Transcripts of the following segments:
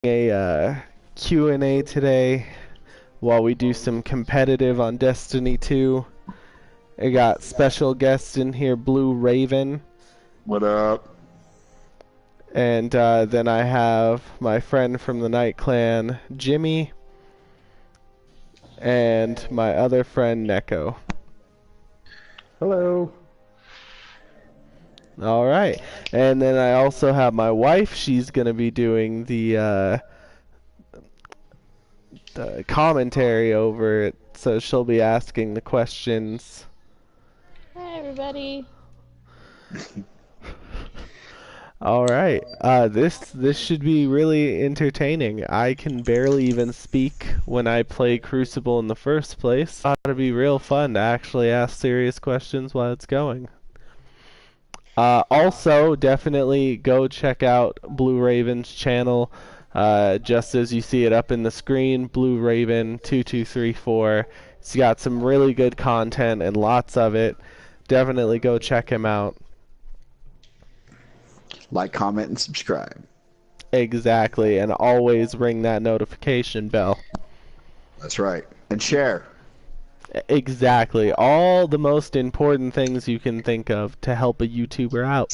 a Q&A today while we do some competitive on Destiny 2. I got special guest in here, Blue Raven. What up? And then I have my friend from the NITE clan, Jimmy. And my other friend, Neko. Hello. Alright. And then I also have my wife. She's going to be doing the commentary over it. So she'll be asking the questions. Hi, everybody. All right. This should be really entertaining. I can barely even speak when I play Crucible in the first place. Ought to be real fun to actually ask serious questions while it's going. Also, definitely go check out Blue Raven's channel. Just as you see it up in the screen, blueraven2234. He's got some really good content and lots of it. Definitely go check him out. Like, comment, and subscribe. Exactly, and always ring that notification bell. That's right. And share. Exactly. All the most important things you can think of to help a YouTuber out.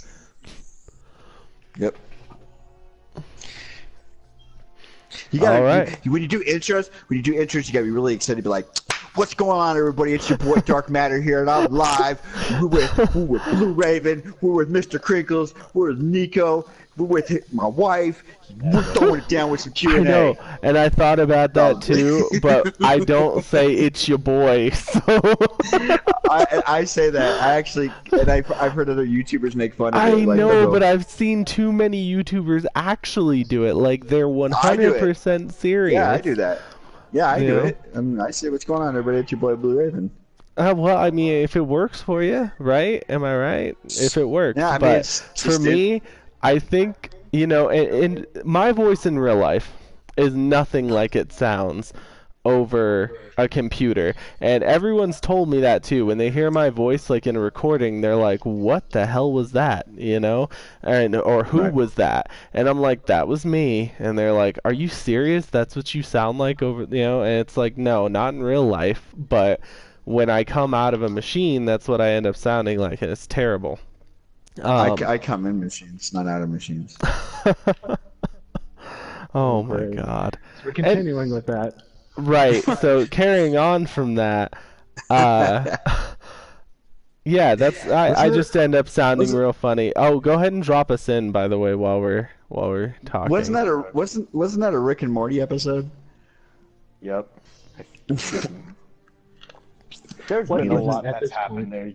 Yep. You gotta, All right. when you do intros, you gotta be really excited. Be like, "What's going on, everybody? It's your boy Dark Matter here, and I'm live. We're with Blue Raven. We're with Mr. Crinkles. We're with Nico. We're with my wife. We're throwing it down with some Q&A." I know, and I thought about that too, but I don't say it's your boy. So I say that. I actually, and I've heard other YouTubers make fun of it. I Like, know, but I've seen too many YouTubers actually do it. Like they're 100% serious. Yeah, I do that. Yeah, I do know? it. I say, "What's going on, everybody? It's your boy Blue Raven." Well, I mean, if it works for you, right? Am I right? If it works. Yeah, I mean, but it's for me, I think, you know, and my voice in real life is nothing like it sounds over a computer. And everyone's told me that too. When they hear my voice like in a recording, they're like, "What the hell was that?" You know? Or who was that? And I'm like, "That was me." And they're like, "Are you serious? That's what you sound like over, you know?" And it's like, "No, not in real life, but when I come out of a machine, that's what I end up sounding like, and it's terrible." I come in machines, not out of machines. Oh my God. So we're continuing with that. Right. So carrying on from that, yeah, that's I just end up sounding real funny. Oh, go ahead and drop us in, by the way, while we're talking. Wasn't that a Rick and Morty episode? Yep. There's been a lot that's happened there.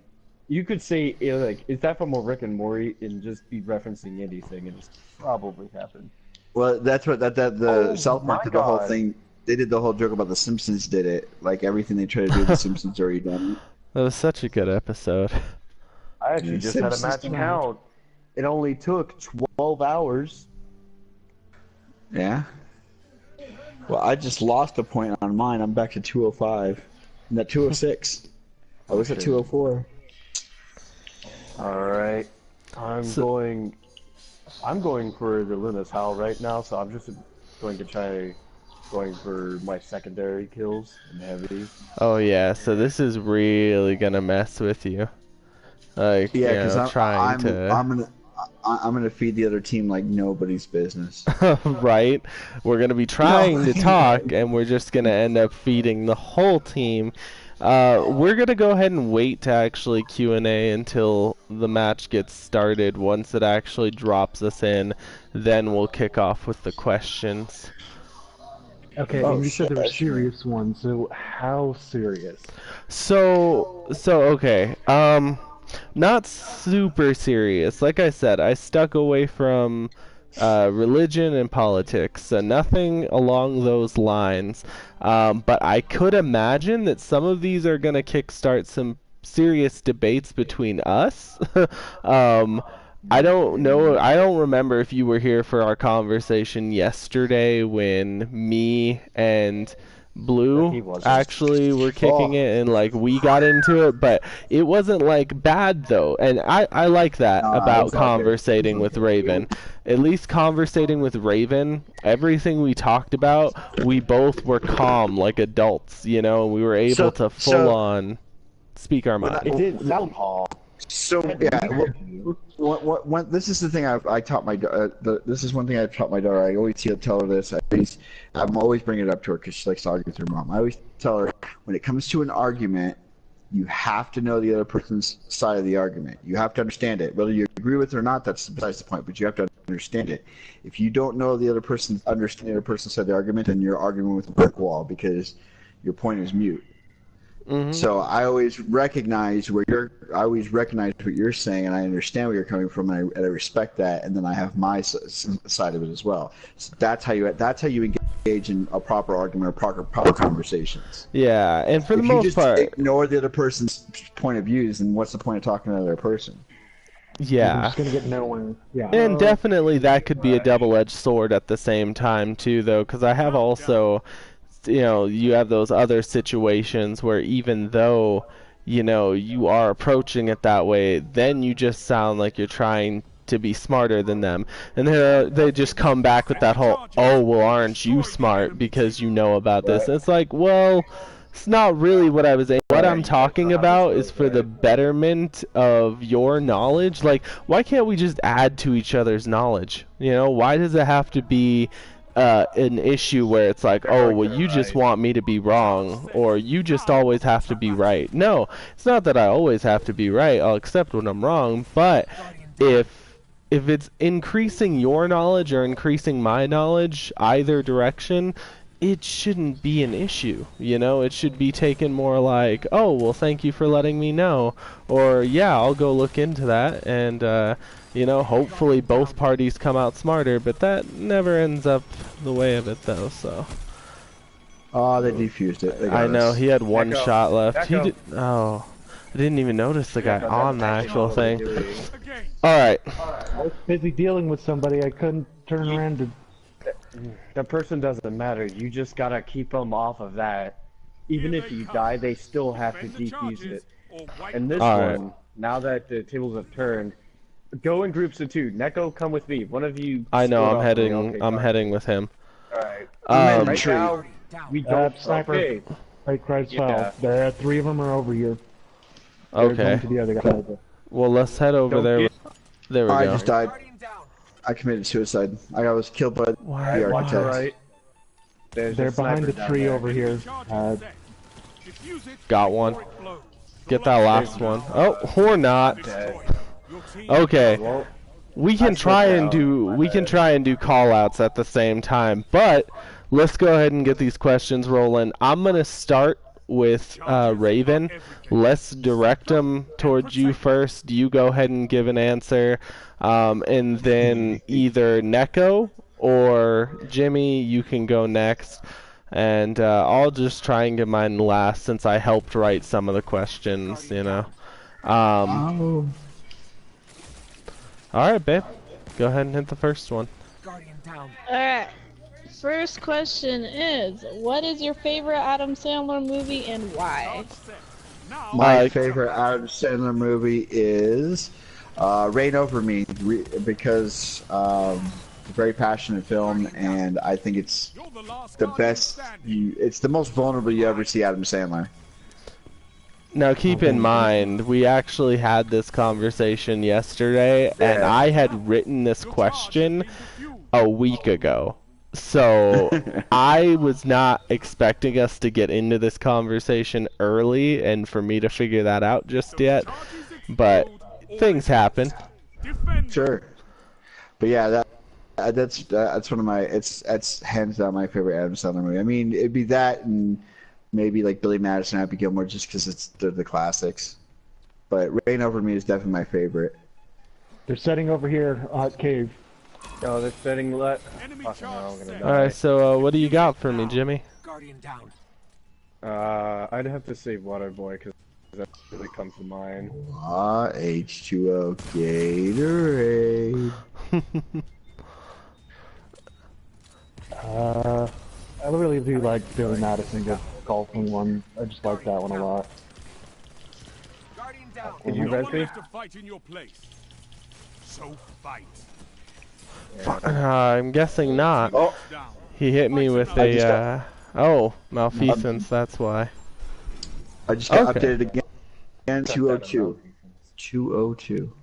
You could say, you know, like, is that from a Rick and Morty, and just be referencing anything, and it's probably happened. Well, that's what the South Park did the whole God. thing. They did the whole joke about the Simpsons did it. Like everything they try to do, the Simpsons already done it. That was such a good episode. I actually just had a match count. It only took 12 hours. Yeah. Well, I just lost a point on mine. I'm back to 205. And at 206. I was at 204. Alright. I'm going for the Luna's Howl right now, so I'm just going to try going for my secondary kills and heavy. Oh yeah, so this is really gonna mess with you. Like, Yeah, because I'm I'm gonna feed the other team like nobody's business. right? We're gonna be trying to talk, and we're just gonna end up feeding the whole team. We're gonna go ahead and wait to actually Q&A until the match gets started. Once it actually drops us in, then we'll kick off with the questions. Okay, and you said there were serious ones, so how serious? So okay. Not super serious. Like I said, I stuck away from religion and politics, so nothing along those lines. But I could imagine that some of these are going to kickstart some serious debates between us. I don't know. I don't remember if you were here for our conversation yesterday when me and He Blue wasn't. actually were kicking it, and like we got into it, but it wasn't like bad though, and I like that Nah, about it's all good. conversating with Raven. At least conversating with Raven, everything we talked about, we both were calm like adults, you know, and we were able to full on speak our mind. It didn't sound Paul. So yeah, this is the thing I taught my this is one thing I taught my daughter. I always tell her this. I'm always bringing it up to her because she likes to argue with her mom. I always tell her when it comes to an argument, you have to know the other person's side of the argument. You have to understand it. Whether you agree with it or not, that's besides the point. But you have to understand it. If you don't know the other person's side of the argument, then you're arguing with a brick wall because your point is mute. Mm-hmm. So I always recognize what you're saying, and I understand where you're coming from, and I respect that, and then I have my side of it as well. So that's how you engage in a proper argument or proper conversations. Yeah, and for the most part, if you just ignore the other person's point of views, then what's the point of talking to the other person? yeah. You're just gonna get nowhere. Yeah. And definitely that could be a double-edged sword at the same time too, though, because I have also, you know, you have those other situations where even though, you know, you are approaching it that way, then you just sound like you're trying to be smarter than them, and they just come back with that whole, oh well, aren't you smart because you know about this? It's like, well, it's not really what I was aiming. What I'm talking about is for the betterment of your knowledge. Like, why can't we just add to each other's knowledge? You know, why does it have to be an issue where it's like, oh, well, you just want me to be wrong, or you just always have to be right? No, it's not that I always have to be right. I'll accept when I'm wrong, but if it's increasing your knowledge or increasing my knowledge, either direction, it shouldn't be an issue, you know? It should be taken more like, oh, well, thank you for letting me know, or yeah, I'll go look into that, and you know, hopefully both parties come out smarter, but that never ends up the way of it, though, so. Oh, they defused it. I know, he had one Echo. shot left. Echo. He did, oh, I didn't even notice the guy on the actual thing. Alright. I was busy dealing with somebody. I couldn't turn around to. The person doesn't matter. You just gotta keep them off of that. Even if you die, they still have to defuse it. And this one, now that the tables have turned, go in groups of two. Neko, come with me. One of you. I know, split I'm off heading, with me. Okay, I'm fine. heading with him. Alright. Right now, we don't. Sniper. Okay. Right, Christ Yeah. There, three of them are over here. They're Okay. going to the other guy. Well, let's head over Don't there. get- There we I go. just died. I committed suicide. I was killed by Why? the Watch architect. right. There's They're a behind the sniper down tree there. over here. Got one. Get that last one. Oh, or not. Dead. Okay. Well, We can try and do call outs at the same time, but let's go ahead and get these questions rolling. I'm gonna start with Raven. Let's direct them towards you first. You go ahead and give an answer, and then either Neko or Jimmy, you can go next. And I'll just try and get mine last since I helped write some of the questions, you know. Alright, babe. Go ahead and hit the first one. Alright. First question is, what is your favorite Adam Sandler movie and why? My favorite Adam Sandler movie is Reign Over Me because it's a very passionate film, and I think it's the best. It's the most vulnerable you ever see Adam Sandler. Now keep in mind, we actually had this conversation yesterday, and I had written this question a week ago. So I was not expecting us to get into this conversation early and for me to figure that out just yet, but things happen. Sure, but yeah, that's one of my that's hands down my favorite Adam Sandler movie. I mean, it'd be that and maybe like Billy Madison, Happy Gilmore, just because it's the classics. But Reign Over Me is definitely my favorite. They're setting over here, cave. oh, they're setting left. Fucking hell, I'm gonna die. Alright, so what do you got for me, Jimmy? I'd have to say Waterboy because that really comes to mind. H2O Gatorade. really do like Billy Madison the golfing one. I just like that one a lot. Did you rest me? I'm guessing not. Oh, He hit me with a, oh, malfeasance, that's why. I just got Okay. updated again. 202. 202.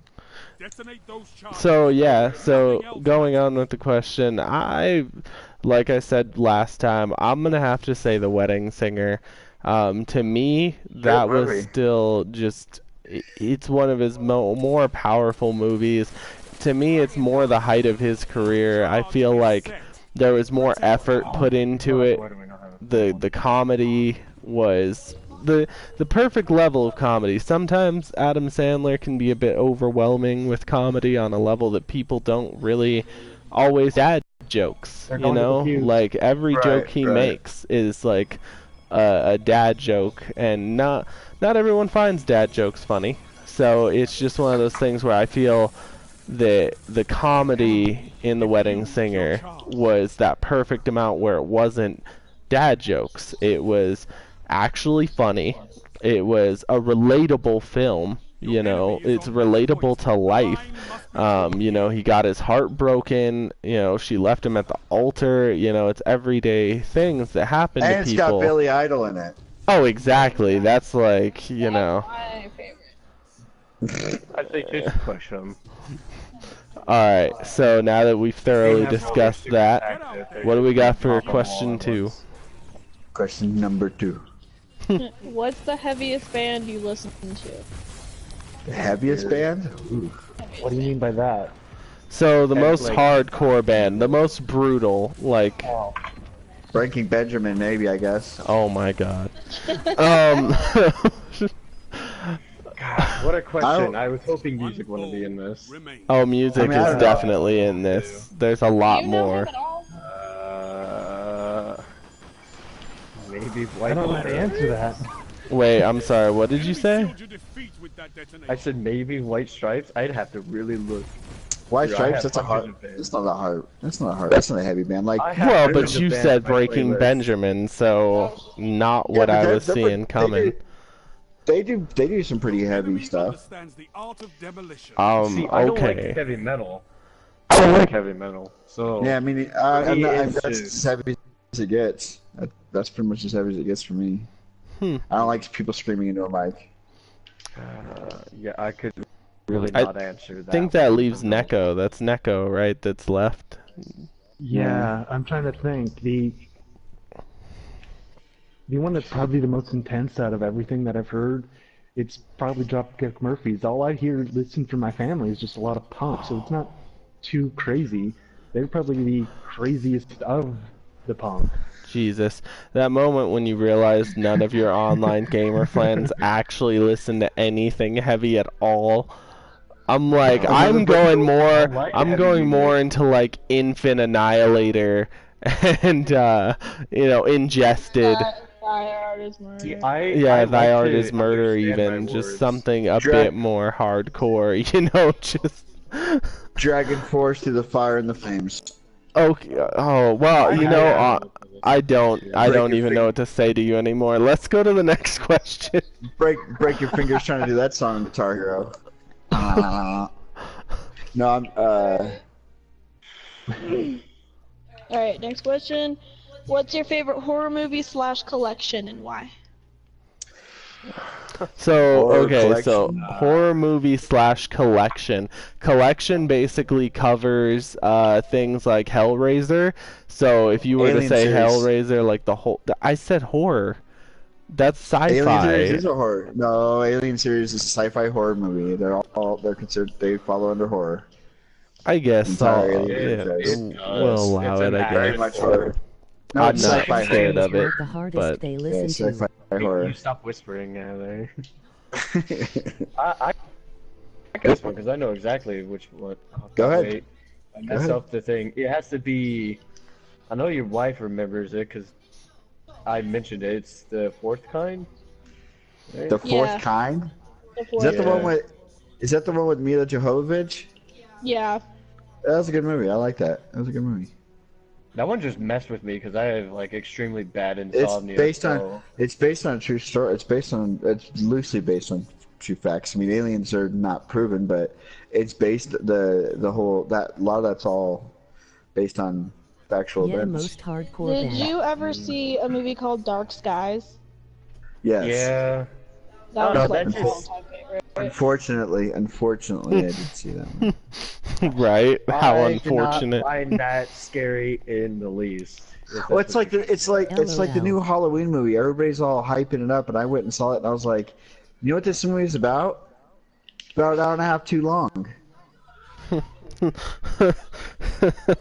So yeah, so going on with the question, like I said last time, I'm gonna have to say The Wedding Singer. To me, that Great was movie. still just, it's one of his more powerful movies. To me, it's more the height of his career. I feel like there was more effort put into it. The comedy was the perfect level of comedy. Sometimes Adam Sandler can be a bit overwhelming with comedy on a level that people don't really always add jokes, you know? Like every joke he makes is like a dad joke, and not everyone finds dad jokes funny. So it's just one of those things where I feel that the comedy in The Wedding Singer was that perfect amount where it wasn't dad jokes. It was actually funny. It was a relatable film. You know, it's relatable to life. You know, he got his heart broken. You know, she left him at the altar. You know, it's everyday things that happen And to it's people. got Billy Idol in it. Oh, exactly. That's like, you know. My favorite. I'd say just push him. Alright, so now that we've thoroughly discussed that, what do we got for question 2? Question number 2. What's the heaviest band you listen to? The heaviest band? Ooh. What do you mean by that? So the most like- hardcore band, the most brutal, like, Breaking Benjamin, maybe, I guess. oh my god. Um, What a question. I was hoping music wouldn't be in this. oh, music I mean, I is don't know. definitely in this. There's a lot Do you know more. him at all? Maybe I White don't know how to answer that. Wait, I'm sorry, what did you say? I said maybe White Stripes. I'd have to really look. White Dude, I Stripes, have that's a hard. hundreds of bands. That's not a hard. That's not a hard. That's not a heavy band. Like, I have Well, hundreds but of you bands said on my Breaking playlist. Benjamin, so not Yeah, what but I they're- was they're seeing coming. they do some pretty heavy stuff. See, I don't like Okay. heavy metal. I don't like heavy metal. So Yeah, I mean, that's as heavy as it gets. That's pretty much as heavy as it gets for me. I don't like people screaming into a mic. yeah, I could really I not answer that. I think that leaves Neko. That's Neko, right? That's left. Yeah, I'm trying to think. The one that's probably the most intense out of everything that I've heard, it's probably Dropkick Murphys. All I hear, listen from my family, is just a lot of punk, so it's not too crazy. They're probably the craziest of the punk. Jesus, that moment when you realize none of your online gamer friends actually listen to anything heavy at all. I'm like, I'm going more into like Infant Annihilator and you know, Ingested. Thy Art is Murder. See, Yeah, I Thy like Art to is Murder understand even, my just words. something a bit more hardcore, you know, just Dragon Force through the fire and the flames. okay. Oh, well, you know, I don't even know what to say to you anymore. Let's go to the next question. Break your fingers trying to do that song in Guitar Hero. No, I'm Alright, next question. What's your favorite horror movie / collection and why? So, Horror okay, so collection. horror movie / collection. Collection basically covers things like Hellraiser. So if you were to Alien say series. Hellraiser, like the whole, I said horror. That's Alien series sci-fi. is a horror. No, Alien series is a sci-fi horror movie. They're considered, they follow under horror. I guess Entire I'll, Alien yeah, series. we'll allow It's it, an I Very guess. much horror. No, I'm it's not sci-fi scared horror. of it, The hardest but they Yeah, listen it's to. sci-fi horror. You stop whispering there. I guess one because I know exactly which one. Oh, Go ahead. wait. I Go messed ahead. up the thing. It has to be. I know your wife remembers it because I mentioned it. It's the fourth kind. Right? The Fourth Yeah. Kind. The Is fourth that the one Yeah. with? Is that the one with Mila Jovovich? Yeah. That was a good movie. I like that. That was a good movie. That one just messed with me because I have like extremely bad insomnia. It's based on a true story. It's loosely based on true facts. I mean, aliens are not proven, but it's based the whole that a lot of that's all based on factual events. Most hardcore Did you ever see a movie called Dark Skies? Yes. Yeah. That No, was like that's my just- all-time favorite. Unfortunately, I did see that. Right? How I unfortunate. did not find that scary in the least. Well, it's like the new Halloween movie. Everybody's all hyping it up, and I went and saw it, and I was like, you know what this movie is about? It's about an hour and a half too long.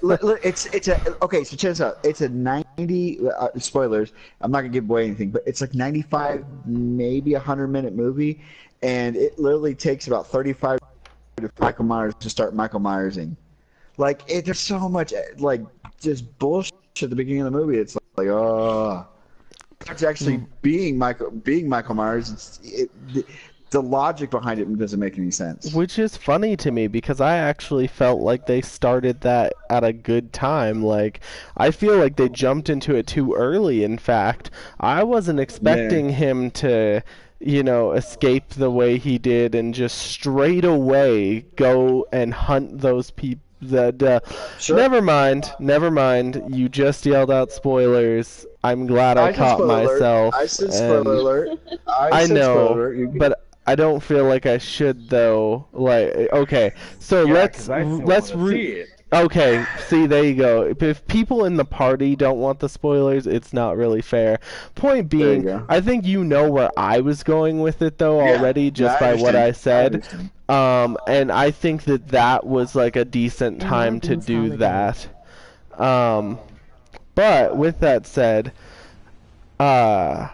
Look, okay. So check this out. It's a 90 spoilers. I'm not gonna give away anything, but it's like 95, maybe 100-minute movie, and it literally takes about 35 to Michael Myers to start Michael Myersing. Like there's so much like just bullshit at the beginning of the movie. It's like oh, it's actually being Michael Myers. The logic behind it doesn't make any sense. Which is funny to me because I actually felt like they started that at a good time. Like, I feel like they jumped into it too early, in fact. I wasn't expecting him to, escape the way he did and just straight away go and hunt those people. Sure. Never mind. You just yelled out spoilers. I'm glad I caught myself. I said spoiler alert. I said know, spoiler alert. but I don't feel like I should though. Like, okay, so let's see it. Okay, see, there you go. If people in the party don't want the spoilers, it's not really fair. Point being, I think you know where I was going with it though already, just by what I said. And I think that was like a decent time to do that. But with that said, let's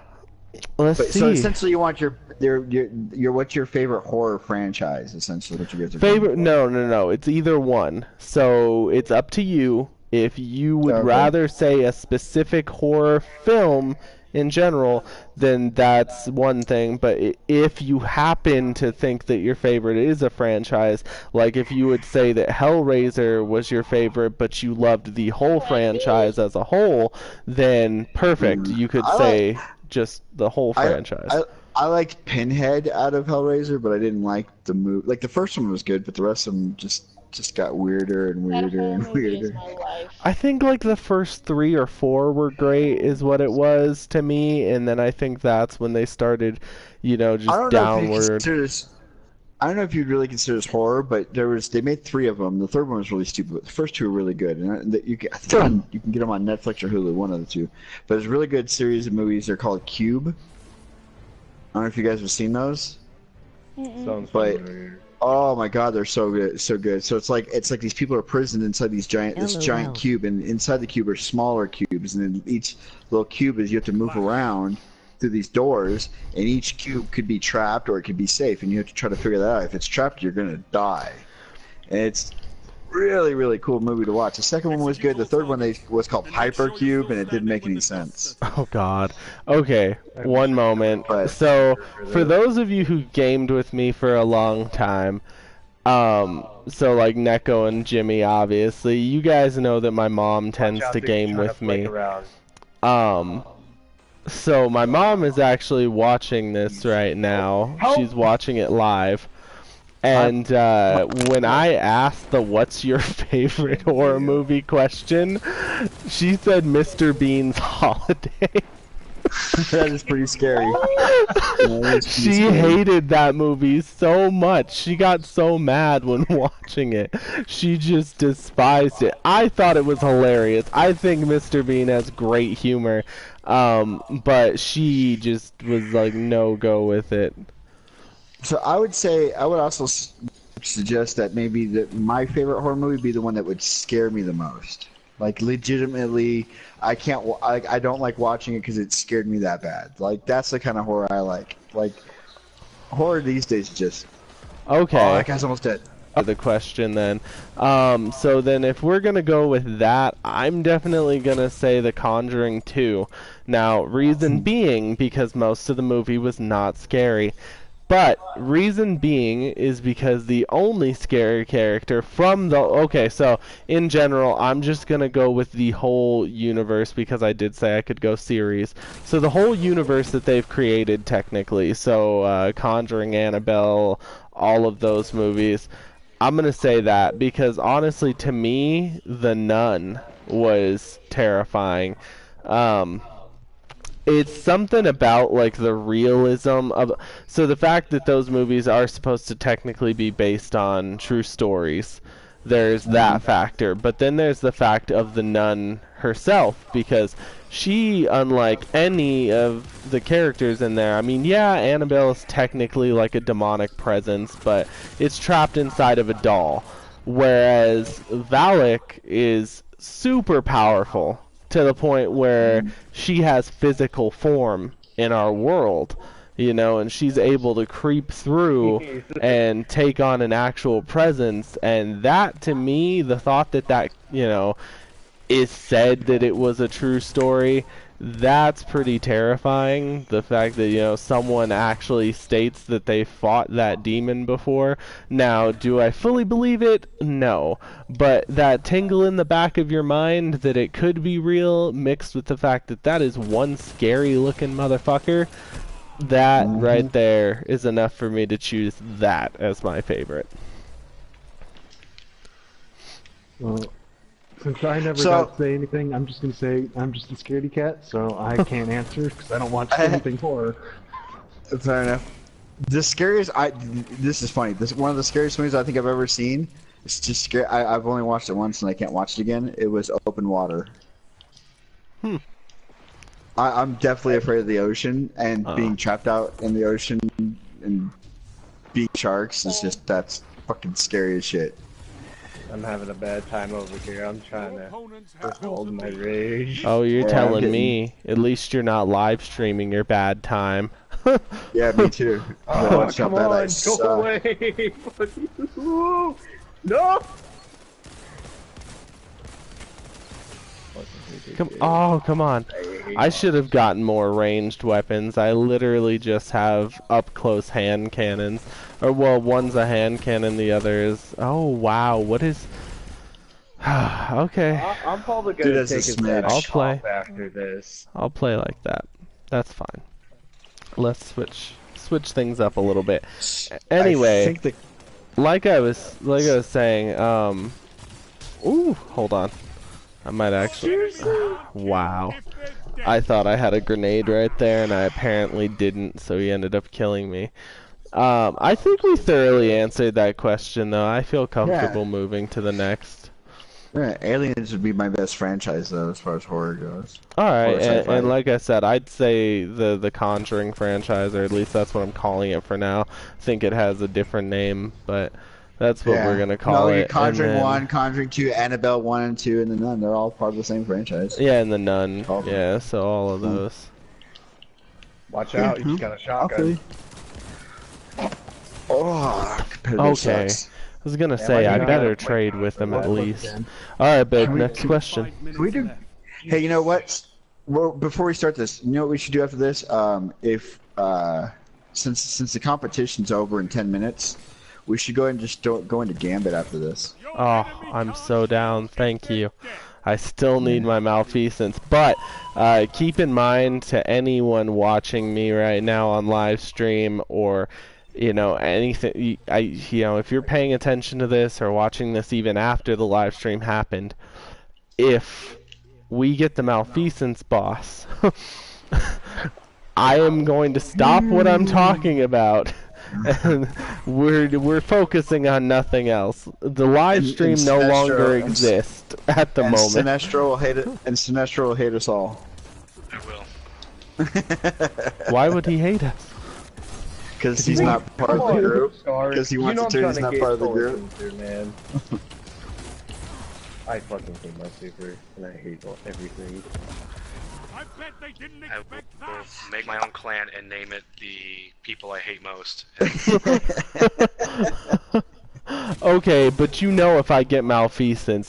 see. So essentially, you want your what's your favorite horror franchise? Essentially, what you guys are favorite? No. It's either one. So it's up to you. If you would rather say a specific horror film in general, then that's one thing. But if you happen to think that your favorite is a franchise, like if you would say that Hellraiser was your favorite, but you loved the whole franchise as a whole, then perfect. You could say just the whole franchise. I liked Pinhead out of Hellraiser, but I didn't like the movie. Like the first one was good, but the rest of them just got weirder and weirder and weirder. I think like the first 3 or 4 were great, is what it was to me, and then I think that's when they started, just downward. I don't know if you'd really consider this horror, but they made 3 of them. The third one was really stupid, but the first 2 were really good. And you can get them on Netflix or Hulu, one of the 2. But it's a really good series of movies. They're called Cube. I don't know if you guys have seen those. Sounds but familiar. oh my god, they're so good, so good. So it's like these people are imprisoned inside this giant cube, and inside the cube are smaller cubes, and then each little cube is you have to move around through these doors, and each cube could be trapped or it could be safe, and you have to try to figure that out. If it's trapped, you're gonna die. And it's really, really cool movie to watch. The second one was good. The third one was called Hypercube, and it didn't make any sense. Oh God. Okay, one moment. So, for those of you who gamed with me for a long time, so like Neko and Jimmy, obviously, you guys know that my mom tends to game with me. So my mom is actually watching this right now. She's watching it live. And when I asked the "What's your favorite horror movie?" question, she said Mr. Bean's Holiday. That is pretty scary. She hated that movie so much. She got so mad when watching it. She just despised it. I thought it was hilarious. I think Mr. Bean has great humor. But she just was like no go with it. So I would also suggest that maybe my favorite horror movie be the one that would scare me the most. Like legitimately, I don't like watching it because it scared me that bad. Like that's the kind of horror I like. Like horror these days is just okay. Oh, that guy's almost dead. The question then. So then if we're gonna go with that, I'm definitely gonna say The Conjuring 2. Now, reason being because most of the movie was not scary. But reason being is because the only scary character from the okay, so in general, I'm just gonna go with the whole universe because I did say I could go series. So the whole universe that they've created technically, so Conjuring, Annabelle, all of those movies. I'm gonna say that because honestly, to me, The Nun was terrifying. Um, it's something about like the realism of so the fact that those movies are supposed to technically be based on true stories, there's that factor, but then there's the fact of the nun herself because she, unlike any of the characters in there, I mean, yeah, Annabelle is technically like a demonic presence, but it's trapped inside of a doll, whereas Valak is super powerful to the point where she has physical form in our world, you know, and she's able to creep through and take on an actual presence. And that, to me, the thought that, you know, is said that it was a true story, that's pretty terrifying. The fact that, you know, someone actually states that they fought that demon before. Now, do I fully believe it? No. But that tingle in the back of your mind that it could be real, mixed with the fact that that is one scary looking motherfucker, that right there is enough for me to choose that as my favorite. Well, since I never got to say anything, I'm just going to say I'm just a scaredy cat, so I can't answer because I don't watch anything horror. Fair enough. The scariest, this is funny. This one of the scariest movies I think I've ever seen. It's just scary. I've only watched it once and I can't watch it again. It was Open Water. I'm definitely afraid of the ocean, and being trapped out in the ocean and being sharks is just, that's fucking scary as shit. I'm having a bad time over here. I'm trying to hold my rage. Oh, you're telling me. At least you're not live streaming your bad time. Yeah, me too. Oh, come on, go away! No! Come on. I should have gotten more ranged weapons. I literally just have up-close hand cannons. Or, well, one's a hand cannon, the other is... Oh, wow, what is... Okay. I'm probably gonna take a step I'll play. after this. I'll play like that. That's fine. Let's switch things up a little bit. Anyway, like I was saying, ooh, hold on. I might actually... Wow. I thought I had a grenade right there, and I apparently didn't, so he ended up killing me. I think we thoroughly answered that question, though. I feel comfortable moving to the next. Yeah, Aliens would be my best franchise, though, as far as horror goes. Alright, and like I said, I'd say the Conjuring franchise, or at least that's what I'm calling it for now. I think it has a different name, but... That's what we're gonna call it. Conjuring 1, Conjuring 2, Annabelle 1 and 2, and The Nun. They're all part of the same franchise. Yeah, and The Nun. Yeah, so all of those. Watch out, you just got a shotgun. Oh, okay. I was gonna say, I better trade with them at least. Alright, babe, next question. Can we do... Hey, you know what? Well, before we start this, you know what we should do after this? Since the competition's over in 10 minutes... We should go ahead and just go into Gambit after this. Oh, I'm so down. Thank you. I still need my malfeasance. But keep in mind, to anyone watching me right now on live stream, or you know, anything, you know, if you're paying attention to this or watching this even after the live stream happened, if we get the malfeasance boss, I am going to stop what I'm talking about. And we're focusing on nothing else. The live stream no longer exists at the moment. Sinestro will hate it, and Sinestro will hate us all. I will. Why would he hate us? Because he's not part of the group. Because he wants to he's not part of the group. Man. I fucking hate my super, and I hate everything. I will make my own clan and name it the people I hate most. Okay, but you know, if I get malfeasance,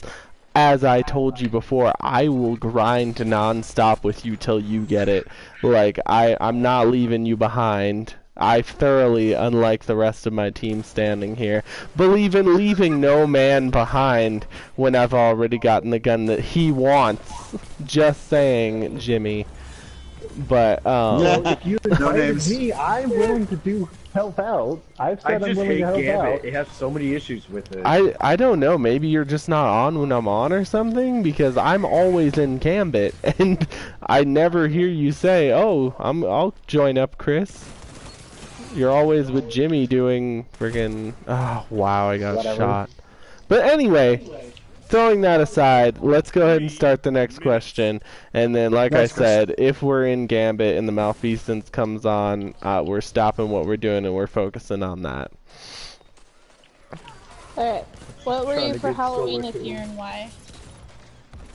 as I told you before, I will grind non-stop with you till you get it. Like, I'm not leaving you behind. I thoroughly, unlike the rest of my team standing here, believe in leaving no man behind when I've already gotten the gun that he wants. Just saying, Jimmy. But, Well, if you No invited names. me, I'm willing to help out. I've I said I'm just willing hate to help Gambit. out. It has so many issues with it. I don't know, maybe you're just not on when I'm on or something, because I'm always in Gambit, and I never hear you say, oh, I'll join up, Chris. You're always with Jimmy doing friggin', oh, wow, I got Whatever. shot. But anyway, throwing that aside, let's go ahead and start the next question, and then, like I Next question. said, if we're in Gambit and the malfeasance comes on, we're stopping what we're doing and we're focusing on that. Alright. What were Trying you to for get Halloween solar this too. year and why?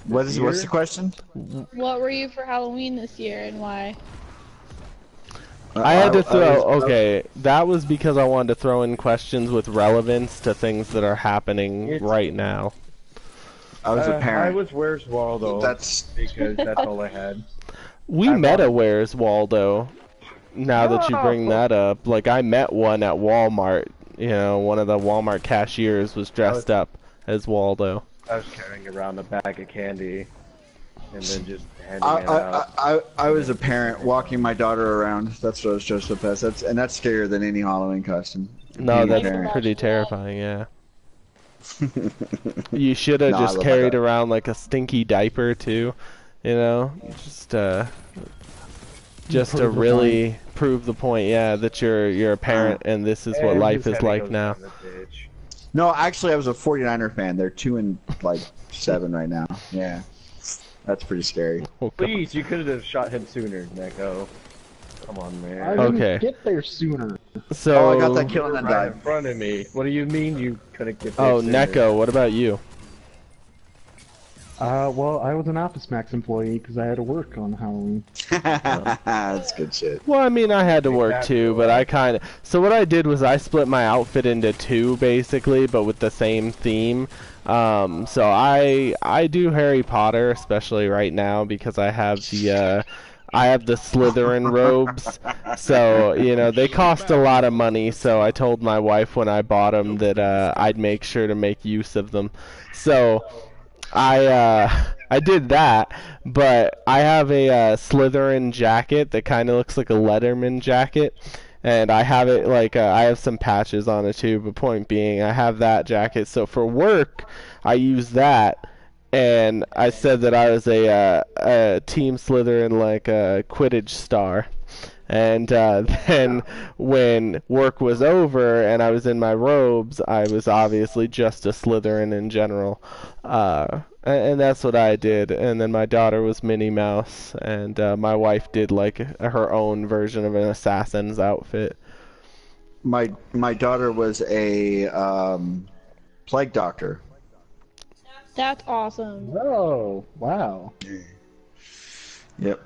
What's the question? What were you for Halloween this year and why? I had to I throw, was- okay, that was because I wanted to throw in questions with relevance to things that are happening right now. I was a I parent. was Where's Waldo That's because that's all I had. We I met bought a it. Where's Waldo, now that you bring that up. Like, I met one at Walmart, you know, one of the Walmart cashiers was dressed up as Waldo. I was carrying around a bag of candy and then just handing it out. I was a parent walking my daughter around. That's what I was dressed up as. That's scarier than any Halloween costume. No, Being a that's parent. pretty terrifying, yeah. You should have No, I just love my carried daughter. around like a stinky diaper too, you know, just to Prove the really prove the point, yeah, that you're a parent and this is what And life his is head like goes now. down the ditch. No, actually, I was a 49er fan. They're 2-7 right now. Yeah, that's pretty scary. Oh, God. Please, you could have shot him sooner, Neko. Come on, I man. didn't Okay. get there sooner. So, Oh, I got that kill and then Right died. in front of me. What do you mean you couldn't get there oh, sooner? Neko, what about you? Well, I was an Office Max employee because I had to work on Halloween. That's good shit. Well, I mean, I had to work that too, real but I life. kind of... So what I did was I split my outfit into two, basically, but with the same theme. So I do Harry Potter, especially right now, because I have the Slytherin robes. So, you know, they cost a lot of money, so I told my wife when I bought them that I'd make sure to make use of them. So... I did that, but I have a Slytherin jacket that kind of looks like a Letterman jacket, and I have it like I have some patches on it too. But point being, I have that jacket. So for work, I use that, and I said that I was a Team Slytherin like a Quidditch star. And then when work was over and I was in my robes, I was obviously just a Slytherin in general. And that's what I did. And then my daughter was Minnie Mouse, and my wife did like her own version of an assassin's outfit. My daughter was a plague doctor. That's awesome. Oh, wow. Yep.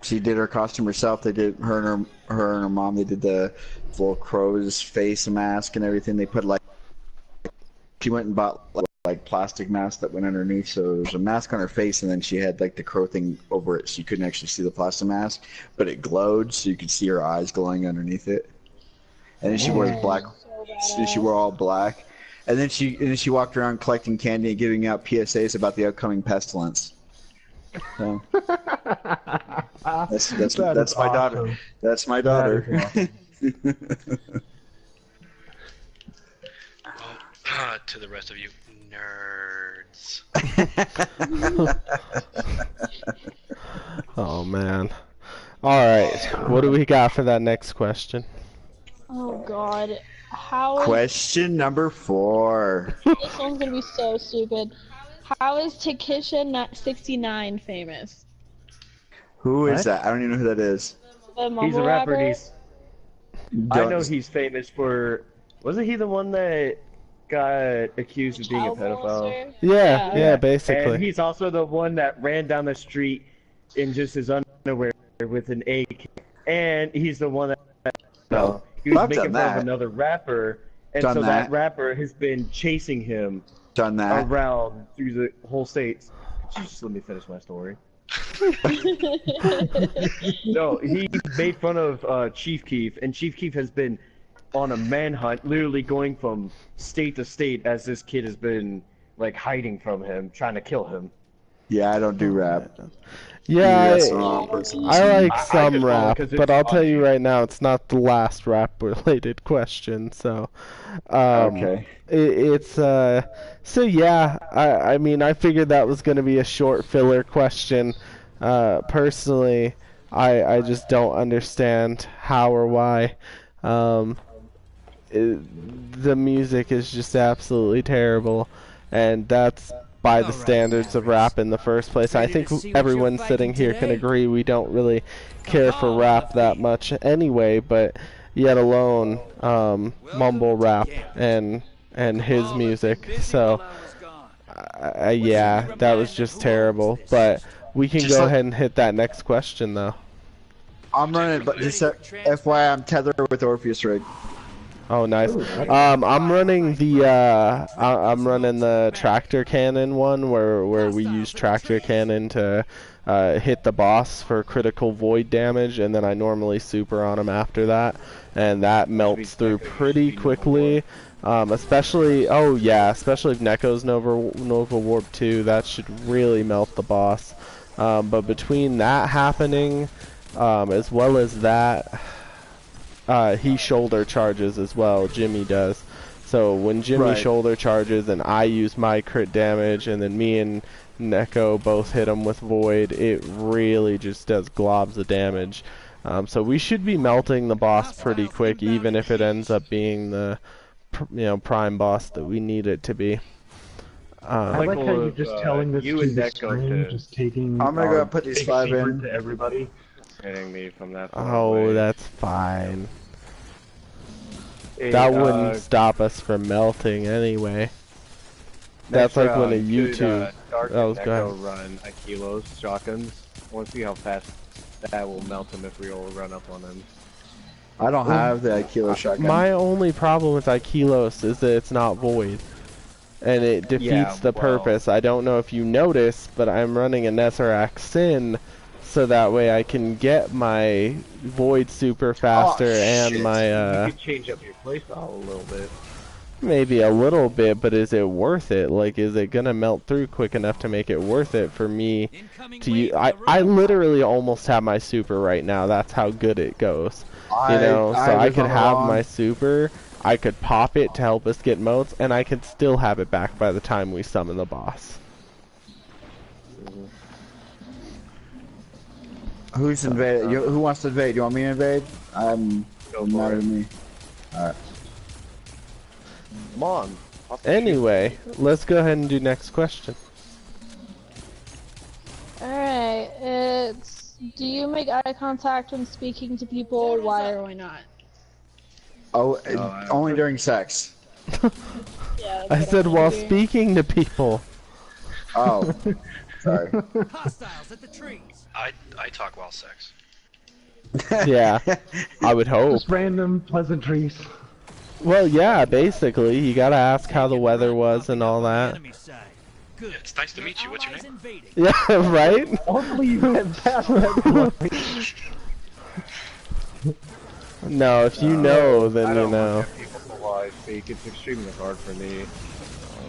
She did her costume herself. They did her and her mom. They did the little crow's face mask and everything. They put like she went and bought like plastic mask that went underneath. So there was a mask on her face, and then she had like the crow thing over it, so you couldn't actually see the plastic mask, but it glowed, so you could see her eyes glowing underneath it. And then she wore black. So She wore all black, and then she walked around collecting candy and giving out PSAs about the upcoming pestilence. So, that's my daughter. That's my daughter. To the rest of you nerds. Oh man. All right, what do we got for that next question? Oh god. How is Question number 4. this one's gonna be so stupid. How is Takisha69 famous? Who is What? that? I don't even know who that is. The He's mumble a rapper and rapper? he's... I know he's famous for... Wasn't he the one that got accused of being a Child pedophile? molester? Yeah, And basically. he's also the one that ran down the street in just his underwear with an AK. And he's the one that No. he was I've making done fun of that. another rapper, and Done so that. that rapper has been chasing him Done that. around through the whole states. Could you just let me finish my story? No, he made fun of Chief Keef, and Chief Keef has been on a manhunt, literally going from state to state as this kid has been like hiding from him, trying to kill him. Yeah, I don't do rap. Yeah, Maybe that's the wrong person. I like I some just follow rap, 'cause it's but I'll tell you funny. right now, it's not the last rap-related question. So, Okay. it's so yeah. I mean, I figured that was gonna be a short filler question. Personally, I just don't understand how or why. Um, the music is just absolutely terrible, and that's by the standards of rap in the first place. I think everyone sitting here can agree we don't really care for rap that much anyway, but yet alone mumble rap and his music. So yeah, that was just terrible. But we can Just go like ahead and hit that next question though. I'm running, but just FYI, I'm tethered with Orpheus rig. Oh, nice. I'm running the I'm running the tractor cannon one where we use tractor cannon to hit the boss for critical void damage, and then I normally super on him after that, and that melts through pretty quickly. Especially especially if Neko's Nova Warp 2, that should really melt the boss. But between that happening, as well as that. He shoulder charges as well, Jimmy does. So when Jimmy shoulder charges and I use my crit damage and then me and Neko both hit him with Void, it really just does globs of damage. So we should be melting the boss pretty quick, even if it ends up being the prime boss that we need it to be. I like how you're just telling this to the stream, just taking. I'm gonna go and put these 5 in. To everybody. Hitting me from that. Oh, that's fine. That wouldn't stop us from melting anyway. That's like when a YouTube. Oh, go run Akilo's shotguns. I want to see how fast that will melt him if we all run up on him. I don't have the Aikilo shotgun. My only problem with Aikilos is that it's not void. And it defeats the purpose. I don't know if you noticed, but I'm running a Neserac Sin, so that way I can get my Void super faster and my You could change up your playstyle a little bit. Maybe a little bit, but is it worth it? Like, is it gonna melt through quick enough to make it worth it for me to use? I literally almost have my super right now. That's how good it goes. So I could have my super, I could pop it to help us get motes, and I could still have it back by the time we summon the boss. Who's invaded? Who wants to invade? You want me to invade? Not me. Alright. Come on. Anyway, let's go ahead and do next question. Alright, it's... Do you make eye contact when speaking to people? Why or why not? Oh, only during sex. Yeah, I said while speaking to people. Oh, sorry. Hostiles at the trees. I talk while sex. Yeah, I would hope. Just random pleasantries. Well, yeah, basically, you gotta ask how the weather was and all that. Yeah, it's nice to meet you. What's your name? Yeah, right? Hopefully you went past that point. No, if you know, then you know. Speak. It's extremely hard for me.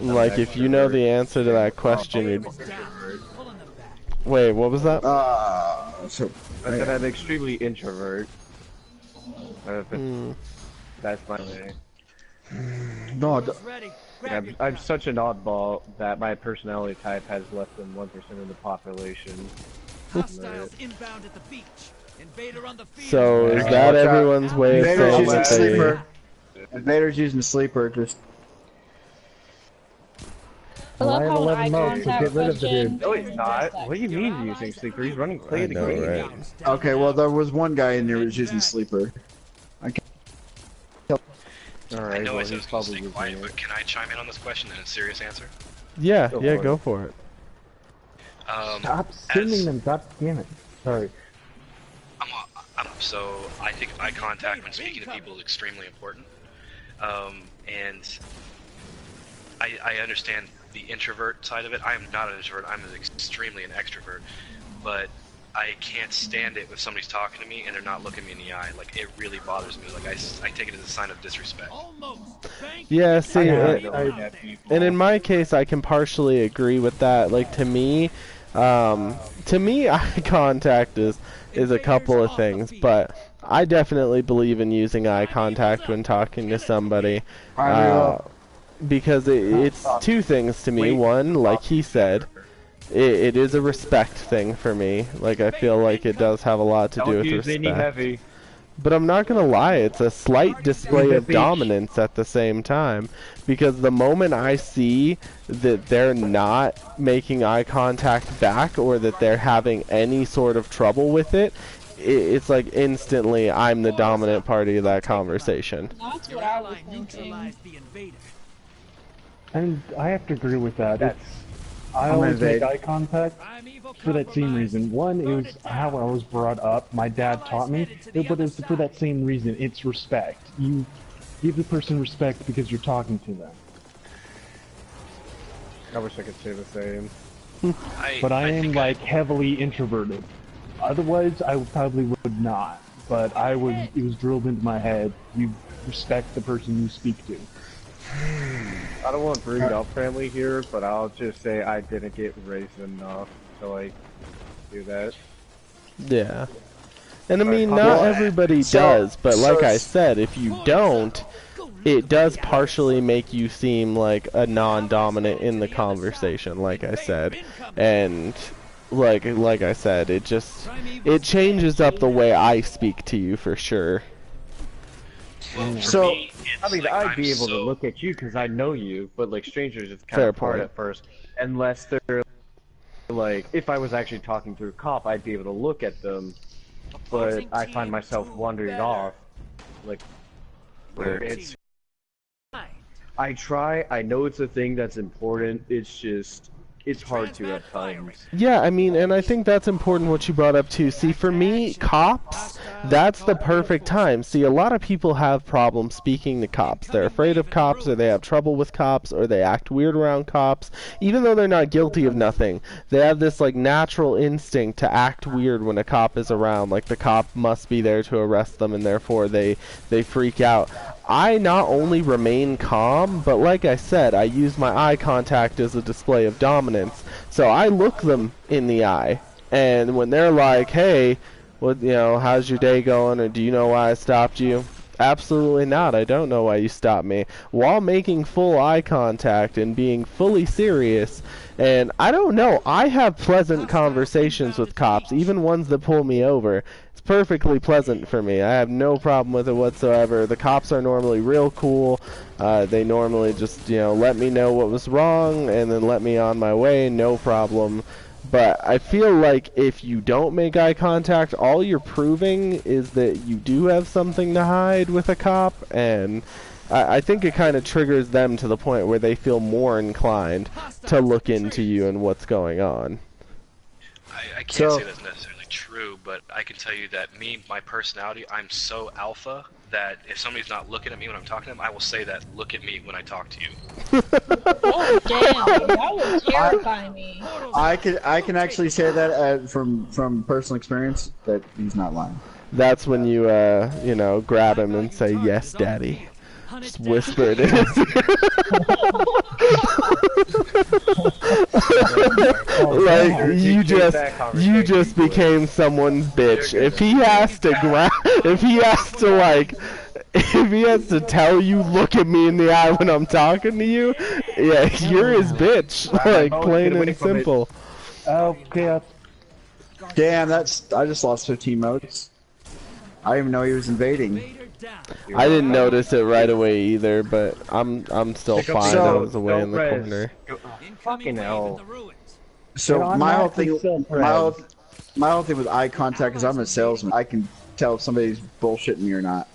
Like, if you know the answer to that question, you'd... Wait, what was that? I said I'm extremely introvert. That's my way. No, Yeah, I'm such an oddball that my personality type has less than 1% of the population. Hostiles inbound at the beach. Invader on the field. So, is that everyone's way of Invader's saying using that they... sleeper. Invader's using sleeper. Just. I love how eye 11 modes, so contact get rid of the question. dude. No, he's not. What do you mean he's using sleeper? He's running play I the know, game. right? Okay, well there was one guy in there who was using sleeper. Alright, I know well, I said I he's was going to probably stay using quiet, it. but can I chime in on this question in a serious answer? Yeah, Go yeah, for go it. for it. Stop sending them, god damn it. Sorry. So I think eye contact when speaking to people is extremely important. And I understand the introvert side of it. I am not an introvert. I'm extremely an extrovert. but I can't stand it if somebody's talking to me and they're not looking me in the eye. Like, it really bothers me. Like, I take it as a sign of disrespect. Yeah, see, and in my case, I can partially agree with that. Like, to me, eye contact is a couple of things, but I definitely believe in using eye contact when talking to somebody, because it's two things to me. One, like he said, it is a respect thing for me. Like, I feel like it does have a lot to do with respect. But I'm not gonna lie, it's a slight display of dominance at the same time, because the moment I see that they're not making eye contact back, or that they're having any sort of trouble with it, it's like instantly I'm the dominant party of that conversation. That's what I was thinking. And I have to agree with that. I always make eye contact for that same reason. One, it was how I was brought up. My dad taught me, but it's for that same reason. It's respect. You give the person respect because you're talking to them. I wish I could say the same. But I am like heavily introverted. Otherwise, I probably would not. But it was drilled into my head. You respect the person you speak to. I don't want to bring up family here, but I'll just say I didn't get raised enough to like do that. Yeah. And I mean, not everybody does, but like I said, if you don't, it does partially make you seem like a non-dominant in the conversation, like I said. And like I said, it changes up the way I speak to you for sure. So, I mean, like, I'd be able to look at you because I know you, but like strangers, it's kind of hard at first. Unless they're like, if I was actually talking to a cop, I'd be able to look at them, but I find myself wandering off, like, where it's. I try. I know it's a thing that's important. It's just. It's hard to at times. Yeah, I mean, and I think that's important what you brought up too. See, for me, cops, that's the perfect time. See, a lot of people have problems speaking to cops. They're afraid of cops, or they have trouble with cops, or they act weird around cops. Even though they're not guilty of nothing, they have this, like, natural instinct to act weird when a cop is around. Like, the cop must be there to arrest them, and therefore they freak out. I not only remain calm, but like I said, I use my eye contact as a display of dominance. So I look them in the eye, and when they're like, hey, how's your day going, or do you know why I stopped you? Absolutely not. I don't know why you stopped me. While making full eye contact and being fully serious. And I don't know, I have pleasant conversations with cops, even ones that pull me over. It's perfectly pleasant for me. I have no problem with it whatsoever. The cops are normally real cool. They normally just, let me know what was wrong and then let me on my way, no problem. But I feel like if you don't make eye contact, all you're proving is that you do have something to hide with a cop, and I think it kind of triggers them to the point where they feel more inclined to look into you and what's going on. I can't say that's necessarily true, but I can tell you that my personality, I'm so alpha that if somebody's not looking at me when I'm talking to them, I will say that, look at me when I talk to you. Oh damn, that would terrify me. I can actually say that from personal experience that he's not lying. That's when you grab him and say, "Yes, Daddy." Just whisper it in his ear. Like, you just became someone's bitch. If he has to tell you, look at me in the eye when I'm talking to you, yeah, you're his bitch. Like, plain and simple. Okay. Damn, I just lost 15 modes. I didn't even know he was invading. I didn't notice it right away either, but I'm still fine. I was away in the corner. Fucking hell. So my whole thing with eye contact is I'm a salesman. I can tell if somebody's bullshitting me or not.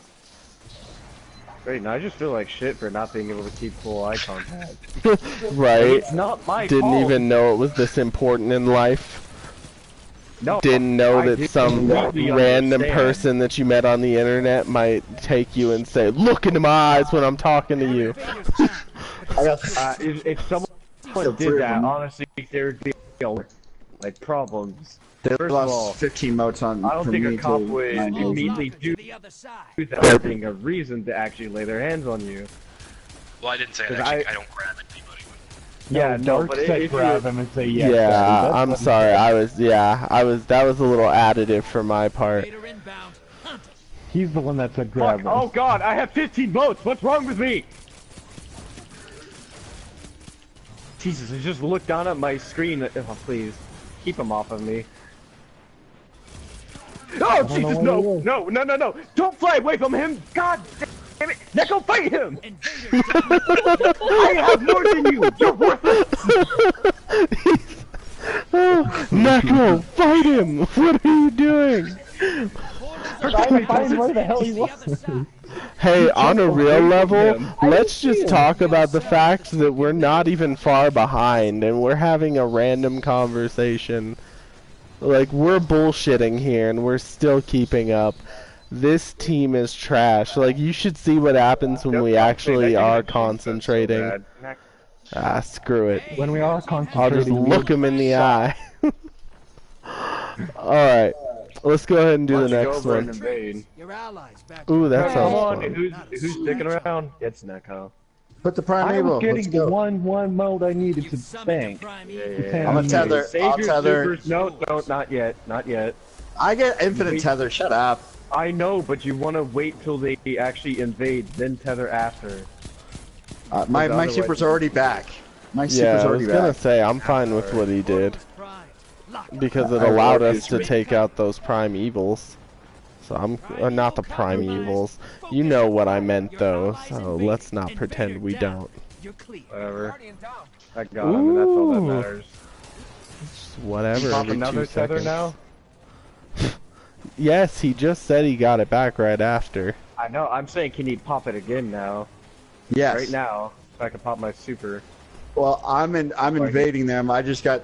Great, now I just feel like shit for not being able to keep full eye contact. Right? It's not my Didn't fault. even know it was this important in life. No, didn't know that some random person that you met on the internet might take you and say, "Look into my eyes when I'm talking to you." If someone did that, honestly, there'd be like problems. They First of lost all, 15 motes on. I don't from think me a cop to would 9 days. immediately do the other side. that being a reason to actually lay their hands on you. Well, I didn't say it. 'Cause Actually, I don't grab anybody. Yeah, no, Dark but said if grab you, him and say yes. Yeah, Daddy. That's I'm what he sorry. said. That was a little additive for my part. Vader inbound. Hunt. He's the one that said grab fuck, him. oh god, I have 15 votes. What's wrong with me? Jesus, I just looked down at my screen. Oh, please, keep him off of me. Oh Jesus, no, no, no, no, no! Don't fly away from him! God damn it! Neko, fight him! Invader down. I have more than you! You're worthless! Neko, fight him! What are you doing? Trying to find where the hell he The was. other side. Hey, on a real level, him. let's just talk about the fact that we're not even far behind and we're having a random conversation. Like, we're bullshitting here and we're still keeping up. This team is trash. Like, you should see what happens when we actually are concentrating. Ah, screw it. When we are I'll concentrating, just look him in the eye. Alright, let's go ahead and do the next one. Your allies back. Ooh, that Come sounds on, fun. who's sticking around? It's Neko. Put the I primeval. was Let's getting the go. one mode I needed You to summoned the spank. prime Yeah, evil. yeah, I'm a tether. Save I'll your tether. supers. No, no, not yet, not yet. I get infinite tether. Shut up. I know, but you want to wait till they actually invade, then tether after. My Otherwise- super's already back. My Yeah, super's I was already gonna back. say, I'm fine with what he did. Portal's prime. Lock. Because it I allowed love us to this. take out those prime evils. So I'm not the prime evils. You know what I meant though, so let's not pretend we don't. You're clear. Whatever. I got him, and that's all that Ooh. matters. Whatever. Pop Every 2 another tether seconds. now? Yes, he just said he got it back right after. I know, I'm saying can he pop it again now? Yes. Right now, if I can pop my super. Well, I'm invading them. I just got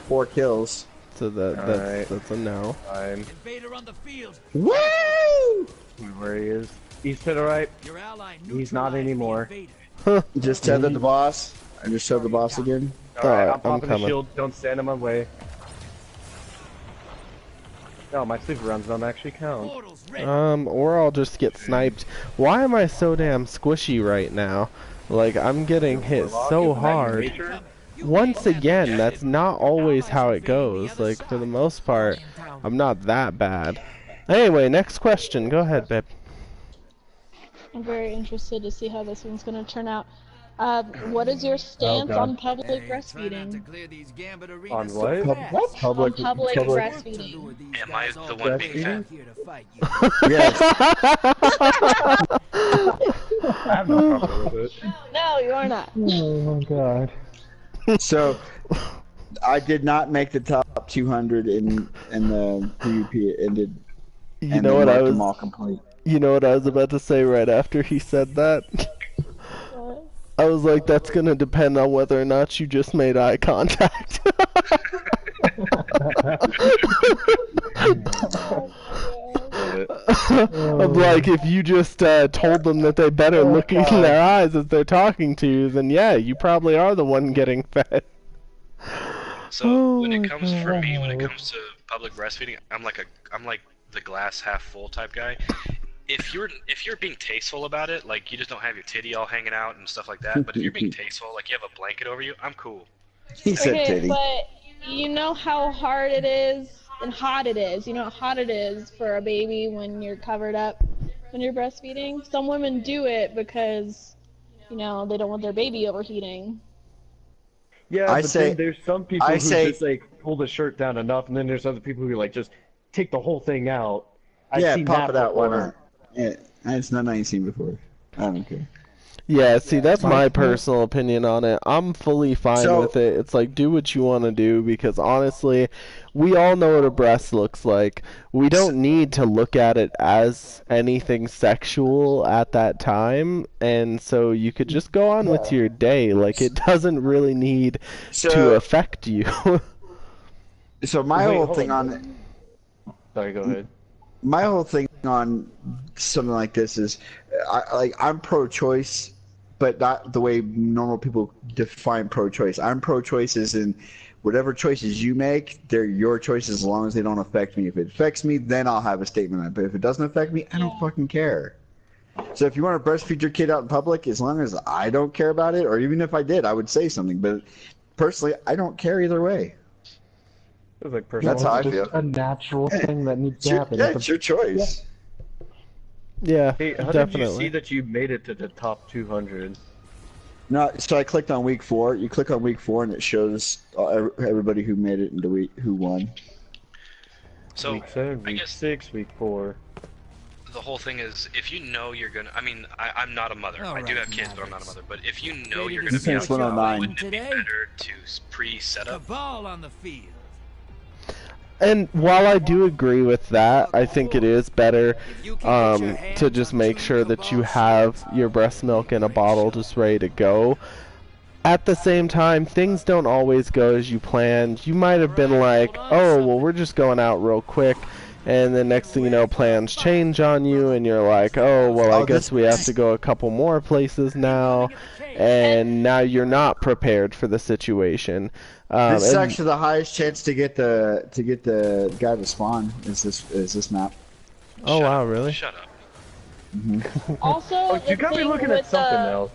4 kills. So Alright. that's a no. I'm Invader on the field. Woo! where he is. He's to the right. Your ally He's not neutralized the anymore. invader. Just tethered the boss. I just showed the boss again. Alright, I'm I'm popping the coming. shield. Don't stand in my way. No, my super runs don't actually count. Portal's ready. Or I'll just get sniped. Why am I so damn squishy right now? Like, I'm getting hit so hard. Once again, that's not always how it goes. Like, for the most part, I'm not that bad. Anyway, next question. Go ahead, babe. I'm very interested to see how this one's gonna turn out. What is your stance God. on public Hey, try not to breastfeeding? clear these gambit On arenas what? so Pub- fast. what? Public. On public public- breastfeeding. Lure these Am I guys the all one back being fat? here to fight you. Yes. I have no problem with it. No, you are not. Oh my god. So, I did not make the top 200 in the PvP. It ended. You and know they what I marked was? them all complete. You know what I was about to say right after he said that? What? I was like, that's gonna depend on whether or not you just made eye contact. I'm like, if you just told them that they better look in their eyes as they're talking to you, then yeah, you probably are the one getting fed. So when Oh it comes for me, when it God. comes to public breastfeeding, I'm like the glass half full type guy. If you're being tasteful about it, like you just don't have your titty all hanging out and stuff like that, but if you're being tasteful, like you have a blanket over you, I'm cool. He said Okay, titty. but you know how hard it is and hot it is. You know how hot it is for a baby when you're covered up when you're breastfeeding. Some women do it because, you know, they don't want their baby overheating. Yeah, I but say- then there's some people I who say- just like pull the shirt down enough, and then there's other people who like just take the whole thing out. I've Yeah, seen pop that it out. Why before. not? Yeah, it's nothing I ain't seen before. I don't care. Yeah, see, that's my personal opinion on it. I'm fully fine So- with it. It's like, do what you want to do, because honestly, we all know what a breast looks like. We don't need to look at it as anything sexual at that time, and so you could just go on with your day. Like, it doesn't really need to So, affect you. so my Wait, whole hold thing on. on Sorry, go ahead. my whole thing on something like this is, I'm pro-choice, but not the way normal people define pro-choice. I'm pro-choice as in whatever choices you make, they're your choices as long as they don't affect me. If it affects me, then I'll have a statement on it. But if it doesn't affect me, I don't fucking care. So if you want to breastfeed your kid out in public, as long as I don't care about it, or even if I did, I would say something. But personally, I don't care either way. Like That's how I just feel. a natural thing that needs to happen. Yeah, it's your choice. Yeah, Hey, how definitely. did you see that you made it to the top 200? No, so I clicked on week 4. You click on week 4, and it shows everybody who made it into who won. So Week 7, I week guess 6, week 4. the whole thing is, if you know you're gonna, I mean, I'm not a mother. I do have kids, but I'm not a mother. But if you know you're gonna be Since out, 109. wouldn't it be better to pre-set The up? ball on the field. And while I do agree with that, I think it is better to just make sure that you have your breast milk in a bottle just ready to go. At the same time, things don't always go as you planned. You might have been like, oh, well, we're just going out real quick. And the next thing you know, plans change on you, and you're like, oh, well, I guess we have to go a couple more places now. And now you're not prepared for the situation. This is actually the highest chance to get the guy to spawn. Is this map? Oh wow, really? Shut up. Also, Oh, you got me looking at something else.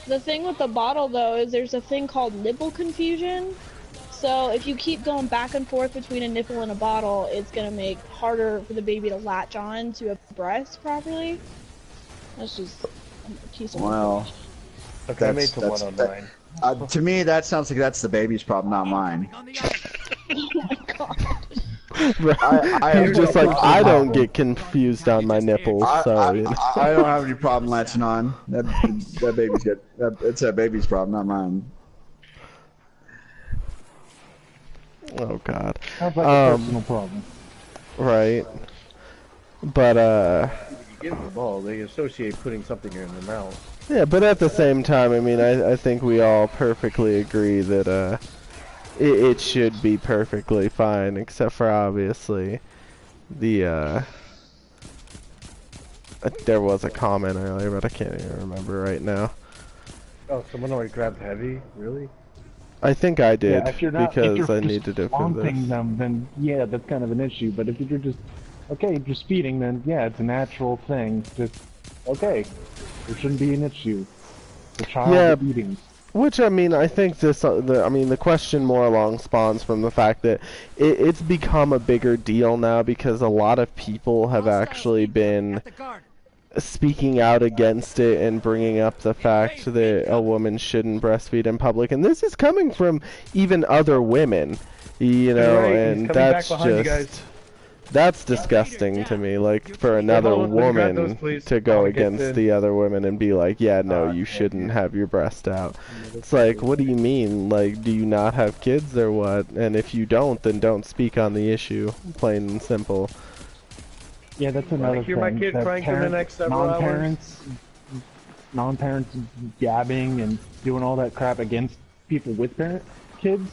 The thing with the bottle, though, is there's a thing called nipple confusion. So if you keep going back and forth between a nipple and a bottle, it's gonna make harder for the baby to latch on to a breast properly. That's just a piece of Well, Okay, I made to 109. to me, that sounds like that's the baby's problem, not mine. On the ice. Oh my god. I'm just like, I don't get confused on my nipples, so you know. I don't have any problem latching on. That baby's good. It's that baby's problem, not mine. Oh god. Sounds like a personal problem. Right. But You give them the ball, they associate putting something in their mouth. yeah, but at the same time, I mean, I think we all perfectly agree that it should be perfectly fine, except for obviously the there was a comment earlier, but I can't even remember right now. Oh, someone already grabbed heavy? Really? I think I did, Yeah, if you're not, because if you're I needed it for flaunting this. them, then yeah, that's kind of an issue. But if you're just just feeding, then yeah, it's a natural thing. Just okay, there shouldn't be an issue. The child is eating. Which, I mean, I think the question more along spawns from the fact that it's become a bigger deal now because a lot of people have actually been speaking out against it and bringing up the fact that a woman shouldn't breastfeed in public, and this is coming from even other women, you know, Right, and that's that's disgusting to me, like, for another woman to go against the other women and be like, yeah, no, you shouldn't have your breast out. It's like, what do you mean? Like, do you not have kids or what? And if you don't, then don't speak on the issue, plain and simple. Yeah, that's another hear thing. my kid that crying for the next several non-parents gabbing and doing all that crap against people with kids.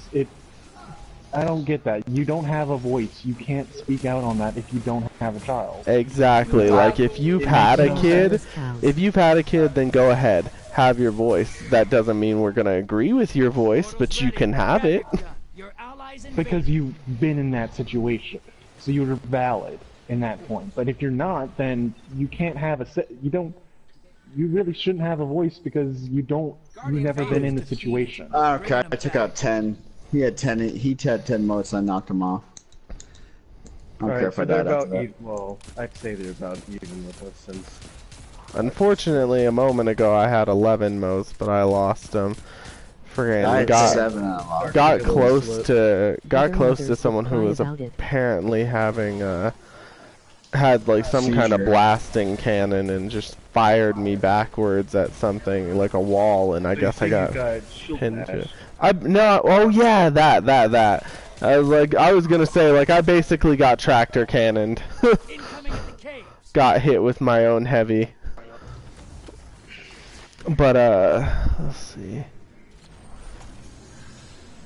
I don't get that. You don't have a voice. You can't speak out on that if you don't have a child. Exactly. Like, if you've had a kid, then go ahead, have your voice. That doesn't mean we're gonna agree with your voice, but you can have it. Because you've been in that situation, so you're valid in that point. But if you're not, then you can't have you really shouldn't have a voice because you've never been in the situation. Okay, I took out 10. He had 10 motes, and I knocked him off. I don't care if I died after that. Well, I'd say they're about even with us since... Unfortunately, a moment ago I had 11 motes, but I lost them. I had 7 and I lost. Got close to someone who was apparently having had like some kind of blasting cannon and just fired me backwards at something like a wall, and I guess I got pinned to it. Oh yeah, that. I was gonna say, like, I basically got tractor cannoned. Got hit with my own heavy. But let's see.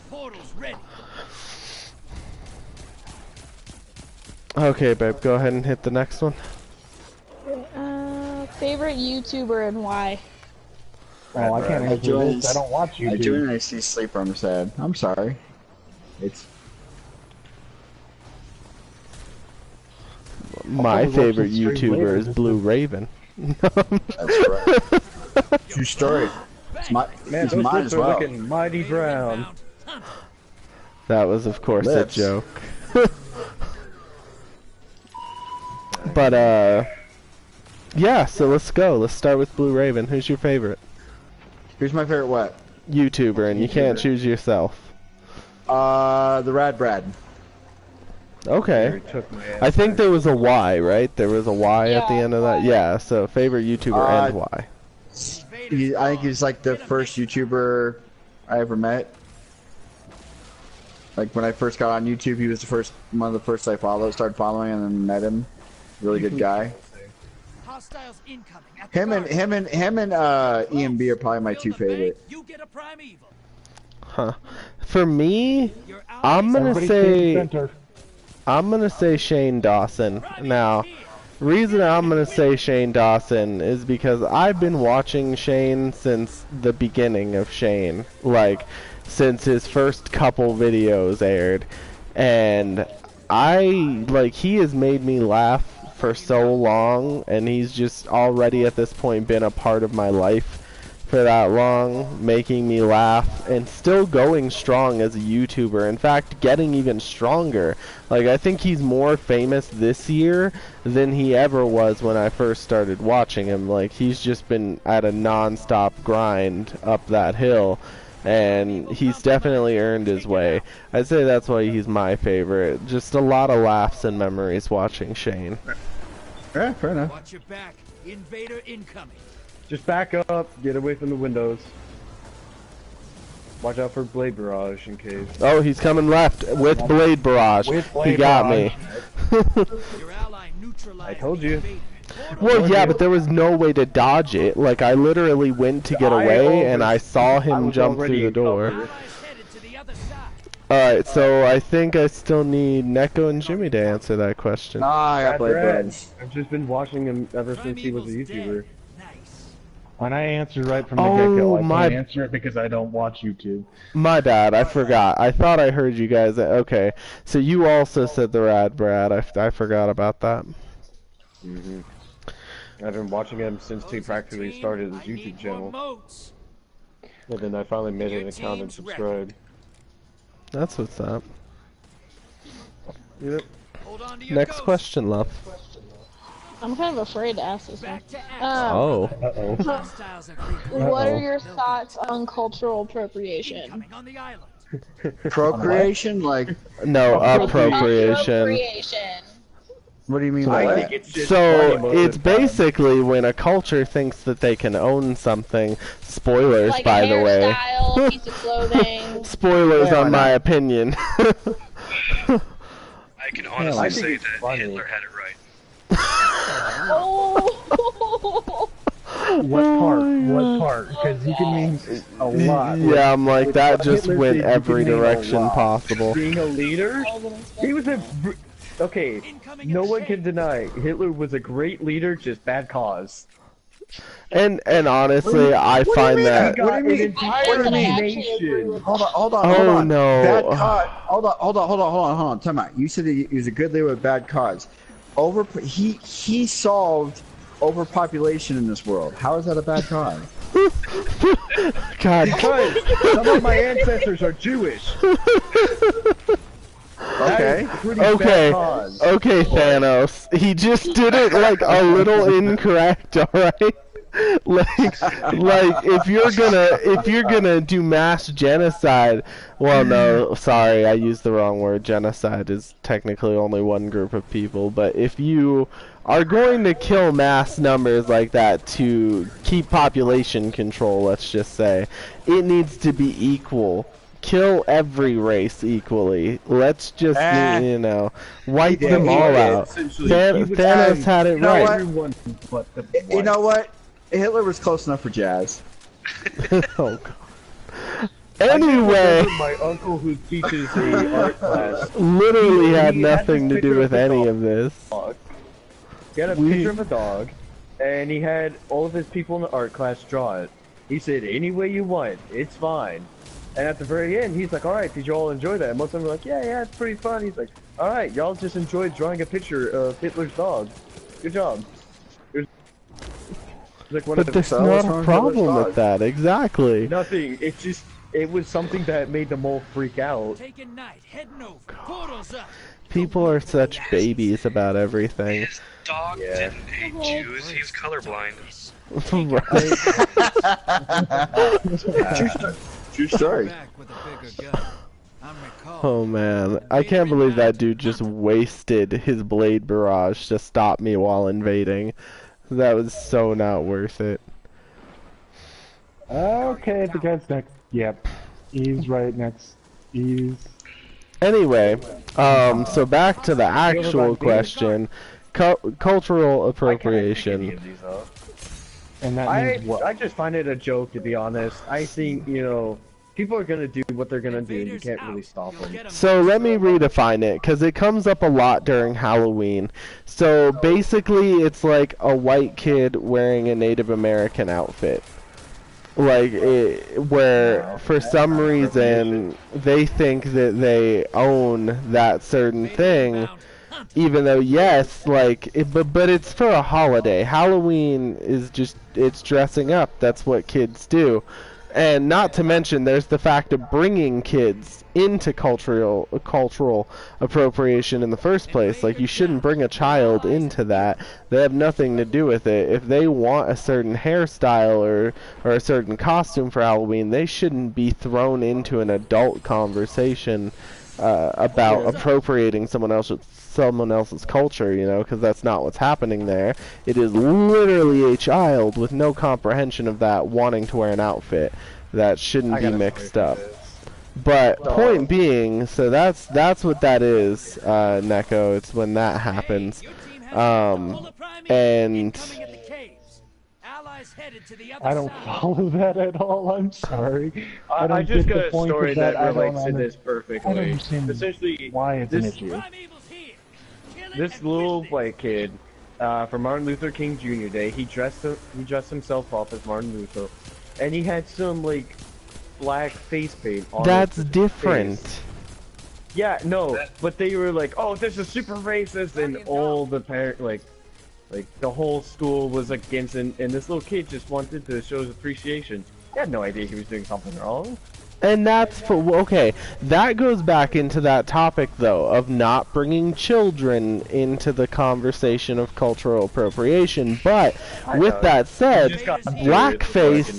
Portal's ready. Okay, babe, go ahead and hit the next one. Favorite YouTuber and why? Oh, I can't answer this. I don't watch YouTube. I do, and I see Sleeper. I'm sad. I'm sorry. It's My favorite some straight YouTuber later. is Blue Raven. that's right. True story. Man, It's those mine lips as are well. looking mighty brown. That was, of course, Lips. a joke. But, yeah, so let's go. Let's start with Blue Raven. Who's your favorite? Who's my favorite what? YouTuber, and you can't choose yourself. The Rad Brad. Okay. Took my I think there was a Y, right? There was a Y at the Yeah, end of that? Y. Yeah, so favorite YouTuber and Y. I think he's like the first YouTuber I ever met. Like when I first got on YouTube, he was one of the first I followed, started following, and then met him. Really good guy. Hostiles incoming at the Him and EMB are probably my two favorite. You get a primeval. Huh. For me, Your I'm gonna Everybody stay in the say center. I'm gonna say Shane Dawson. Now, reason I'm gonna say Shane Dawson is because I've been watching Shane since the beginning of Shane, like since his first couple videos aired, and he has made me laugh for so long, and he's just already at this point been a part of my life for that long, making me laugh and still going strong as a YouTuber. In fact, getting even stronger. Like, I think he's more famous this year than he ever was when I first started watching him. Like, he's just been at a non-stop grind up that hill, and he's definitely earned his way. I'd say that's why he's my favorite. Just a lot of laughs and memories watching Shane. Yeah, fair enough. Watch your back. Invader incoming. Just back up, get away from the windows. Watch out for Blade Barrage in case. Oh, he's coming left with Blade Barrage. With Blade He got Barrage. me. Your ally neutralized. I told you. the invader. Well, yeah, but there was no way to dodge it. Like, I literally went to get away, and I saw him jump through the door. Allies headed to the other side. Alright, so I think I still need Neko and Jimmy to answer that question. I got Blade Brad. I've just been watching him ever since he was a Primeval's YouTuber. dead. Nice. When I answered right from the Oh, get-go, I my- can't answer it because I don't watch YouTube. My bad, I forgot. I thought I heard you guys. Okay, so you also said the Rad Brad. I forgot about that. I've been watching him since he practically started his I need YouTube more channel. moats. And then I finally made Your an account and team's subscribed. That's what's up. Yep. Hold on to your Next ghost. question, love. I'm kind of afraid to ask this one. Back to action. Oh. Uh-oh. Hostiles are creeping. What are your thoughts on cultural appropriation? Incoming on the island. Procreation? Like, No, appropriation. Appropriation. what do you mean by I that? think it's just So, funny most of it's the time. basically when a culture thinks that they can own something. Spoilers, Like by a the way. hairstyle, piece of clothing. Spoilers Yeah, on why my not? opinion. I can I honestly think say it's that funny. Hitler had it right. Oh. What part? What part? Because he can mean a lot. Yeah, I'm like, that just Hitler went did, you every can mean a direction lot. possible. Being a leader, he was a. Okay, Incoming no at one the can shape. deny Hitler was a great leader, just bad cause. And honestly, I find that. Got an mean? entire What do you mean? nation. Hold on, Oh, hold on. no. Bad cause. Hold on. Time out. You said he was a good leader with bad cause. He solved overpopulation in this world. How is that a bad cause? God. Because some of my ancestors are Jewish. That Okay. is a pretty Okay. bad cause. Okay, Thanos. He just did it like a little incorrect, alright? Like if you're gonna do mass genocide, well, no, sorry, I used the wrong word. Genocide is technically only one group of people, but if you are going to kill mass numbers like that to keep population control, let's just say, it needs to be equal. Kill every race equally. Let's just, wipe did. them He all did. out. Essentially, Thanos had it You know right. what? Everyone but the You know what? Hitler was close enough for jazz. Oh, God. Anyway, my uncle who teaches the art class. literally had He had nothing this to do picture with of a any dog. of this. He had a picture of a dog, and he had all of his people in the art class draw it. He said, any way you want, it's fine. And at the very end, he's like, "Alright, did you all enjoy that?" And most of them are like, "Yeah, it's pretty fun." He's like, "Alright, y'all just enjoyed drawing a picture of Hitler's dog. Good job." Like but there's not a problem with that, exactly. Nothing. It was something that made them all freak out. Taking NITE, heading over. Portals up. People are such babies about everything. His dog didn't hate Jews. He's colorblind. True story. Back with a bigger gun. I'm recalled. Oh man, I can't believe that dude just wasted his blade barrage to stop me while invading. That was so not worth it. Okay, the guy's next. Yep. He's right next. He's... Anyway, so back to the actual question. Cultural appropriation. And that means what? I just find it a joke, to be honest. I think, you know, people are gonna do what they're gonna do. You can't really stop them. So let me redefine it, because it comes up a lot during Halloween. So basically, it's like a white kid wearing a Native American outfit. Like, where for some reason they think that they own that certain thing, even though yes, like, but it's for a holiday. Halloween is just, it's dressing up. That's what kids do. And not to mention, there's the fact of bringing kids into cultural appropriation in the first place. Like, you shouldn't bring a child into that. They have nothing to do with it. If they want a certain hairstyle or a certain costume for Halloween, they shouldn't be thrown into an adult conversation about appropriating someone else's culture, you know, because that's not what's happening there. It is literally a child with no comprehension of that wanting to wear an outfit. That shouldn't be mixed up. But point being, so that's what that is, Neko. It's when that happens. And I don't follow that at all. I'm sorry. I just got a story that relates to this I don't perfectly. understand Essentially, why it's an issue. this little white kid, for Martin Luther King Jr. Day, he dressed himself up as Martin Luther, and he had some like black face paint on. that's his different. face. Yeah, no, but they were like, "Oh, this is super racist," and all the parents, like the whole school was against it, and this little kid just wanted to show his appreciation. He had no idea he was doing something wrong. And that's for, okay, that goes back into that topic, though, of not bringing children into the conversation of cultural appropriation. But with that said, blackface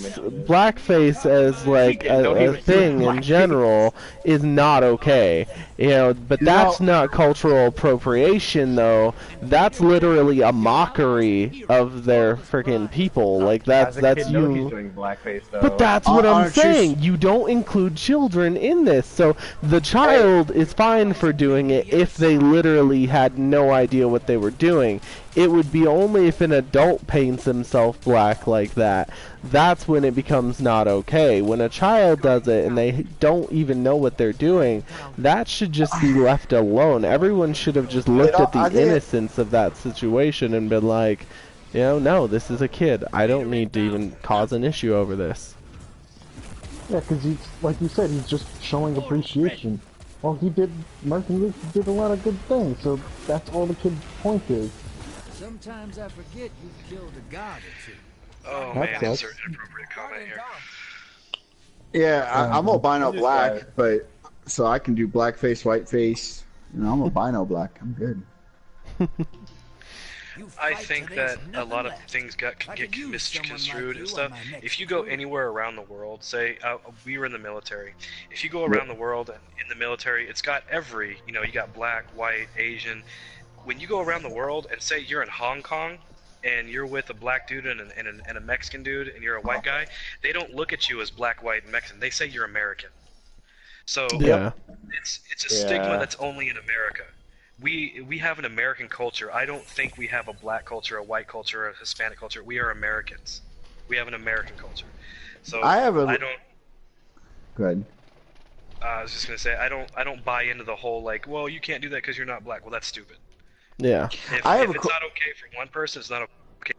as like a thing in general is not okay. You know, but that's not cultural appropriation, though. That's literally a mockery of their freaking people. Like, that's you. He's doing blackface, though. But that's what I'm saying. You don't include children in this. So the child is fine for doing it if they literally had no idea what they were doing. It would be only if an adult paints himself black like that. That's when it becomes not okay. When a child does it and they don't even know what they're doing, that should just be left alone. Everyone should have just looked at the innocence of that situation and been like, you know, no, this is a kid. I don't need to even cause an issue over this. Yeah, because he's, like you said, he's just showing appreciation. Well, Martin Luther did a lot of good things, so that's all the kid's point is. Sometimes I forget you killed a god or two. Oh man, insert inappropriate comment here. Yeah, I'm albino black, but so I can do blackface, whiteface. You know, I'm albino black. I'm good. I think that a lot of things can get misconstrued and stuff. If you go anywhere around the world, say we were in the military. If you go around the world and in the military, it's got every, you know, you got black, white, Asian. When you go around the world and say you're in Hong Kong and you're with a black dude and a Mexican dude and you're a white guy, they don't look at you as black, white, and Mexican. They say you're American. So yeah, it's a stigma that's only in America. We have an American culture. I don't think we have a black culture, a white culture, a Hispanic culture. We are Americans. We have an American culture. So I don't. Go ahead. I was just gonna say I don't buy into the whole like, well, you can't do that because you're not black. Well, that's stupid. Yeah. If it's not okay for one person, it's not okay.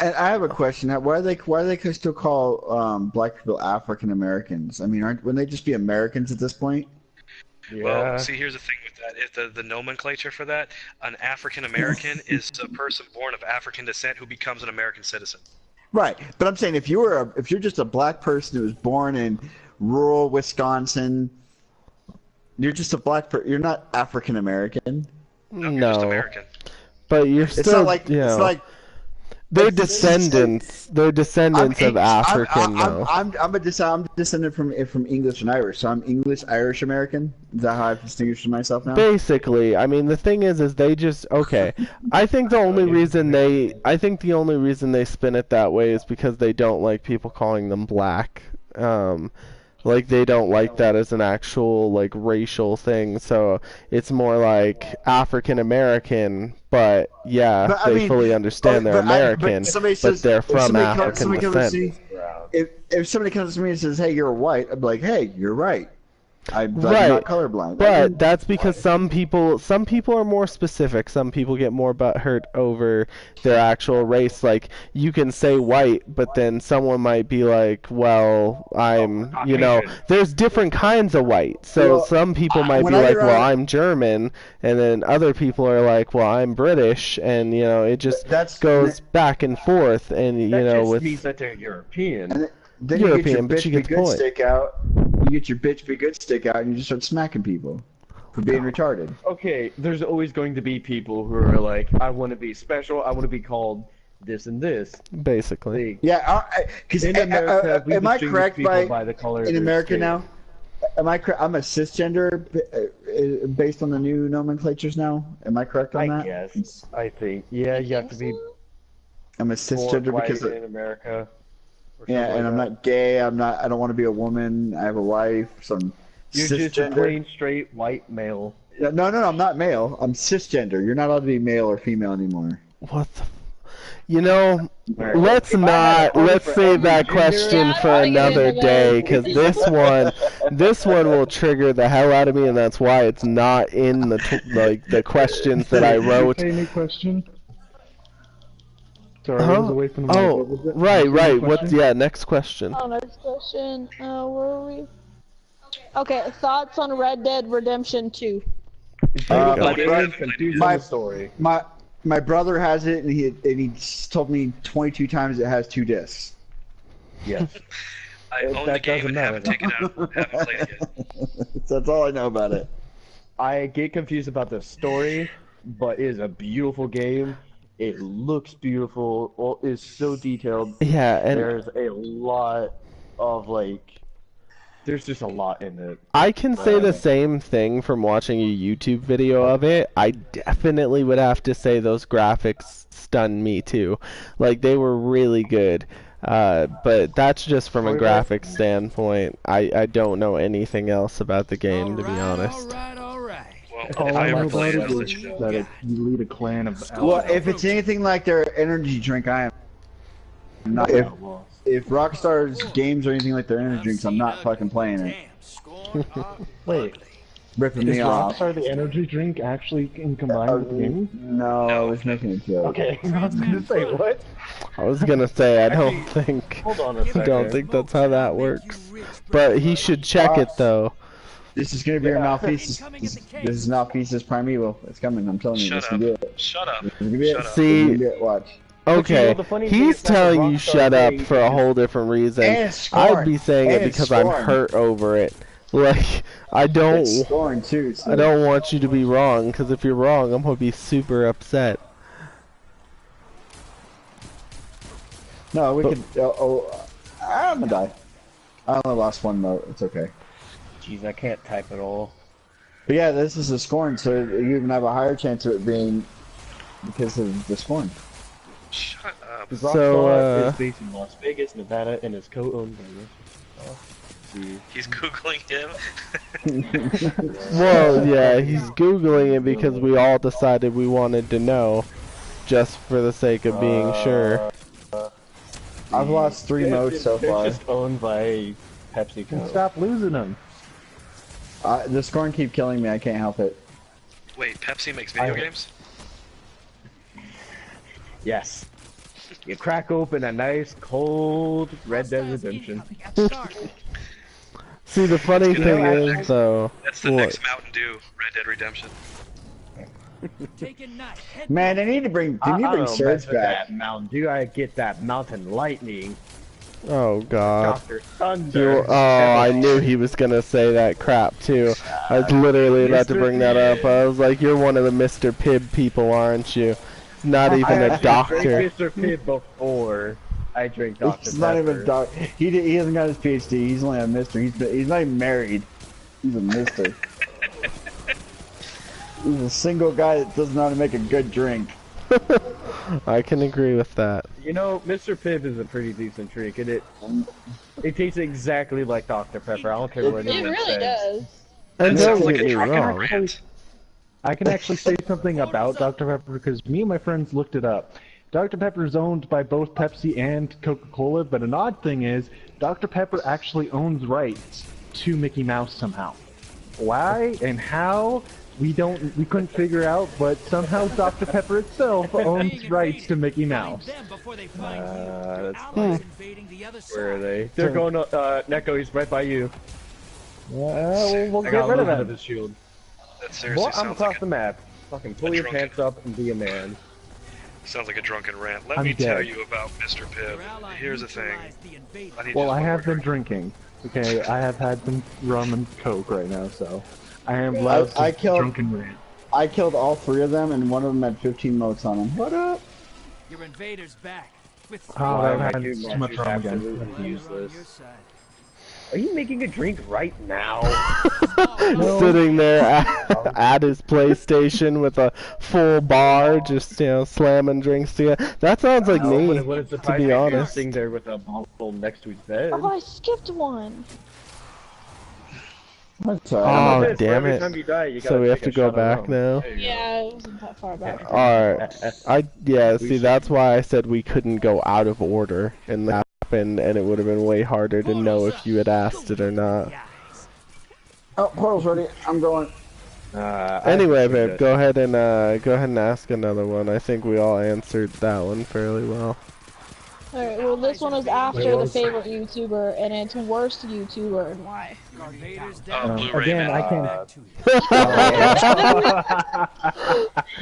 And I have a question. Why do they still call black people African Americans? I mean, wouldn't they just be Americans at this point? Yeah. Well, see, here's the thing with that. If the nomenclature for that, an African American is a person born of African descent who becomes an American citizen. Right, but I'm saying if you're just a black person who was born in rural Wisconsin, you're just a black person. You're not African American. No, you're just American. But you're still, It's not like you know, it's like they're descendants. They're descendants of African. I'm a descendant from English and Irish, so I'm English Irish American. Is that how I've distinguished myself now? Basically, I mean, the thing is they just okay. I think the only reason they spin it that way is because they don't like people calling them black. Like they don't like that as an actual like racial thing, so it's more like African American. But yeah, they fully understand they're American, but they're from African descent. If somebody comes to me and says, "Hey, you're white," I'm like, "Hey, you're right. I'm not colorblind." But that's because some people are more specific. Some people get more butthurt over their actual race. Like you can say white, but then someone might be like, "Well, I'm," there's different kinds of white. So some people might be like, "Well, I'm German," and then other people are like, "Well, I'm British," and it just goes back and forth. And just means that they're European. Then European, but you you get the point. Stick out. You get your bitch be good stick out, and you just start smacking people for being retarded. Okay, there's always going to be people who are like, I want to be special. I want to be called this and this. Basically. Yeah, because in America, am I correct by the color in America now? Am I correct? I'm a cisgender based on the new nomenclatures now. Am I correct on that? Yes, I think. Yeah, you have to be. I'm a cisgender because in America. Yeah, and I'm not gay. I don't want to be a woman. I have a wife. So I'm You're cisgender. just a plain straight white male. No, I'm not male. I'm cisgender. You're not allowed to be male or female anymore. What the? Let's save that question for another day, because this one will trigger the hell out of me, and that's why it's not in the questions that I wrote. Any question? Sorry, I was away from the mic. Right. Next question. Oh, next question. Where are we? Okay, thoughts on Red Dead Redemption 2? My brother has it, and he told me 22 times it has 2 discs. Yes. I own the game and haven't taken it out. Haven't played it yet. That's all I know about it. I get confused about the story, but it is a beautiful game. It looks beautiful. It's so detailed. Yeah, and there's a lot of there's just a lot in it. I can say the same thing from watching a YouTube video of it. I definitely would have to say those graphics stunned me too. Like they were really good. But that's just from a graphics standpoint. I don't know anything else about the game, to be honest. All I know about it is that you lead a clan of. Well, if it's anything like their energy drink, I am not. If Rockstar's games are anything like their energy drinks, I'm not fucking playing it. Wait, ripping me off. Is Rockstar the energy drink actually combined with the game? No, I was making a joke. Okay, I was gonna say what? I was gonna say I don't think. Hold on a second. I don't think that's how that works. But he should check it though. This is gonna be our Malfeasance. This is Malfeasance Primeval. It's coming. I'm telling you. Shut up. Shut up. See. Watch. Okay, he's telling you shut up for a whole different reason. I'd be saying it because I'm hurt over it. Like I don't want you to be wrong, because if you're wrong, I'm gonna be super upset. No, we could. I'm gonna die. I only lost 1 note. It's okay. Jeez, I can't type at all. But yeah, this is a scoring, so you even have a higher chance of it being because of the scoring. Shut up. So, is based in Las Vegas, Nevada, and is co-owned by He's Googling him. Well, yeah, he's Googling it because we all decided we wanted to know, just for the sake of being sure. I've lost 3 notes so far. It's just owned by PepsiCo. Stop losing them. The scoring keep killing me. I can't help it. Wait, Pepsi makes video games? Yes. You crack open a nice cold Red Dead Redemption. See, the funny thing is, though, That's the next Mountain Dew, Red Dead Redemption. Man, they need to bring. They need to bring Surge back. That Mountain Dew, I get that Mountain Lightning. oh god. Dr. Thunder. Oh, I knew he was gonna say that crap too. I was literally about to bring that up. I was like, you're one of the Mr. Pibb people, aren't you? Not even a doctor. Mr. Pibb before I drink Dr. He's Pepper. not even a doc. He hasn't got his PhD. He's only a Mister. He's not even married. He's a Mister. He's a single guy that doesn't know how to make a good drink. I can agree with that. You know, Mr. Pibb is a pretty decent drink, and it tastes exactly like Dr. Pepper. I don't care what It anyone really says. does. And That don't sounds like get a me drunken wrong. rant. I can actually say something about Dr. Pepper because me and my friends looked it up. Dr. Pepper is owned by both Pepsi and Coca-Cola, but an odd thing is Dr. Pepper actually owns rights to Mickey Mouse somehow. Why and how? We couldn't figure out, but somehow Dr. Pepper itself owns rights to Mickey Mouse. That's Where are they? They're going, Neko, he's right by you. We'll I get got rid a of little bit him. That seriously Well, I'm sounds across like the map. Fucking pull your drunken- pants up and be a man. sounds like a drunken rant. Let I'm me tell dead. you about Mr. Pibb. Here's the thing. I need Well, just I one have more been drink. drinking. Okay, I have had some rum and coke right now, so I am allowed I to killed- drunken rant. I killed all 3 of them, and one of them had 15 motes on him. What up? Your invader's back. With Oh, Why I've am I had doing too that? much It's rum again. absolutely useless. your side. Are you making a drink right now? Sitting there at his PlayStation with a full bar, just slamming drinks together. That sounds like me, But it wouldn't to surprise be me if you're honest. sitting there with a bottle next to his bed. Oh, I skipped one. That's Oh, alright. damn Every it. time you die, you So gotta we have take to a go shot of back rum. now? There you go. Yeah, it wasn't that far back. Alright. See, that's why I said we couldn't go out of order, and that happened, and it would have been way harder to know if you had asked it or not. Oh, portal's ready. I'm going. Anyway, babe, go ahead and ask another one. I think we all answered that one fairly well. Alright, well this one is after the favorite YouTuber, and it's worst YouTuber, and why? Blue Again, Raven. I can't.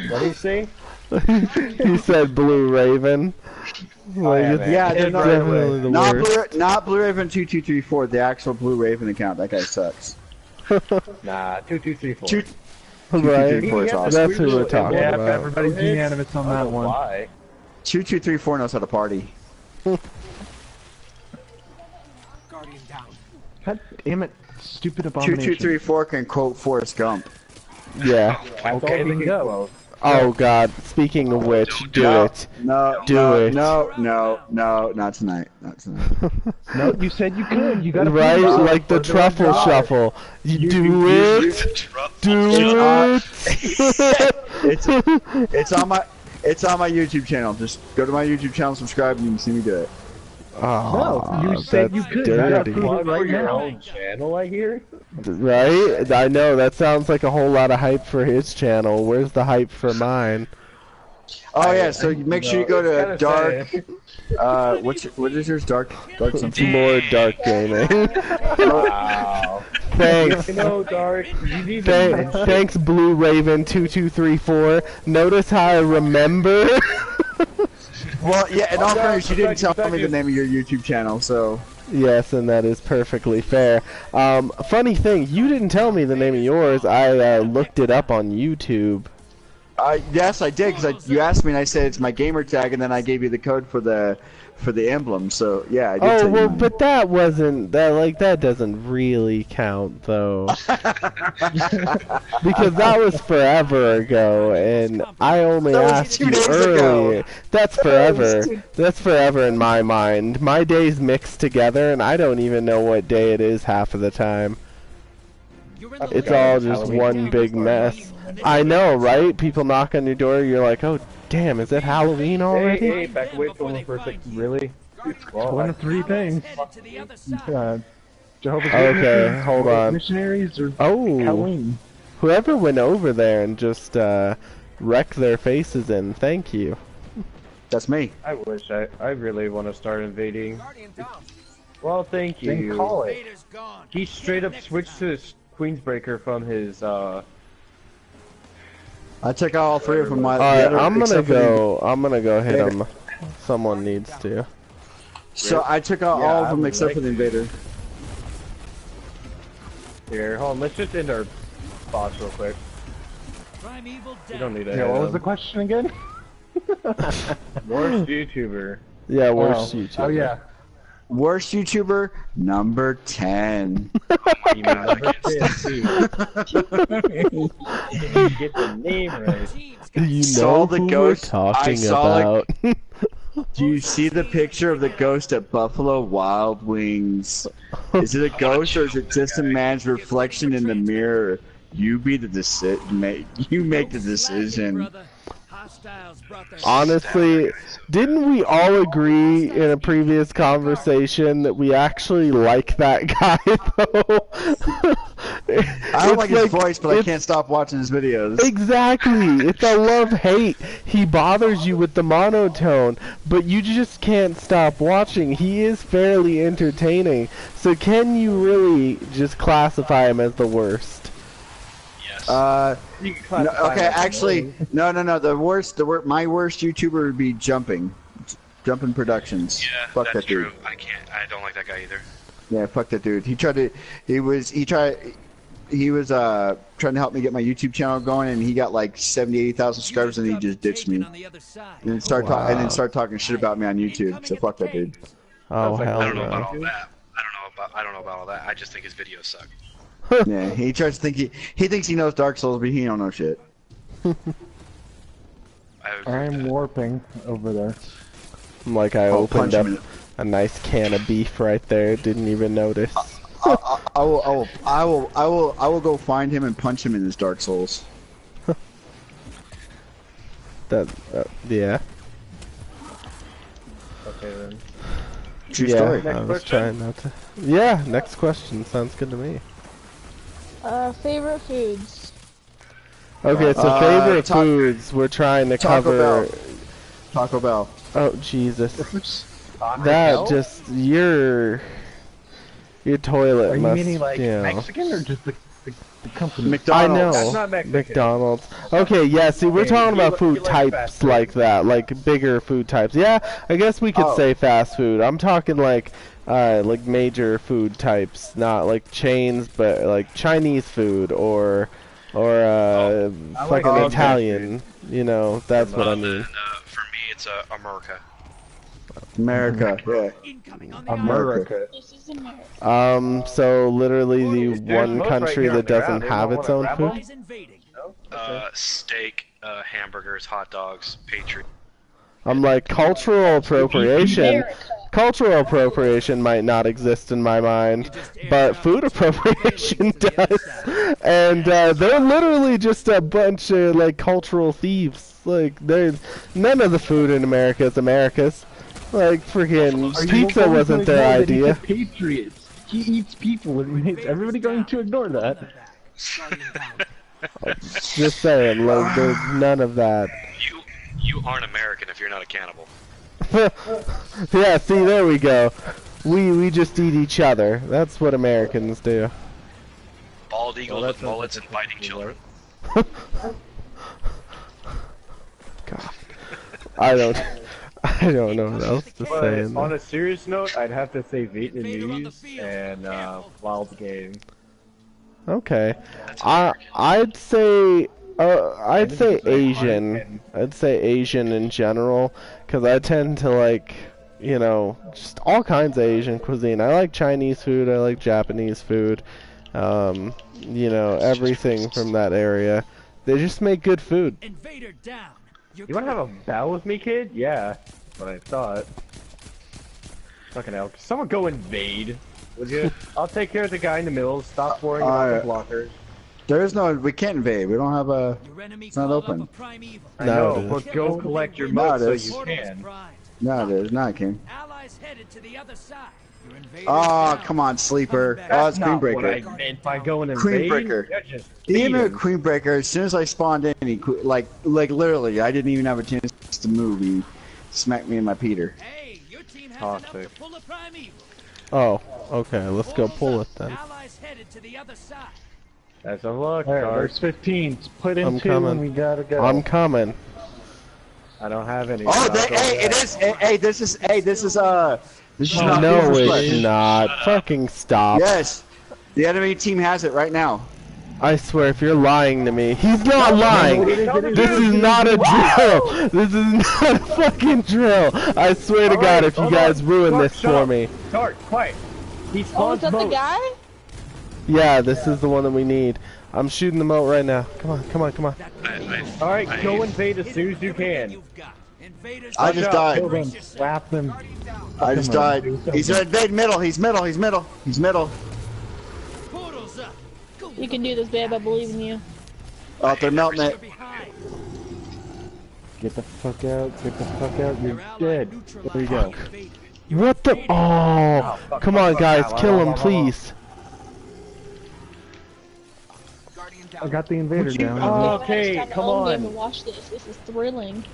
What did he say? He said Blue Raven. Like, yeah, it's man. Yeah, it's no, definitely the not worst. not blueraven2234. The actual Blue Raven account. That guy sucks. Nah, 2234. Two, Right? He has a That's who we're talking Yeah, about. everybody's unanimous on that one. Why? 2234 knows how to party. Guardian down. God damn it, stupid abomination. 2234 can quote Forrest Gump. Yeah. That's Okay, all we then can go. quote. Oh god, speaking of which, do it. No, Do no, it. no, not tonight. Not tonight. No, you said you could. You gotta Right? prove yourself. Like the truffle shuffle. You do you- it! Do it! It's on my YouTube channel. Just go to my YouTube channel, subscribe, and you can see me do it. Oh, No, you said you that's could. You gotta dirty. prove it Plug for right your now. own channel, I hear. Right? I know, that sounds like a whole lot of hype for his channel. Where's the hype for mine? Oh yeah, so make sure you go to Gotta Dark. say. What is yours? Dark something. More Dark Gaming. Wow. Thanks. You know, Dark, you need to mention. Thanks, Blue Raven2234. Notice how I remember? Well, yeah. In all fairness, you didn't thank tell me you. the name of your YouTube channel, so. Yes, and that is perfectly fair. Funny thing, you didn't tell me the name of yours. I looked it up on YouTube. Yes, I did, because you asked me, and I said it's my gamer tag, and then I gave you the code for the emblem. So yeah, I did Oh tell you well, mine. but that wasn't that like that doesn't really count though, because that was forever ago, and I only That was asked 2 you days earlier. ago. That's forever. That's forever in my mind. My days mixed together, and I don't even know what day it is half of the time. It's all just one big mess. I know, right? People knock on your door, you're like, oh damn, is it Halloween already? Hey, back away from me for a second. Really? Well, One of 3 things. Jehovah's Okay, Witnesses, hold on. missionaries, or Oh, Halloween. whoever went over there and just wrecked their faces in, thank you. That's me. I wish I really want to start invading. Well, thank you. Then call it. Vader's gone. He straight up switched to his Queensbreaker from his I took out all 3 of them. Alright, I'm gonna go hit him. Someone needs to. So I took out all of them except for the invader. Here, hold on, let's just end our boss real quick. Primeval We don't need Yeah, that. what was the question again? Worst YouTuber. Yeah, worst YouTuber. Oh yeah. Worst YouTuber, number 10. Oh my god, I can't Get the name right. team's got You Saw know the who ghost. we're talking I saw about. Do you see the picture of the ghost at Buffalo Wild Wings? Is it a ghost or is it just a man's reflection in the mirror? You be the you make the decision. brother. Hostiles brought their Honestly, didn't we all agree in a previous conversation that we actually like that guy though? I don't like his voice, but I it's- can't stop watching his videos. Exactly. It's a love-hate. He bothers you with the monotone, but you just can't stop watching. He is fairly entertaining. So can you really just classify him as the worst? Yes. You can No, classify okay, him as actually, no. My worst YouTuber would be Jumping Productions. Yeah, Fuck that's that dude. true. I don't like that guy either. Yeah, fuck that dude. He was trying to help me get my YouTube channel going, and he got like 70,000 subscribers, and he just ditched me. on the other side. And then started talking shit about me on YouTube. So fuck that dude. Oh, hell I don't know about no. all that. I don't know about all that. I just think his videos suck. Yeah, he tries to think he thinks he knows Dark Souls, but he don't know shit. I would agree with I'm that. warping over there. Like I Oh, opened punch up him. a nice can of beef right there. Didn't even notice. I will go find him and punch him in his Dark Souls. Yeah. Okay then. True Yeah, story. I Next was question? trying not to. Yeah, next question. Sounds good to me. Favorite foods. Okay, so favorite Taco- foods. We're trying to Taco cover. Bell. Taco Bell. Oh Jesus! Taco That Bell? just your toilet Are you must. meaning like you know. Mexican or just the company? I McDonald's. know. That's not Mexican. McDonald's. Okay, yeah, see, we're Okay, talking you about like- food you like fast types food. like that, like bigger food types. Yeah, I guess we could Oh. say fast food. I'm talking like major food types, not like chains, but like Chinese food or I like fucking all Italian. You know, that's what I mean. And, for me, it's America. America. Yeah. Incoming on the America. This is America. So literally the There's one most right country here on that the ground. doesn't Anyone have its wanna own grab food. them? Is invading. Steak, hamburgers, hot dogs, Patriot. I'm like cultural appropriation. America. Cultural appropriation might not exist in my mind, but food appropriation does. And they're literally just a bunch of like cultural thieves. Like there's none of the food in America is America's. Like freaking Are you pizza going to wasn't their ignore that he's idea. a patriot. He eats people. Is everybody going to ignore that? Just saying, like there's none of that. You aren't American if you're not a cannibal. Yeah, see, there we go. We just eat each other. That's what Americans do. Bald eagles Well, with mullets and biting children. God, I don't know what else to say. in On that. a serious note, I'd have to say Invader on the Vietnamese field. and wild game. Okay, I'd say Asian. I'd say Asian in general, because I tend to like, you know, just all kinds of Asian cuisine. I like Chinese food. I like Japanese food. You know, everything from that area. They just make good food. Invader down. You wanna have a battle with me, kid? Yeah, what I thought. Fucking hell. Can someone go invade? Would you? I'll take care of the guy in the middle. Stop pouring about the blockers. We can't invade. We don't have a. Your enemy It's not called open. up a primeval. I No, know, it is. but go collect your No, motes it so is. you Portal is can. primed. No, it is not, King. Allies headed to the other side. Your invader Oh, down. come on, sleeper. Coming Oh, back. it's Not what I Queenbreaker. meant by going and Queenbreaker. Even with Queenbreaker, as soon as I spawned in, he literally, I didn't even have a chance to move. He smack me in my Peter. Hey, your team has enough Toxic. to pull a primeval. Oh, okay. Let's go Balls pull up. it then. Allies headed to the other side. That's a luck There, card. there's 15. Put in I'm 2 coming. and we gotta go. I'm coming. I don't have any. Oh, I'll go hey, it back. is. Hey, this is not No, Fearless it's Flesh. not. Fucking stop. Yes, the enemy team has it right now. I swear, if you're lying to me, he's not lying. This is not a drill. This is not a fucking drill. I swear to God, if you guys ruin this for me. Dark, quiet. He Oh, is spawns that the boats. guy? Yeah, this is the one that we need. I'm shooting the moat right now. Come on, come on, come on. All right, go invade as soon as you can. You've got invaders. I just died. Kill them. Slap them. I just Come on, died. do something. He's invade middle. He's middle. He's middle. He's middle. Portals up. Go. You can do this, babe. I believe in you. Oh, they're melting You're it. behind. Get the fuck out. Get the fuck out. You're Your ally dead. neutralized There you go. the invader. What the? Oh, come on, guys, kill him, please. I got the invader down. Okay, Have come my own on. game and watch this. This is thrilling.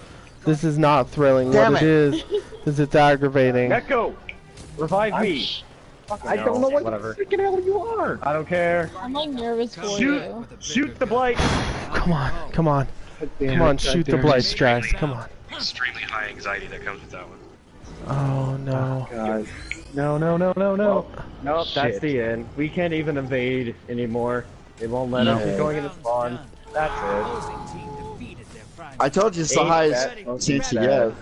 This is not thrilling. Damn What it. it is it's aggravating. Neko, revive me. I don't know what whatever. the freaking hell you are. I don't care. I'm like nervous for Shoot, you. shoot the blight. Come on, come on, come on, shoot the blights, guys. Come on. Extremely high anxiety that comes with that one. Oh no. God. No, no, no, no, no. Nope, that's Shit. the end. We can't even invade anymore. They won't let us. No. We're going into spawn. That's it. Opposing team defeated their prime. I told you it's the Ain't highest that chance you fucking get. bad.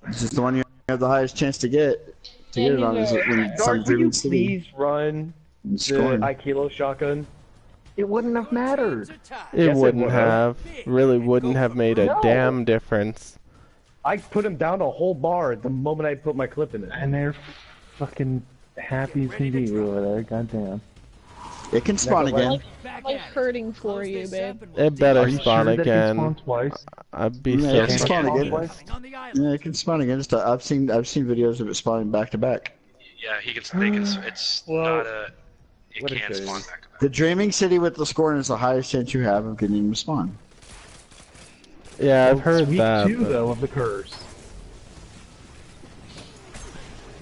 It's just the one you have the highest chance to get. To get it on is when Dark, some will you driven city please run and the scoring. Aikilo shotgun? It wouldn't have mattered. It Yes, it wouldn't would have. Really wouldn't have made a No. damn difference. I put him down a whole bar the moment I put my clip in it. And they're fucking happy as can be over there. Goddamn. It can spawn Like- again. I'm like hurting for you, babe. It better Are you spawn sure that can again. spawn twice? I'd be Yeah, so it can spawn fucking again. pissed. On the island. Yeah, it can spawn again. Just, I've seen videos of it spawning back to back. Yeah, he can. They can. It's Well, not a. It what it can is. spawn back to back. The Dreaming City with the scoring is the highest chance you have of getting him to spawn. Yeah, I've heard Week that. 2 but though of the curse.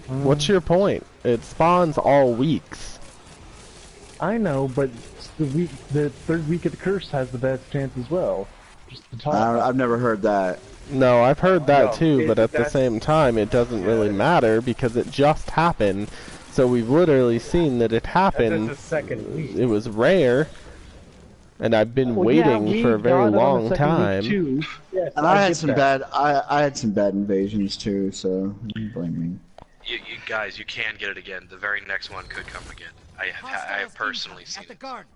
What's your point? It spawns all weeks. I know, but the third week of the curse has the best chance as well. Just the top. I've never heard that. No, I've heard that No, too, but at the that's- same time, it doesn't really matter because it just happened. So we've literally seen that it That's happened. just the second week. It was rare, and I've been Well, yeah, waiting we for a very got it on the long second week, time. too. Yes, And I had get some that. bad. I had some bad invasions too. So don't blame me. You guys, you can get it again. The very next one could come again. I have personally seen At the it. garden.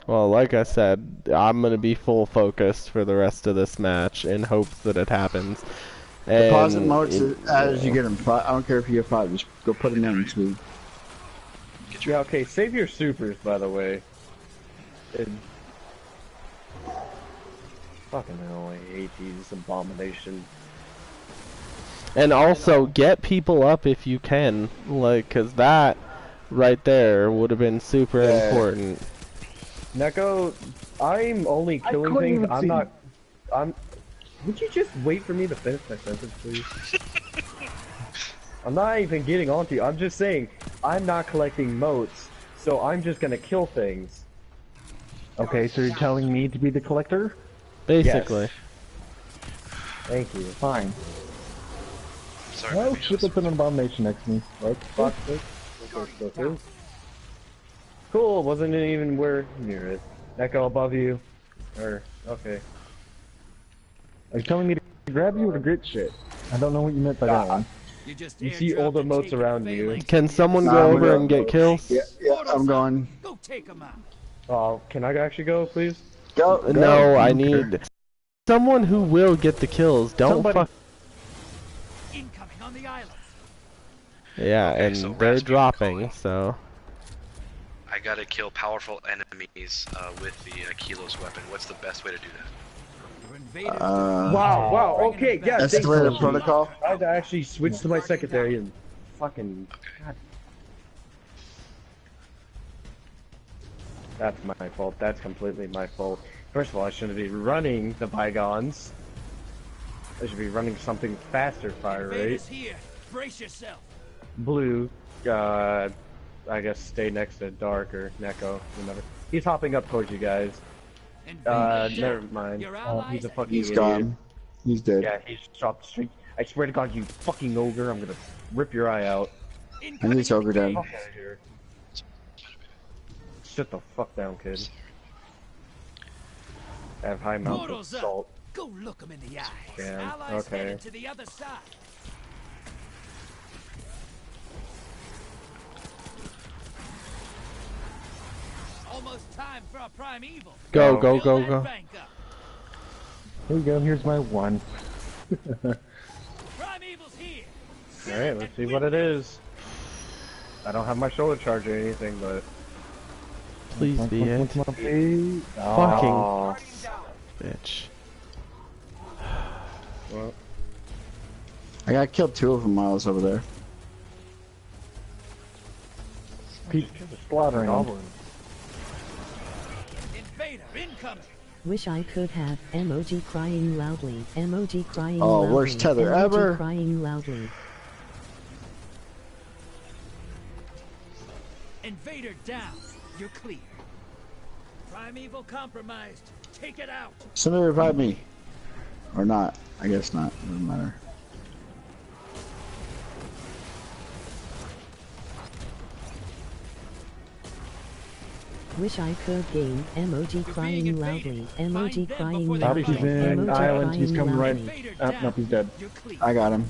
Well, like I said, I'm gonna be full focused for the rest of this match in hopes that it happens. Deposit And modes it- as you get them. I don't care if you have 5. Just go put them in. Sweet. Yeah, okay, save your supers, by the way. Fucking hell, I hate these abominations. And also get people up if you can, like, 'cause that right there would have been super Yeah. important. Neko, I'm only I killing couldn't things. even I'm see. not. I'm. Would you just wait for me to finish my sentence, please? I'm not even getting onto you. I'm just saying I'm not collecting motes, so I'm just gonna kill things. Okay, so you're telling me to be the collector? Basically. Thank you. Fine. Sorry. Oh, for shit, being put an abomination next to me. What? Fuck this. Cool. Wasn't even where near it. Neko above you. Or okay. Are you telling me to grab you or to grit shit? I don't know what you meant by that one. You just You see airdropped all the a motes taken around you. phalanx. Can someone Nah, go I'm over gonna- and get kills? Yeah, I'm going. Go take 'em out. Oh, can I actually go, please? Go. No, I don't care. need someone who will get the kills. Don't Somebody- fuck. Incoming on the island. Yeah, Okay, and so they're Rasputin dropping, calling. so. I gotta kill powerful enemies with the Kilos weapon. What's the best way to do that? Your invaders Wow, wow, okay, yeah, thanks. Escalated Sophie. protocol. I had to actually switch to my secondary and fucking. God. That's my fault. That's completely my fault. First of all, I shouldn't be running the bygones. They should be running something faster fire rate. Invaders here. Brace yourself. Blue, I guess stay next to Dark or Neko, whatever. He's hopping up towards you guys. Never mind. Your He's a allies fucking He's idiot. gone. He's dead. Yeah, he's dropped the street. I swear to God, you fucking ogre, I'm gonna rip your eye out. I need this ogre down. Fuck out of here. Sit the fuck down, kid. I have high amounts of Portals up. salt. Go look him in the eyes. Damn, Allies okay. headed to the other side. Almost time for a primeval. Go, Go. go, Fill go, that go. bank up. Here you go. Here's my one. Primeval's here. Alright, let's see what it is. I don't have my shoulder charge or anything, but... Please be it. Fucking. Oh, Bitch. well, I got killed 2 of them while I was over there. Keep slaughtering them. goblin. Invader incoming. Wish I could have emoji crying loudly. Emoji crying Oh, loudly. worst tether emoji ever. Crying loudly. Invader down. You're clear. Primeval compromised. Take it out. Somebody revive me. Or not. I guess not. Doesn't matter. Wish I could gain emoji crying invaded. loudly. Find Emoji them crying before they loudly. He's in Emoji island. He's crying coming right. loudly. Invader Oh, down. nope, he's dead. You're clear. I got him.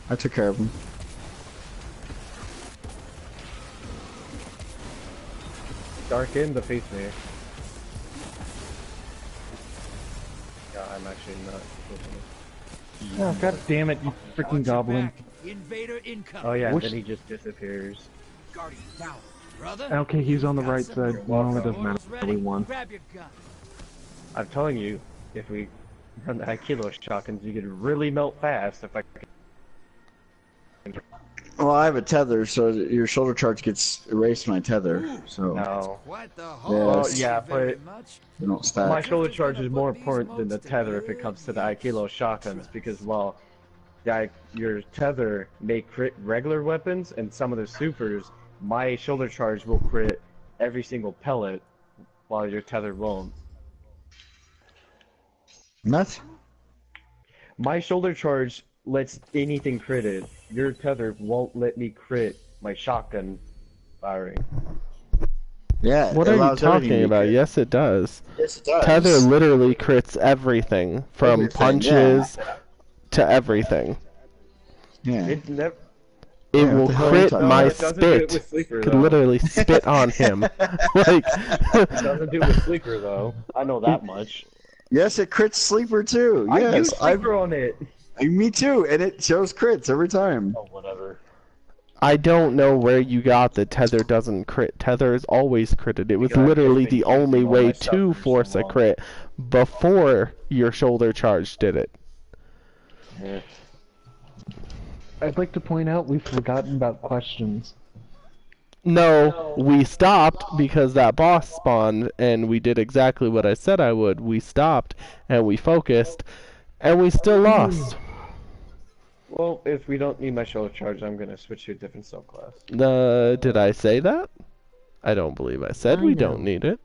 I took care of him. Dark in the face me. Yeah, I'm actually not. Oh, God damn it, you freaking Watch your goblin. back. Invader incoming. Oh yeah, Which- then he just disappears. Guardian down. Brother. Okay, he's on the right side. Well, it doesn't matter. Portal's ready. We won. Grab your gun. I'm telling you, if we run the Aikido shotguns, you could really melt fast if I Well, I have a tether, so your shoulder charge gets erased when I tether. So No. Quite the Yes. haul. Well, yeah, Very but- much. they don't My stack. shoulder charge is more important than the tether if it comes to the Aikido shotguns because, well, your tether may crit regular weapons and some of the supers, my shoulder charge will crit every single pellet while your tether won't. What? My shoulder charge lets anything crit it. Your tether won't let me crit my shotgun firing. Yeah. What it are you allows everything to talking be about? crit. Yes, it does. Yes, it does. Tether literally crits everything, from Everything, punches to everything. Yeah. It never. It Yeah, what will the hell are you crit talking my about? It doesn't do it spit. with Sleeper, Could though. literally spit on him. Like, It doesn't do it with Sleeper though. I know that much. Yes, it crits sleeper too. I use Yes, Sleeper on it. me too, and it shows crits every time. Oh, whatever. I don't know where you got the tether doesn't crit. Tether is always critted. It was Because I've literally just been the only using all way my stuff to for so force a long. crit before your shoulder charge did it. Yeah. I'd like to point out we've forgotten about questions. No, we stopped because that boss spawned, and we did exactly what I said I would. We stopped, and we focused, and we still lost. Well, if we don't need my shoulder charge, I'm gonna switch to a different subclass. Did I say that? I don't believe I said I we know. don't need it.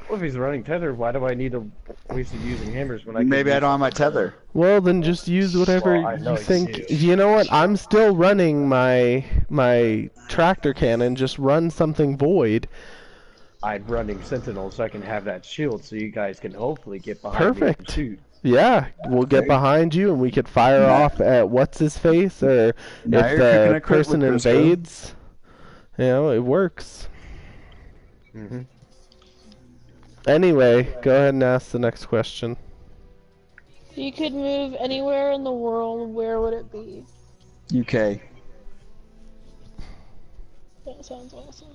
Well, if he's running tether, why do I need to waste it using hammers when I can Maybe I use don't have my tether. Well, then just use whatever Well, I know you you think. do. You know what? I'm still running my tractor cannon. Just run something void. I'm running Sentinel so I can have that shield so you guys can hopefully get behind me and Perfect. shoot. Yeah, we'll get behind you and we could fire off at what's his face, or Now if you're cooking the a crit with person Crisco. invades. You know, it works. Mm-hmm. Anyway, go ahead and ask the next question. If you could move anywhere in the world, where would it be? UK. That sounds awesome.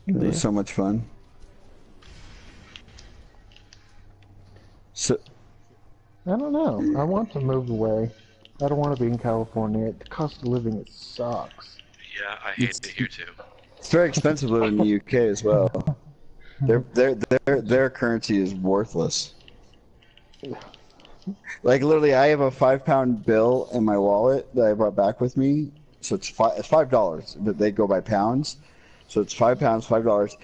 It was so much fun. So, I don't know. I want to move away. I don't want to be in California. The cost of living, it sucks. Yeah, I hate it here too. it's very expensive living in the UK as well. Their currency is worthless. Like literally, I have a £5 bill in my wallet that I brought back with me. So it's $5, but they go by pounds. So it's £5, $5.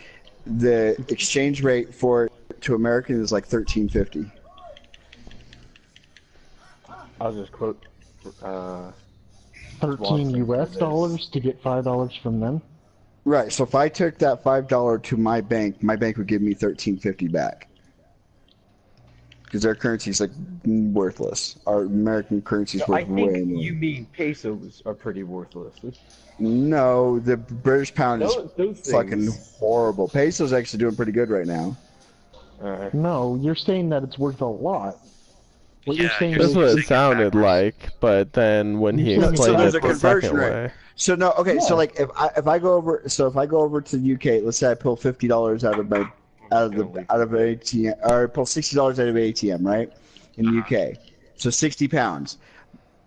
The exchange rate for it to American is like 13.50. I'll just quote. 13 US dollars to get $5 from them? Right. So if I took that $5 to my bank would give me 13.50 back. Because their currency is like worthless. Our American currency is worth way more. I think you mean pesos are pretty worthless. No, the British pound is Those fucking things. horrible. Peso's actually doing pretty good right now. No, you're saying that it's worth a lot. What you're saying That's is what it sounded like, but then when he No, so explained there's it a the second conversion rate. way. So no, okay. So Yeah. like if I go over to the UK, let's say I pull $50 out of an ATM, or I pull $60 out of an ATM, right? In the UK, so 60 pounds.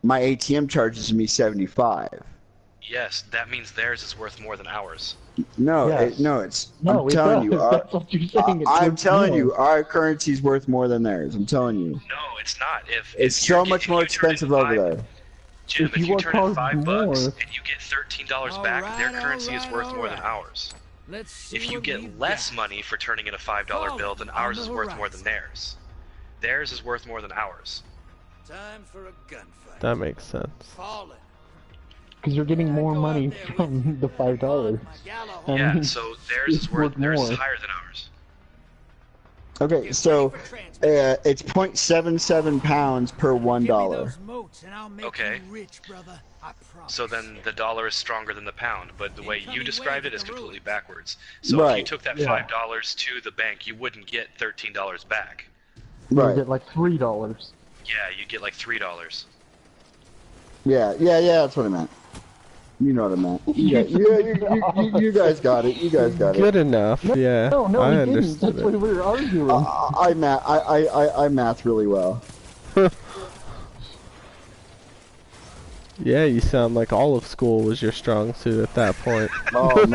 My ATM charges me 75. Yes, that means theirs is worth more than ours. No, Yes. I'm telling you, That's what you're saying. It's I'm worth telling more. you, our currency's worth more than theirs. I'm telling you, No, it's not. If it's if you're so much if more you turn in expensive over five- there. Jim, If if you you work turn in hard $5 more- and you get $13 back, their currency is worth more than ours. Let's see If you what get we've less got. money for turning in a $5 bill, then On ours the is worth more than horizon. theirs. Theirs is worth more than ours. Time for a gunfight. That makes sense. Fallen. Because you're getting more money from the $5. And Yeah, so theirs is it's worth theirs is more. higher than ours. Okay, so it's 0.77 pounds per $1. Okay. So then the dollar is stronger than the pound, but the way you described it is completely backwards. So if you Right, took that yeah. $5 to the bank, you wouldn't get $13 back. you Right. get like $3. Yeah, you get like $3. Yeah, that's what I meant. You know what I meant. You guys got it. You guys got it. Good enough, yeah. No, I we didn't. understood That's why it. we were arguing. I math really well. Yeah, you sound like all of school was your strong suit at that point. Oh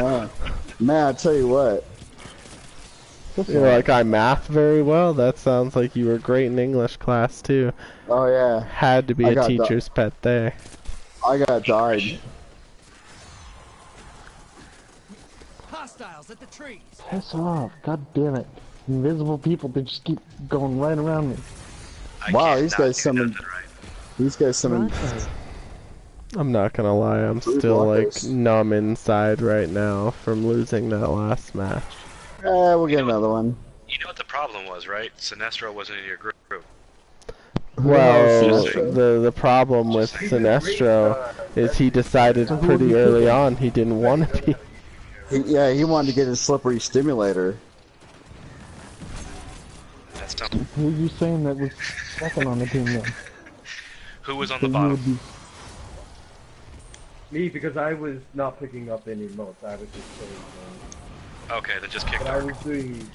man, I tell you what. You're like, I math very well? That sounds like you were great in English class too. Oh yeah, Had to be I a got teacher's pet there. I got died. Hostiles at the trees. Piss off. God damn it. Invisible people, they just keep going right around me. Wow, can't these not guys do summoned. nothing right. These guys summoned. I'm not gonna lie, I'm Blue still like blockers. numb inside right now from losing that last match. We'll get another one. You know what the problem was, right? Sinestro wasn't in your group. Well, Sinestro? the problem with Sinestro is he decided pretty early on he didn't want to be. He wanted to get his slippery stimulator. That's not... Who are you saying that was second on the team then? Who was on the That you would bottom? be- Me, because I was not picking up any notes. I was just killing them. Okay, then just kick But I off. was doing.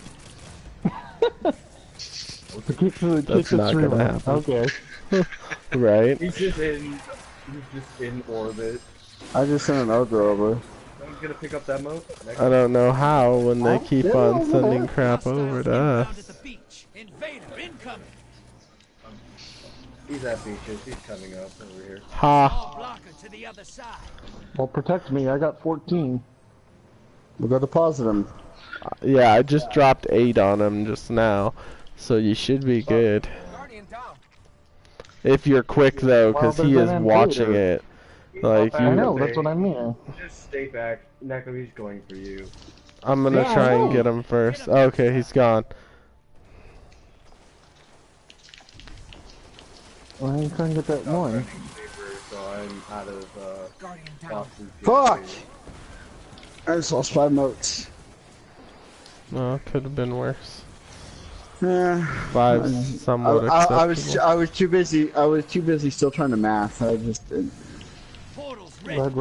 The kick to the That's not gonna happen. Okay. Right? He's just in orbit. I just sent an ogre over. Someone's gonna pick up that moat. I don't know how when they keep on sending crap Hostiles over to inbound us. at the beach. Invader incoming. He's at beaches. He's coming up over here. Ha! All blocker to the other side. Well, protect me. I got 14. We'll go deposit him. Yeah, I just dropped 8 on him just now, so you should be good. If you're quick though, because he is watching it. Like I you, know, that's what I mean. Just stay back. Neko, he's going for you. I'm gonna Yeah, I try and know. get him first. Okay, he's gone. Why are you trying to get that one? So I'm out of Guardian down. Boston. Fuck! I just lost 5 motes. Oh, could have been worse. Yeah. 5's somewhat I acceptable. was too busy. I was too busy still trying to math. I just. Portals ready. Red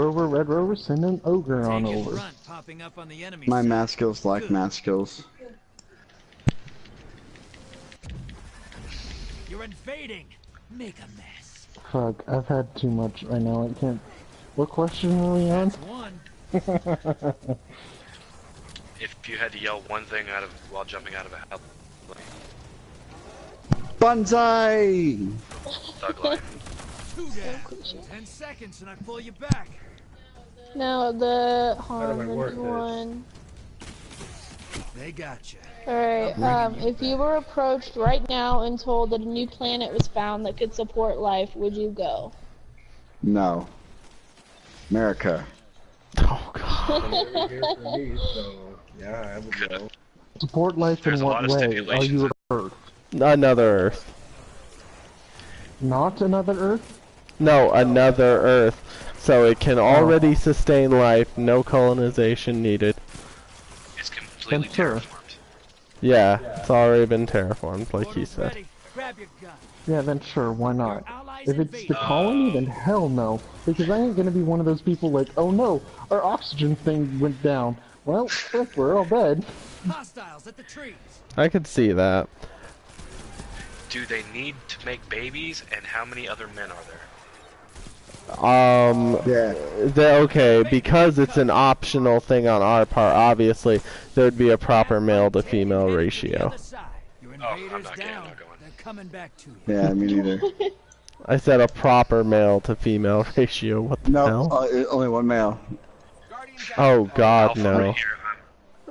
Rover, send an ogre on Taking over. front, popping up on the enemy My side. math skills lack math skills. You're invading. Make a mess. Fuck, I've had too much right now. I can't. What question are we on? That's one. If you had to yell one thing while jumping out of a Bonsai! Thug life. 2 down. 10 seconds and I pull you back. No, the Better than worth it. one. They got you. Alright, if you were approached right now and told that a new planet was found that could support life, would you go? No. America. Oh god. Yeah, I would go. Support life There's in a what lot of way? Are stipulations you in- Earth? Another Earth. Not another Earth? No, another Earth. So it can already sustain life, no colonization needed. It's completely Then sure. terraformed. Yeah, it's already been terraformed, like he Portal's said. ready. Grab your gun. Yeah, then sure, why not? Your allies If it's invade. the colony, then hell no. Because I ain't gonna be one of those people like, oh no, our oxygen thing went down. Well, frick, we're all dead. Hostiles at the trees. I could see that. Do they need to make babies, and how many other men are there? Yeah. Okay, because it's an optional thing on our part, obviously, there'd be a proper male to female ratio. Your I'm invaders not going, I'm down. not going. They're coming back to you. Yeah, me neither. I said a proper male to female ratio, what the No, hell? only one male. Oh god, Alpha no. right here.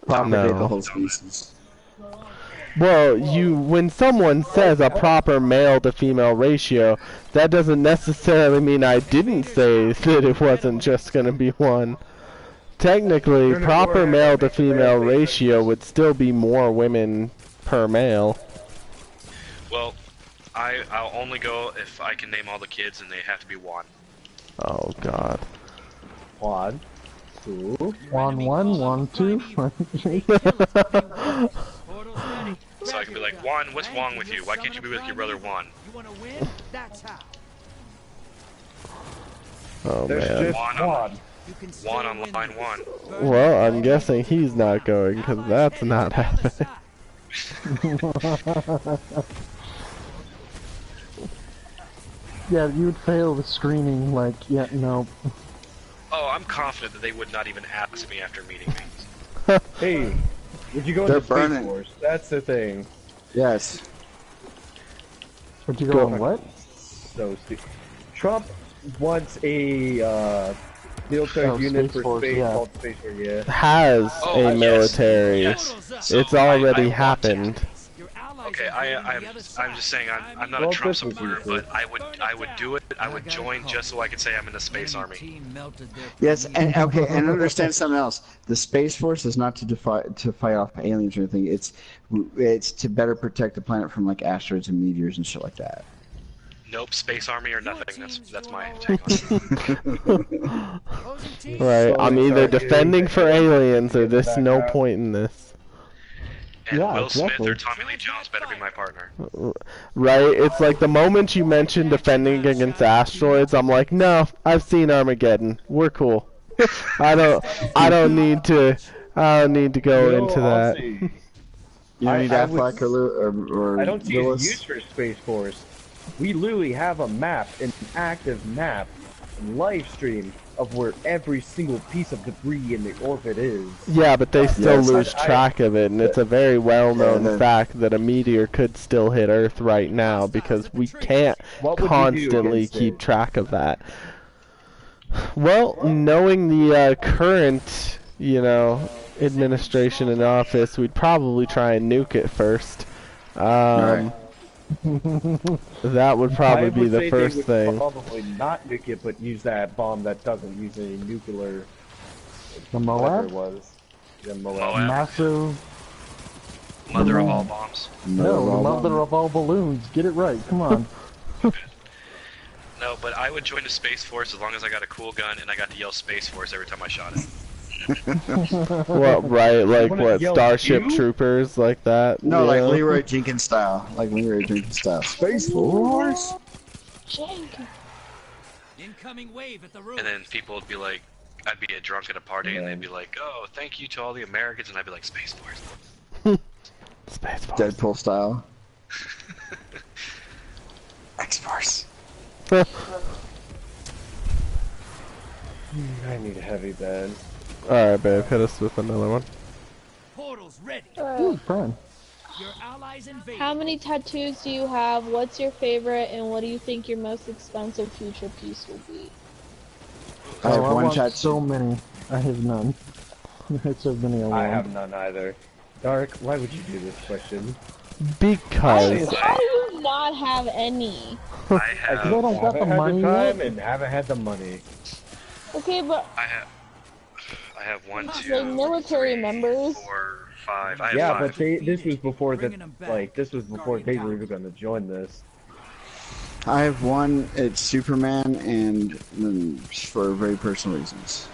Propagate No. the whole species. Well, when someone says a proper male to female ratio, that doesn't necessarily mean I didn't say that it wasn't just gonna be one. Technically, proper male to female ratio would still be more women per male. Well, I'll only go if I can name all the kids, and they have to be one. Oh god. Quad. Cool. 1, 1, 1, 2, 1, 3. Portal's ready. So I can be like, Juan, what's wrong with you? Why can't you be with your brother Juan? You wanna win? That's how. Oh There's man. just Juan quad. You can Juan still on win line this. 1. Well, I'm guessing he's not going, because Allies that's headed not to the other happening. side. Yeah, you would fail the screaming like, yeah, no. Oh, I'm confident that they would not even ask me after meeting me. Hey, would you go They're into Space burning. Force? That's the thing. Yes. Would you go on what? So stupid. Trump wants a military Oh, unit Space for Force, space yeah. called Space Force. Yeah. Has Oh, a yes. military. Yes. So It's already I want happened. Your allies Okay, are I'm on the other side. just saying I'm not Well, a Trump this was supporter, easy. but I would do it. I would join just so I could say I'm in the space army. Team melted their Yes, and okay, and understand something else. The Space Force is not to fight off aliens or anything. It's to better protect the planet from like asteroids and meteors and shit like that. Nope, space army or nothing. That's my take on it. opposing team. Right, I'm either defending for aliens or there's no Back out. point in this. And Yeah, Will exactly. Smith or Tommy Lee Jones better be my partner. Right? It's like the moment you mention defending against asteroids, I'm like, no, I've seen Armageddon. We're cool. I don't need to go into that. You don't need I would- Affleck or I don't see Willis. the use for Space Force. We literally have a map, an active map, live stream of where every single piece of debris in the orbit is. Yeah, but they still Yes, lose track of it, and it's a very well-known Yeah, fact that a meteor could still hit Earth right now because we can't What would you do constantly against keep it? track of that. Well, knowing the current, administration in office, we'd probably try and nuke it first. That would probably I be would the say first they would thing. probably not nuke it, but use that bomb that doesn't use any nuclear. The Whatever Moab? it was. Yeah, Moab. Moab. Massive. Mother of all bombs. No, the mother of all balloons. Get it right. Come on. No, but I would join the Space Force as long as I got a cool gun and I got to yell Space Force every time I shot it. What, right, like wanna what, yell Starship you? Troopers, like that? No, like Yeah. Leroy Jenkins style. Space Force. Jenkins. Incoming wave at the roof. And then people would be like, I'd be a drunk at a party and they'd be like, oh, thank you to all the Americans, and I'd be like, Space Force. Space Force. Deadpool style. X Force. I need a heavy bed. Alright, babe, hit us with another one. Portal's ready. Ooh, fun. Your allies invaded. How many tattoos do you have? What's your favorite? And what do you think your most expensive future piece will be? I have I one want tattoo. so many. I have none. It's so many alone. I have none either. Dark, why would you do this question? Because How do you not have any? I I have. don't got the Haven't had money the time yet. and haven't had the money. Okay, but I have 1, 2, like military 3, members. 4, 5. I have Yeah, 5. but this was before Bringing them back. like this was before they were even gonna join this. I have one. It's Superman, and for very personal reasons.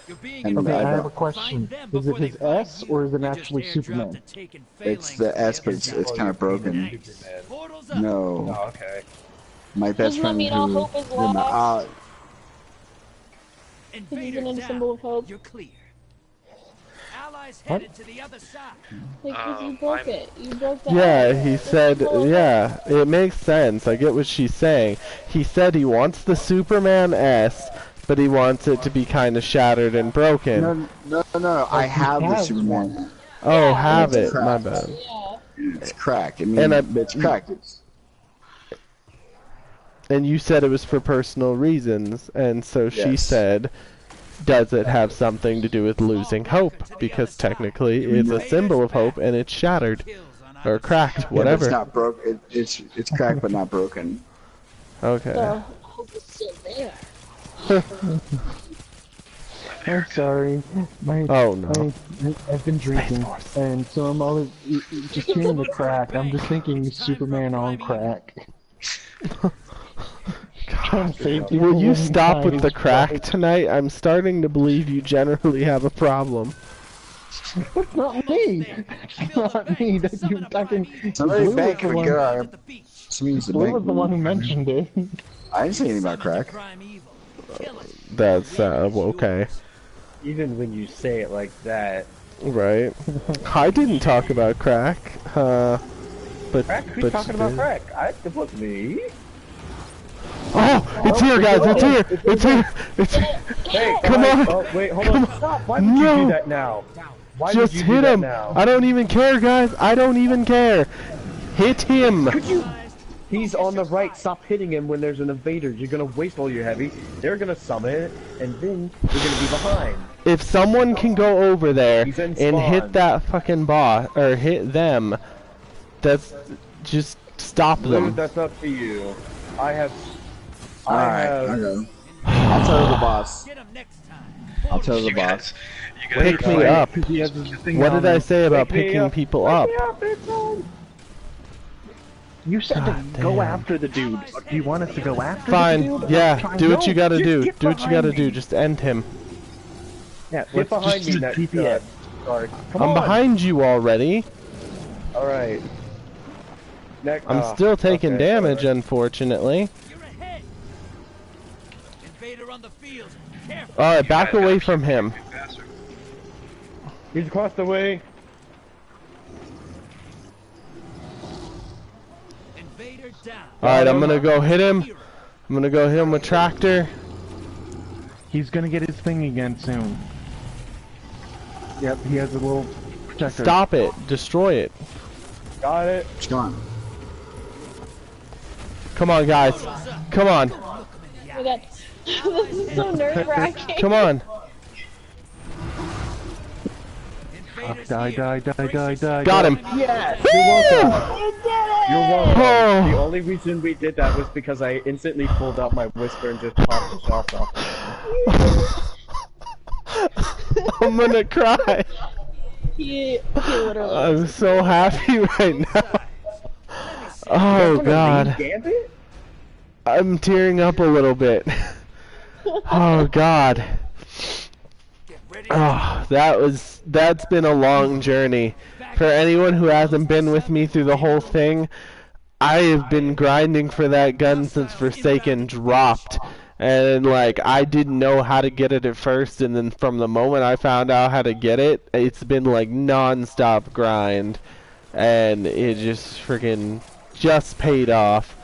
You're being And Okay, I I have a question. Find them Is it before they his find S you. or is it You just actually airdropped Superman? a taken It's phalanx the S, but against it's them. kind of broken. Nice. Portals up. No, Oh, okay. my best Doesn't that friend mean all who. hope is lost? Invaders Isn't it a down. symbol of hope? You're clear. Allies headed to the other side. Like, 'cause you broke it. You broke the yeah, S. he It's a said, symbol of yeah, it makes sense. I get what she's saying. He said he wants the Superman S, but he wants it to be kind of shattered and broken. No. I have the has Superman. Oh, Yeah, have it's it. My cracked. bad. Yeah. It's cracked. I mean, And it's cracked. And you said it was for personal reasons, and so she Yes. said, does it have something to do with losing hope? Because technically it's a symbol of hope and it's shattered. Kills on Or either cracked, side. Yeah, but whatever. it's not broke. It's cracked, but not broken. Okay. So, hope is still there. I'm sorry. Oh, no. I've been drinking, and so I'm always just hearing the crack. I'm just thinking Superman on crack. Trying to save people Will you when stop time with is the crack right. tonight? I'm starting to believe you generally have a problem. That's not me. That's not me. That you talking. Somebody Blue bank was the would one. go. At the beach. Somebody's the Blue bank. was the one who mentioned it. I didn't say anything about crack. Crime evil. Kill it. That's, okay. Even when you say it like that. Right. I didn't talk about crack. But Crack? Who's but talking about crack? It wasn't me. Oh, it's here, guys! It's here! It's here! It's here! Hey, Come on! Oh, wait, hold on. Stop. Why would you No. do that now? Why Just would you do hit that him! now? I don't even care, guys! I don't even care! Hit him! He's on the right. Stop hitting him when there's an invader. You're gonna waste all your heavy. They're gonna summon it, and then you're gonna be behind. If someone can go over there He's in and hit spawn. that fucking boss, or hit them, that's just stop Dude, them. that's up to you. I have. Alright, okay. I'll tell the boss. Get him next time. I'll tell the You boss. guys, you guys Pick me up. Because he has this thing What on did I him. say about Wake me picking up. people Wake up? me up, it's on. You said God to go damn. after the dude. Do you want us to go after the Fine, dude? yeah, Try- do what you No, gotta just do. get Do what you gotta behind do, me. just end him. Yeah, get Let's behind just me, do next GPS. Sorry. Come I'm on. behind you already. Alright. Next. I'm still taking okay, damage, alright. unfortunately. You're ahead. Invader on the field. Careful. Alright, back guys away gotta from shoot him. faster. He's across the way. Invader down. Alright, I'm gonna go hit him. I'm gonna go hit him with tractor. He's gonna get his thing again soon. Yep, he has a little protector. Stop it. Destroy it. Got it. It's gone. Come on, guys. Come on. Oh my god. This is so nerve-wracking. Come on. Die, die, die, die, die. Got him. Yes. Woo! You're welcome. Oh. The only reason we did that was because I instantly pulled out my whisper and just popped the shots off. I'm gonna cry. He literally. I'm so happy right now. Oh god. Gambit? I'm tearing up a little bit. Oh god. Get ready. Oh, that's been a long journey. For anyone who hasn't been with me through the whole thing, I have been grinding for that gun since Forsaken dropped. And like I didn't know how to get it at first, and then from the moment I found out how to get it, it's been like non-stop grind. And it just freaking just paid off.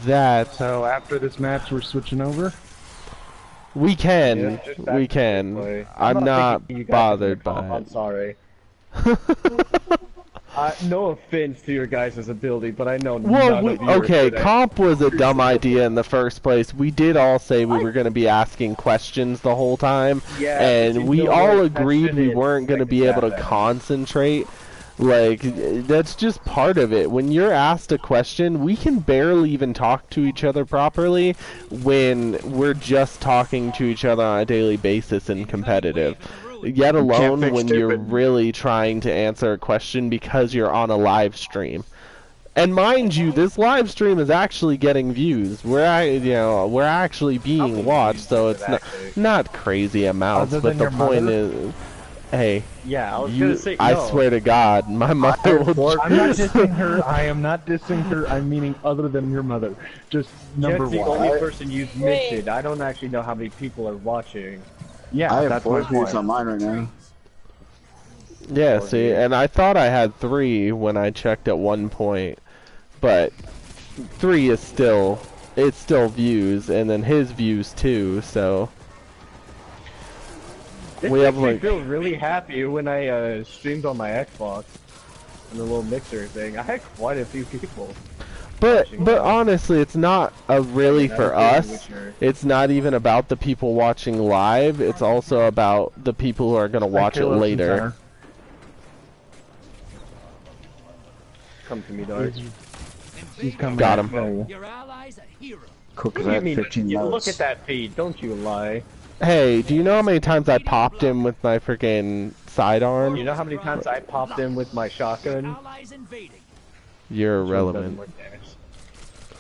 So after this match, we're switching over. We can. Yeah, just back We to can. gameplay. I'm not thinking you guys bothered are gonna by call. I'm it. sorry. No offense to your guys' ability, but I know Well, none of you are okay, good at comp was a dumb idea in the first place. We did all say we were going to be asking questions the whole time, Yeah, but and you we know all what? agreed That we shouldn't weren't going to make be it able to that bad. concentrate. Like, that's just part of it. When you're asked a question, we can barely even talk to each other properly when we're just talking to each other on a daily basis in competitive. Yet alone fix when you're stupid. really trying to answer a question because you're on a live stream. And mind you, this live stream is actually getting views. We're actually being watched, so it's not crazy amounts. Other But than the your point mother? is, hey, Yeah, I was gonna say I no. swear to God, my mother will. I'm not dissing her. I am not dissing her. I'm meaning other than your mother. Just number Jed's the one. only person you've mentioned. I don't actually know how many people are watching. Yeah, I have that's 4 my views point. on mine right now. Yeah, see, and I thought I had 3 when I checked at one point, but 3 is still, it's still views, and then his views too. So This we makes have me like. feel really happy when I streamed on my Xbox and the little mixer thing. I had quite a few people. But honestly, it's not really for us. It's not even about the people watching live. It's also about the people who are going to watch it later. Come to me, dog. He's coming. Got him. Hey. Your allies a hero. Cool, because What I do you have mean? 15 You loads. look at that feed, don't you lie. Hey, do you know how many times I popped him with my freaking sidearm? You know how many times I popped in with my shotgun? Allies invading. You're Doesn't irrelevant. work damage.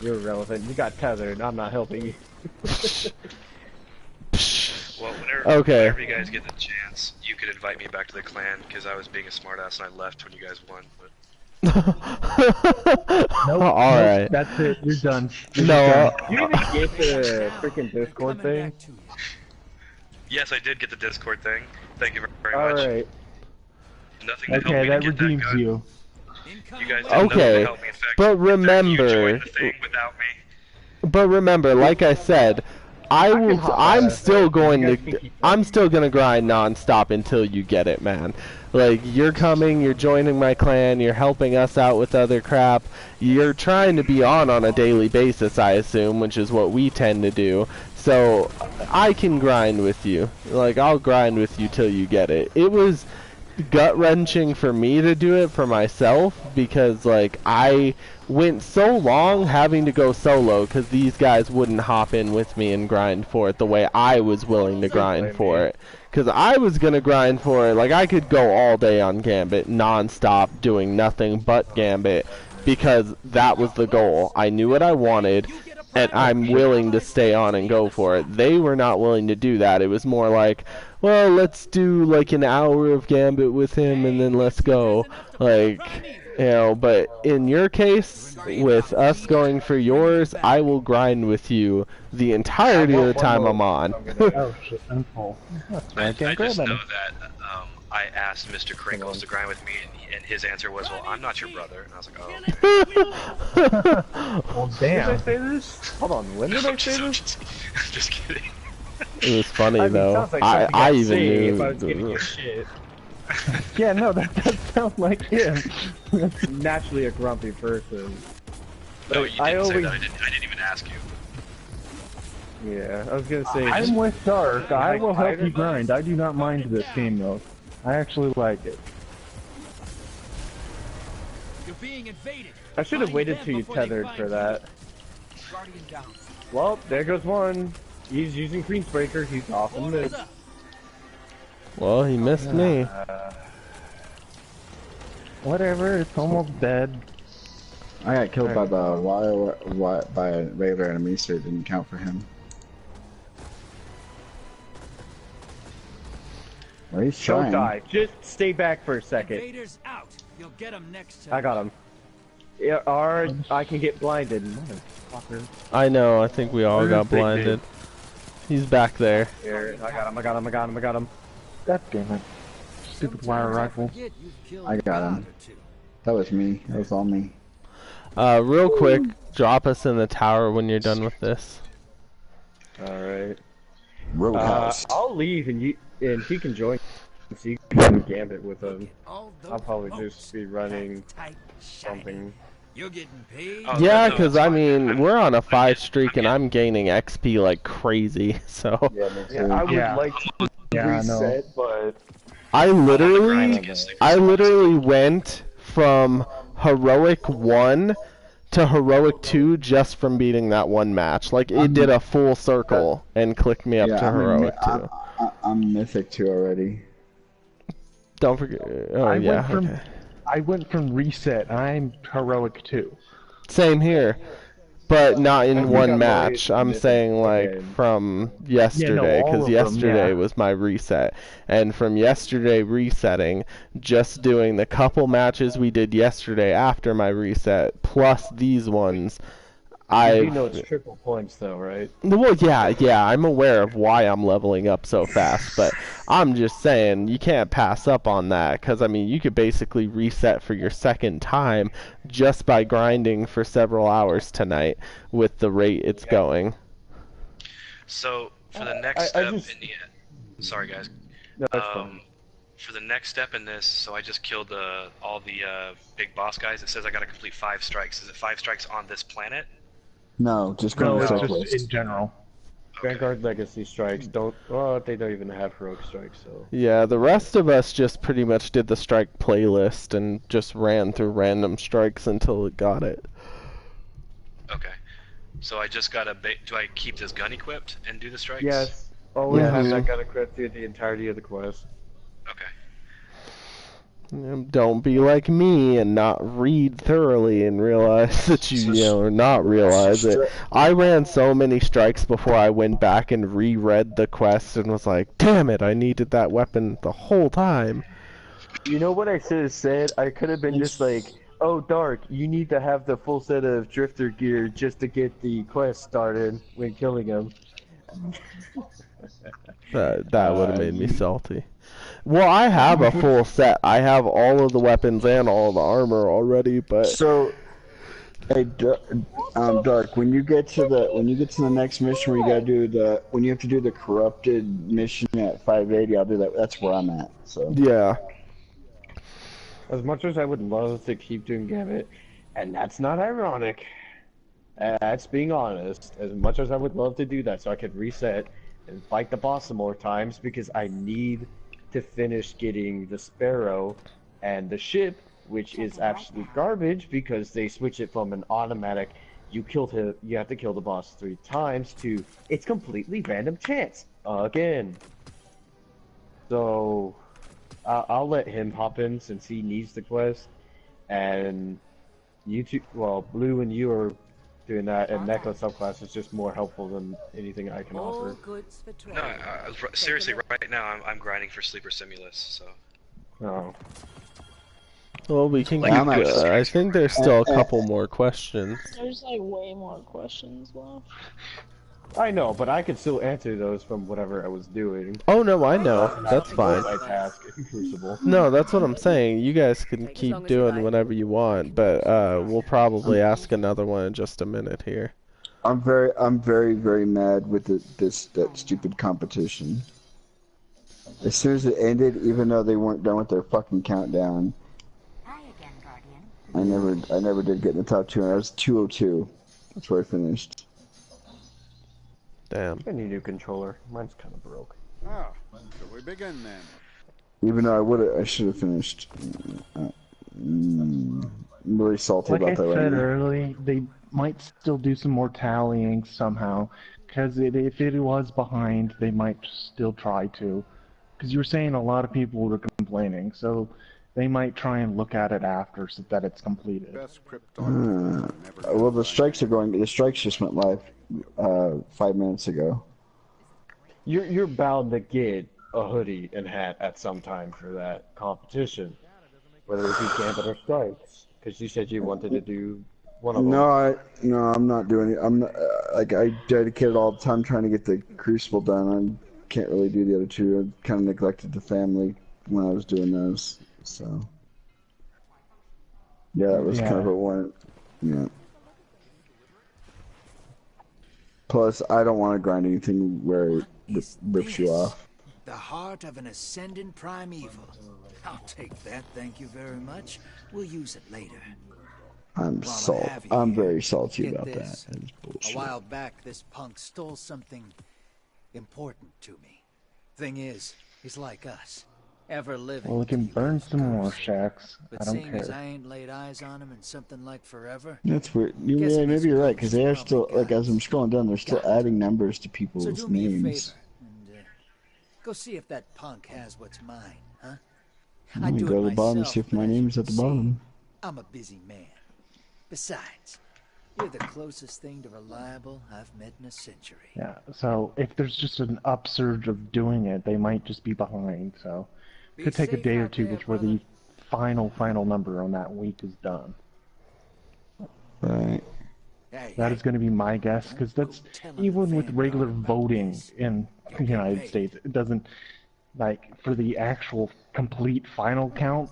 You're irrelevant. You got tethered. I'm not helping you. Well, Okay. whenever you guys get the chance, you could invite me back to the clan, because I was being a smartass and I left when you guys won. But Nope, Alright. That's it. You're done. No, You even get the freaking Discord Coming thing? back to you. yes, I did get the Discord thing. Thank you very much. Alright. Nothing to help Okay, me that to get redeems that gun. you. You guys did Okay, nothing to help me. In fact, but in fact, remember- you joined the thing without me. but remember, like I said, I'm still going to grind non-stop until you get it, man. Like, you're coming, you're joining my clan, you're helping us out with other crap. You're trying to be on a daily basis, I assume, which is what we tend to do. So, I can grind with you. Like, I'll grind with you till you get it. It was gut-wrenching for me to do it for myself, because, like, I went so long having to go solo because these guys wouldn't hop in with me and grind for it the way I was willing to grind for it. Because I was going to grind for it, like, I could go all day on Gambit, non-stop, doing nothing but Gambit, because that was the goal. I knew what I wanted, and I'm willing to stay on and go for it. They were not willing to do that. It was more like, well, let's do, like, an hour of Gambit with him, and then let's go. Like, you know, but in your case, with us going for yours, I will grind with you the entirety of the time I'm on. Oh shit, I'm full. I just know that I asked Mr. Crinkles to grind with me, and his answer was, well, I'm not your brother. And I was like, oh, okay. Well, Did I damn. say this? Hold on, when did I say this? Just kidding. It was funny, I mean, though. sounds like I something I'd even say knew. if I was giving you shit. Yeah, no, that does sound like him. Naturally a grumpy person. No, you didn't I say always- that. I didn't even ask you. Yeah, I was gonna say. I'm with Dark. I Like will help you Spider-Man? grind. I do not mind this game, though. I actually like it. You're being invaded. I should have Find waited them till you before they tethered find for you. that. Guardian down. Well, there goes one. He's using Queensbreaker. He's off in Orders mid. up. Well, he missed me. Whatever, it's almost dead. I got killed by the by a regular enemy, so it didn't count for him. Well, he's Don't trying. die. Just stay back for a second. Invaders out. You'll get them next time. I got him. Yeah, or I can get blinded. Motherfucker. I know, I think we all Where's got Big blinded. He's back there. Here, I got him. I got him. I got him. I got him. God damn it. Stupid wire rifle. I got him. That was me. That was all me. Real quick, drop us in the tower when you're done with this. All right. Roadhouse. I'll leave and he can join. So you can run Gambit with them. All those I'll probably bolts just be running packed tight, shiny. something. You're getting paid. Oh, Yeah, no, because it's I fine. mean, we're on a 5 streak I'm and I'm gaining XP like crazy, so. Yeah, me Yeah, too. I would Yeah. like to Yeah, I know. reset, but I I'm on the grind literally, to get sleeper I semis. literally went from heroic 1 to heroic 2 just from beating that one match. Like, it did a full circle and clicked me up Yeah, to heroic 2. I'm mythic 2 already. Don't forget. Oh, I yeah, went from okay. I went from reset. I'm heroic 2. Same here. But not I in think one I'm match. already I'm mythic saying like again. from yesterday, all because of them, yesterday yeah. was my reset. And from yesterday resetting, just doing the couple matches we did yesterday after my reset, plus these ones, You do know it's triple points though, right? Well, yeah, I'm aware of why I'm leveling up so fast, but I'm just saying you can't pass up on that, because, I mean, you could basically reset for your second time just by grinding for several hours tonight with the rate it's going. So for the next step in the sorry guys. No, that's fine. For the next step in this, so I just killed all the big boss guys. It says I got to complete 5 strikes. Is it 5 strikes on this planet? No, just go No, to it's the just cyclist. in general. Okay. Vanguard Legacy strikes don't. Well, they don't even have heroic strikes, so. Yeah, the rest of us just pretty much did the strike playlist and just ran through random strikes until it got it. Okay. So I just gotta. Do I keep this gun equipped and do the strikes? Yes. Always Yeah. have that gun equipped through the entirety of the quest. Okay. Don't be like me and not read thoroughly and realize that or not realize it. I ran so many strikes before I went back and reread the quest and was like, damn it, I needed that weapon the whole time. You know what I should have said? I could have been just like, oh, Dark, you need to have the full set of drifter gear just to get the quest started when killing him. That would have made me salty. Well, I have a full set. I have all of the weapons and all of the armor already, but So, hey, Dark, when you get to the next mission where you gotta do when you have to do the corrupted mission at 580, I'll do that. That's where I'm at. So. yeah. As much as I would love to keep doing Gambit, and that's not ironic, that's being honest, as much as I would love to do that so I could reset and fight the boss some more times, because I need to finish getting the Sparrow and the ship, which is absolute garbage because they switch it from an automatic, you have to kill the boss 3 times, to it's completely random chance again. So I'll let him hop in since he needs the quest, and you two, well, Blue and you are doing that, and Necklace subclass is just more helpful than anything I can offer. No, seriously, right now I'm grinding for Sleeper Simulus, so. Oh. Well, we can Like, keep. I'm actually I think there's still a couple more questions. There's like way more questions left. I know, but I could still answer those from whatever I was doing. Oh no, I know. That's fine. My task in Crucible. No, that's what I'm saying. You guys can keep doing whatever you want, but we'll probably ask another one in just a minute here. I'm very, very mad with that stupid competition. As soon as it ended, even though they weren't done with their fucking countdown, I never did get in the top 2. I was 202. That's where I finished. Damn. I need a new controller. Mine's kind of broke. Ah, so we begin then. Even though I should have finished. I'm really salty Like about I that right said now. early, they might still do some more tallying somehow, because if it was behind, they might still try to. Because you were saying a lot of people were complaining, so they might try and look at it after so that it's completed. Best cryptography never Well, the strikes just went live 5 minutes ago. You're bound to get a hoodie and hat at some time for that competition, whether it be Gambit or Strikes, because you said you wanted to do one of them. No, I'm not doing it. I'm not I dedicated all the time trying to get the Crucible done. I can't really do the other 2. I kind of neglected the family when I was doing those. So yeah, that was kind of a one. Yeah. Plus, I don't want to grind anything where it rips you off. The heart of an ascendant primeval. I'll take that, thank you very much. We'll use it later. I'm very salty Get about this. that. That is bullshit. A while back, this punk stole something important to me. Thing is, he's like us. Ever living. Well, we can burn some more shacks. But I don't seeing as care. I ain't laid eyes on him in something like forever. That's weird. Yeah, maybe you're right, because they are still, like, as I'm scrolling down, they're still adding numbers to So people's do me a names. favor and go see if that punk has what's mine, huh? Let me go to the bottom and see if my name's at the bottom. I'm a busy man. Besides, you're the closest thing to reliable I've met in a century. Yeah, so if there's just an upsurge of doing it, they might just be behind, so it could take a day or two before the final number on that week is done. Right. That is going to be my guess, because that's, even with regular voting in the United States, it doesn't, like, for the actual complete final count,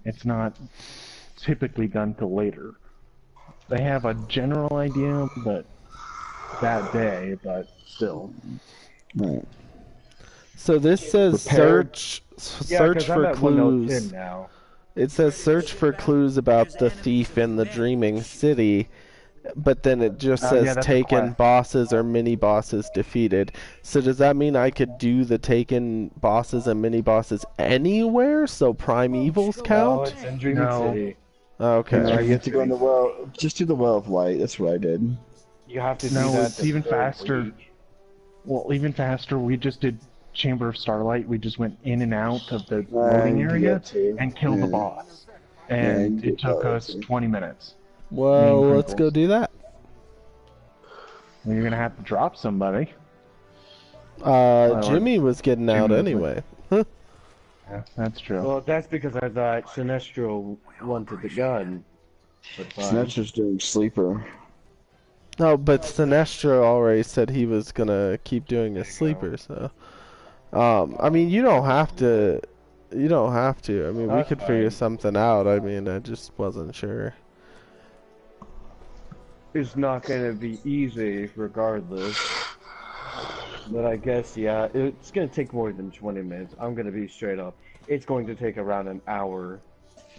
it's not typically done till later. They have a general idea, but that day, but still. Right. So this says search for clues. Now. It says search for clues about the thief in the dreaming city, but then it just says taken bosses or mini bosses defeated. So does that mean I could do the taken bosses and mini bosses anywhere? So primevals count? No, it's in Dreaming City. Okay. No, you have to go in the well. Just do the Well of Light. That's what I did. You have to do No, that it's even faster. Well, even faster. We just did Chamber of Starlight. We just went in and out of the loading area and killed the boss. And it took us 20 minutes. Well, let's go do that. Well, you're going to have to drop somebody. Jimmy was getting out anyway. Yeah, that's true. Well, that's because I thought Sinestro wanted the gun. Sinestro's doing sleeper. No, but Sinestro already said he was gonna keep doing a sleeper, so. I mean, you don't have to. You don't have to. I mean, we could figure something out. I mean, I just wasn't sure. It's not gonna be easy, regardless. But I guess, yeah, it's gonna take more than 20 minutes. I'm gonna be straight up. It's going to take around an hour.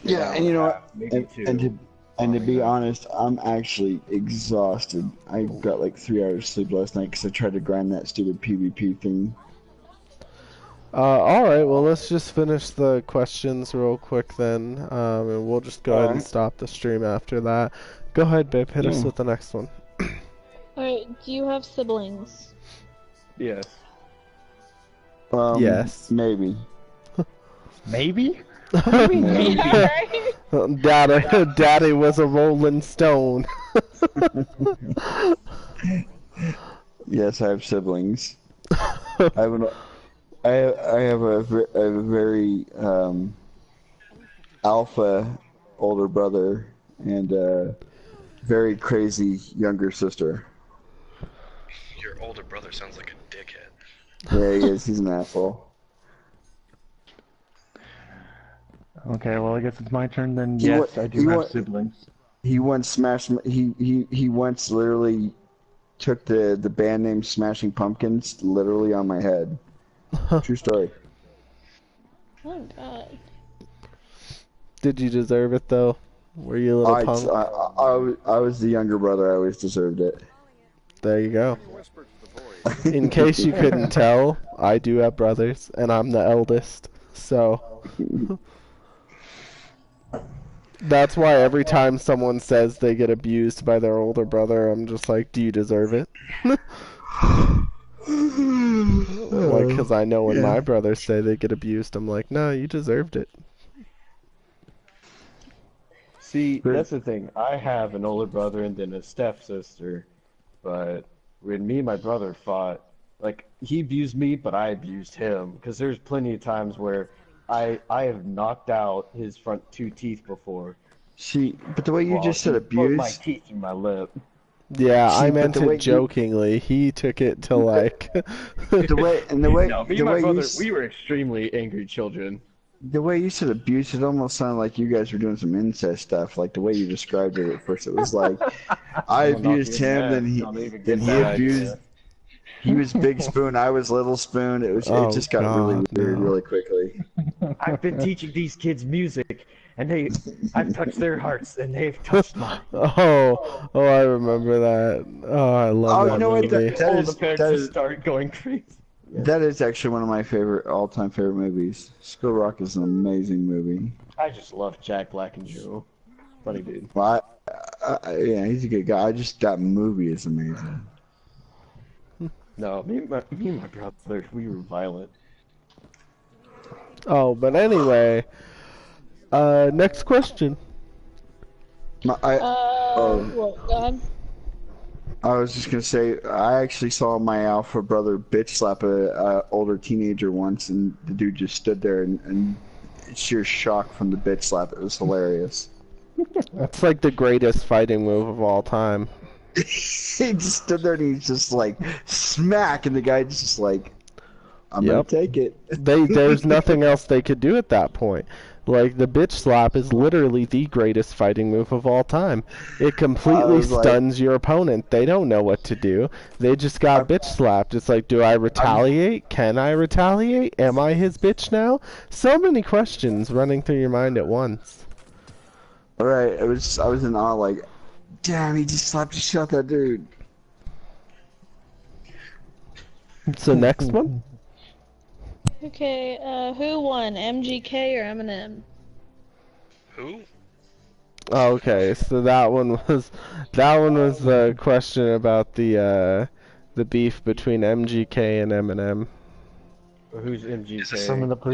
Yeah, and you know what? Maybe two. And to be honest, I'm actually exhausted. I got like 3 hours sleep last night because I tried to grind that stupid PvP thing. Alright, well, let's just finish the questions real quick then, and we'll just go ahead and stop the stream after that. Go ahead, babe, hit us with the next one. Alright, do you have siblings? Yes. Yes. Maybe. Maybe? Daddy was a rolling stone. Yes, I have siblings. I have a very alpha older brother and a very crazy younger sister. Your older brother sounds like a dickhead. Yeah, he is. He's an asshole. Okay, well, I guess it's my turn then. Yes, I do have siblings. He once smashed. He once literally took the band name Smashing Pumpkins literally on my head. True story. Oh God. Did you deserve it though? Were you a little punk? I was the younger brother. I always deserved it. There you go. In case you couldn't tell, I do have brothers, and I'm the eldest. So that's why every time someone says they get abused by their older brother, I'm just like, do you deserve it? Like, because I know when my brothers say they get abused, I'm like, no, you deserved it. See, that's the thing. I have an older brother and then a stepsister, but when me and my brother fought, like, he abused me, but I abused him, because there's plenty of times where I have knocked out his front 2 teeth before. See, but the way you just said abuse... Put my teeth in my lip. Yeah, I meant it jokingly. He took it to like... the way No, me and my brother, we were extremely angry children. The way you said abuse, it almost sounded like you guys were doing some incest stuff. Like the way you described it at first, it was like I abused him, then he abused. He was Big Spoon, I was Little Spoon. It just got really weird really quickly. I've been teaching these kids music, and I've touched their hearts, and they've touched mine. Oh, I remember that. Oh, I love that you know what? movie. The parents just start going crazy. That is actually one of my all-time favorite movies. School Rock is an amazing movie. I just love Jack Black and Joe. Funny dude. Well, yeah, he's a good guy. That movie is amazing. No, me and my brother, we were violent. Oh, but anyway, next question. What, God? I was just gonna say, I actually saw my alpha brother bitch slap a older teenager once, and the dude just stood there and sheer shock from the bitch slap. It was hilarious. That's like the greatest fighting move of all time. He just stood there and he's just like smack, and the guy just like, I'm gonna take it. There's nothing else they could do at that point. Like, the bitch slap is literally the greatest fighting move of all time. It completely stuns your opponent. They don't know what to do. They just got bitch slapped. It's like, do I retaliate? Can I retaliate? Am I his bitch now? So many questions running through your mind at once. Alright, I was in awe, like, damn, he just slapped the shit out that dude. So next one? Okay, who won, MGK or Eminem? Who? Okay, so that one was the question about the beef between MGK and Eminem. Who's MGK? Is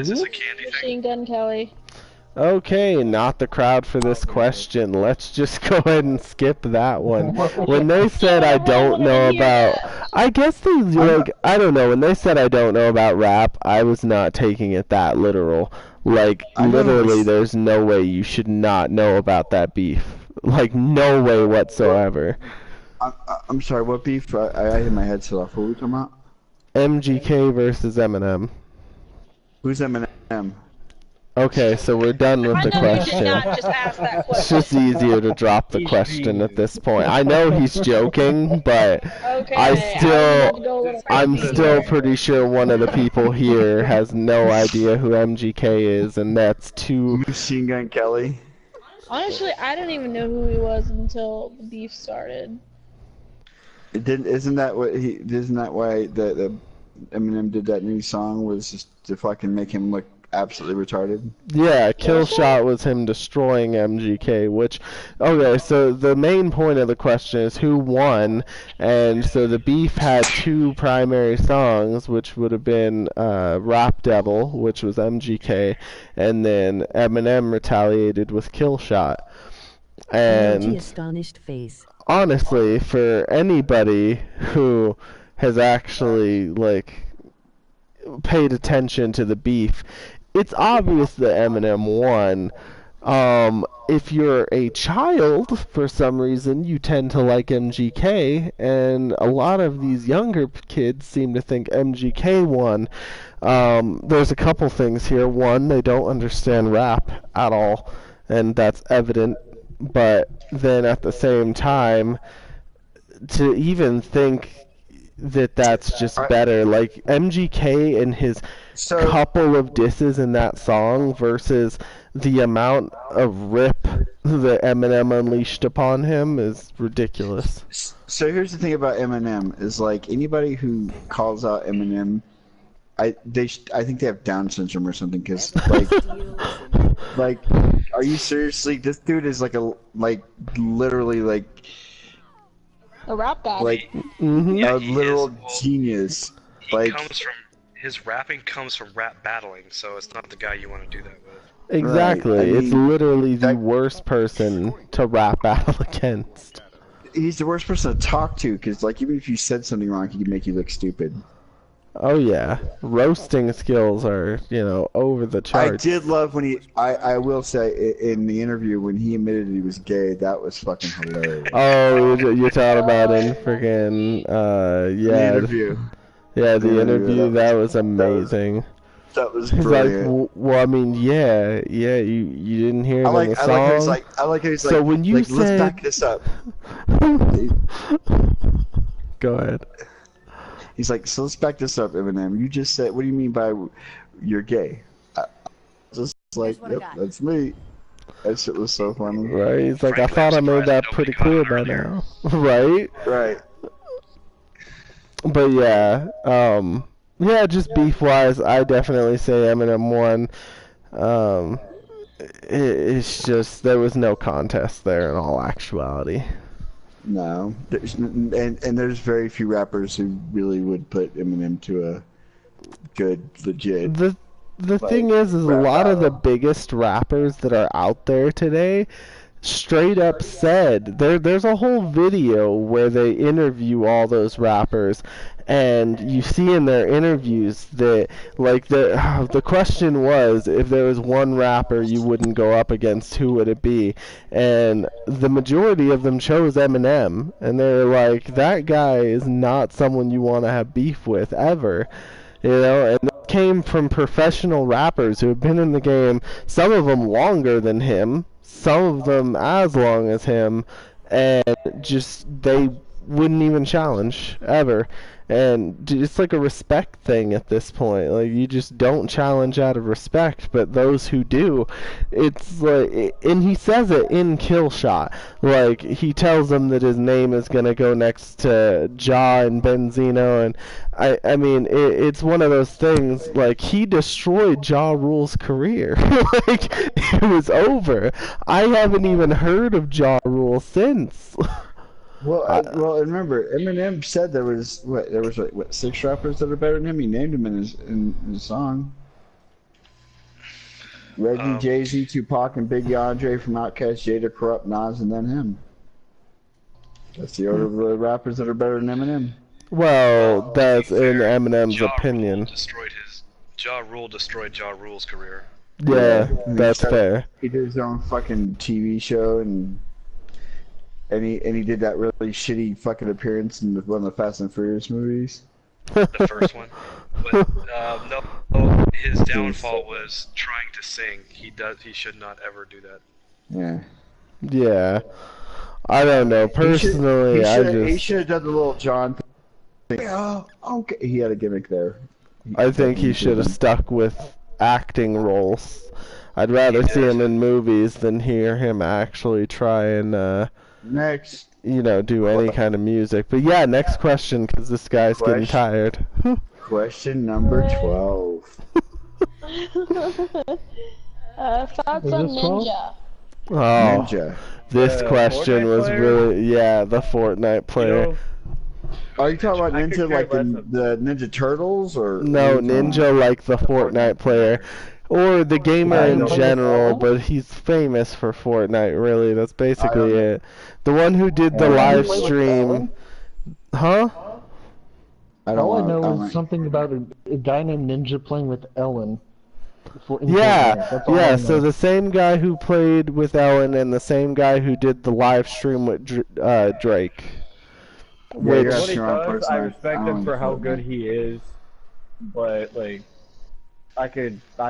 this a candy thing? Machine Gun Kelly. Okay, not the crowd for this question. Let's just go ahead and skip that one. When they said I don't know about... I guess they, like, I don't know. When they said I don't know about rap, I was not taking it that literal. Like, literally, there's no way you should not know about that beef. Like, no way whatsoever. I'm sorry, what beef? I had my headset off. What were we talking about? MGK versus Eminem. Who's Eminem? Okay, so we're done with the question. Just ask that question. It's just easier to drop the question at this point. I know he's joking, but I'm still pretty sure one of the people here has no idea who MGK is, and that's Machine Gun Kelly. Honestly, I didn't even know who he was until the beef started. Isn't that why the Eminem did that new song, was just to fucking make him look absolutely retarded? Yeah, Kill Shot was him destroying MGK, which... Okay, so the main point of the question is who won, and so the beef had two primary songs, which would have been Rap Devil, which was MGK, and then Eminem retaliated with Kill Shot. And... astonished face. Honestly, for anybody who has actually, like, paid attention to the beef, it's obvious that Eminem won. If you're a child, for some reason, you tend to like MGK, and a lot of these younger kids seem to think MGK won. There's a couple things here. One, they don't understand rap at all, and that's evident. But then at the same time, to even think that that's just better, like MGK and his couple of disses in that song versus the amount of rip that Eminem unleashed upon him is ridiculous. So here's the thing about Eminem, is like anybody who calls out Eminem, I think they have Down syndrome or something, because like are you seriously, this dude is literally a rap guy. Like a literal genius. His rapping comes from rap battling, so it's not the guy you want to do that with. Exactly. Right. It's literally the worst person to rap battle against. He's the worst person to talk to, because like even if you said something wrong, he could make you look stupid. Oh yeah, roasting skills are, over the charts. I did love when I will say, in the interview when he admitted he was gay, that was fucking hilarious. Oh, you're talking about in freaking, the interview. Yeah, the interview, that was amazing. That was brilliant. Like, well, I mean, you didn't hear it in the song. I like how he's so when you said... let's back this up. Go ahead. He's like, so let's back this up, Eminem. You just said, what do you mean by you're gay? I just like, yep, that's me. That shit was so funny. Right? He's like, Frankly, I thought I I'm made surprised that that pretty nobody clear caught by on earlier. now. Right? Right. But yeah, yeah, just beef-wise, I definitely say Eminem won. It's just, there was no contest there in all actuality. No, and there's very few rappers who really would put Eminem to a good, legit. The thing is a lot of the biggest rappers that are out there today straight up said there's a whole video where they interview all those rappers, and you see in their interviews that like the question was, if there was one rapper you wouldn't go up against, who would it be? And the majority of them chose Eminem, and they're like, that guy is not someone you want to have beef with ever. You know, and it came from professional rappers who have been in the game, some of them longer than him, some of them as long as him, and just they wouldn't even challenge ever. And it's like a respect thing at this point. Like, you just don't challenge out of respect, but those who do, it's like, and he says it in Kill Shot. Like, he tells them that his name is gonna go next to Ja and Benzino, and I mean, it's one of those things, like, he destroyed Ja Rule's career. Like, it was over. I haven't even heard of Ja Rule since. Well, well, and remember, Eminem said there was what 6 rappers that are better than him. He named them in his song. Reggie, Jay-Z, Tupac, and Biggie, Andre from Outkast, Jada, Corrupt, Nas, and then him. That's the order of the rappers that are better than Eminem. Well, that's in Eminem's opinion. Ja Rule destroyed Ja Rule's career. Yeah, that's fair. He did his own fucking TV show, and he did that really shitty fucking appearance in one of the Fast and Furious movies. The first one. But no, his downfall was trying to sing. He should not ever do that. Yeah. Yeah. I don't know. Personally, he should have done the little John thing. Oh, okay. He had a gimmick there. I think he should have stuck with acting roles. I'd rather see him in movies than hear him actually try and next, do any kind of music. But yeah, next question, because this guy's getting tired. Question number 12. Thoughts on Ninja? Oh, Ninja. This question was really, the Fortnite player. Are you talking about Ninja like the Ninja Turtles, or no, Ninja like the Fortnite player, or the gamer in general? But he's famous for Fortnite. Really, that's basically it. The one who did the live stream, huh? All I know is something about a guy named Ninja playing with Ellen. Yeah. So the same guy who played with Ellen and the same guy who did the live stream with Drake. What he does, I respect him for how good he is, but like, I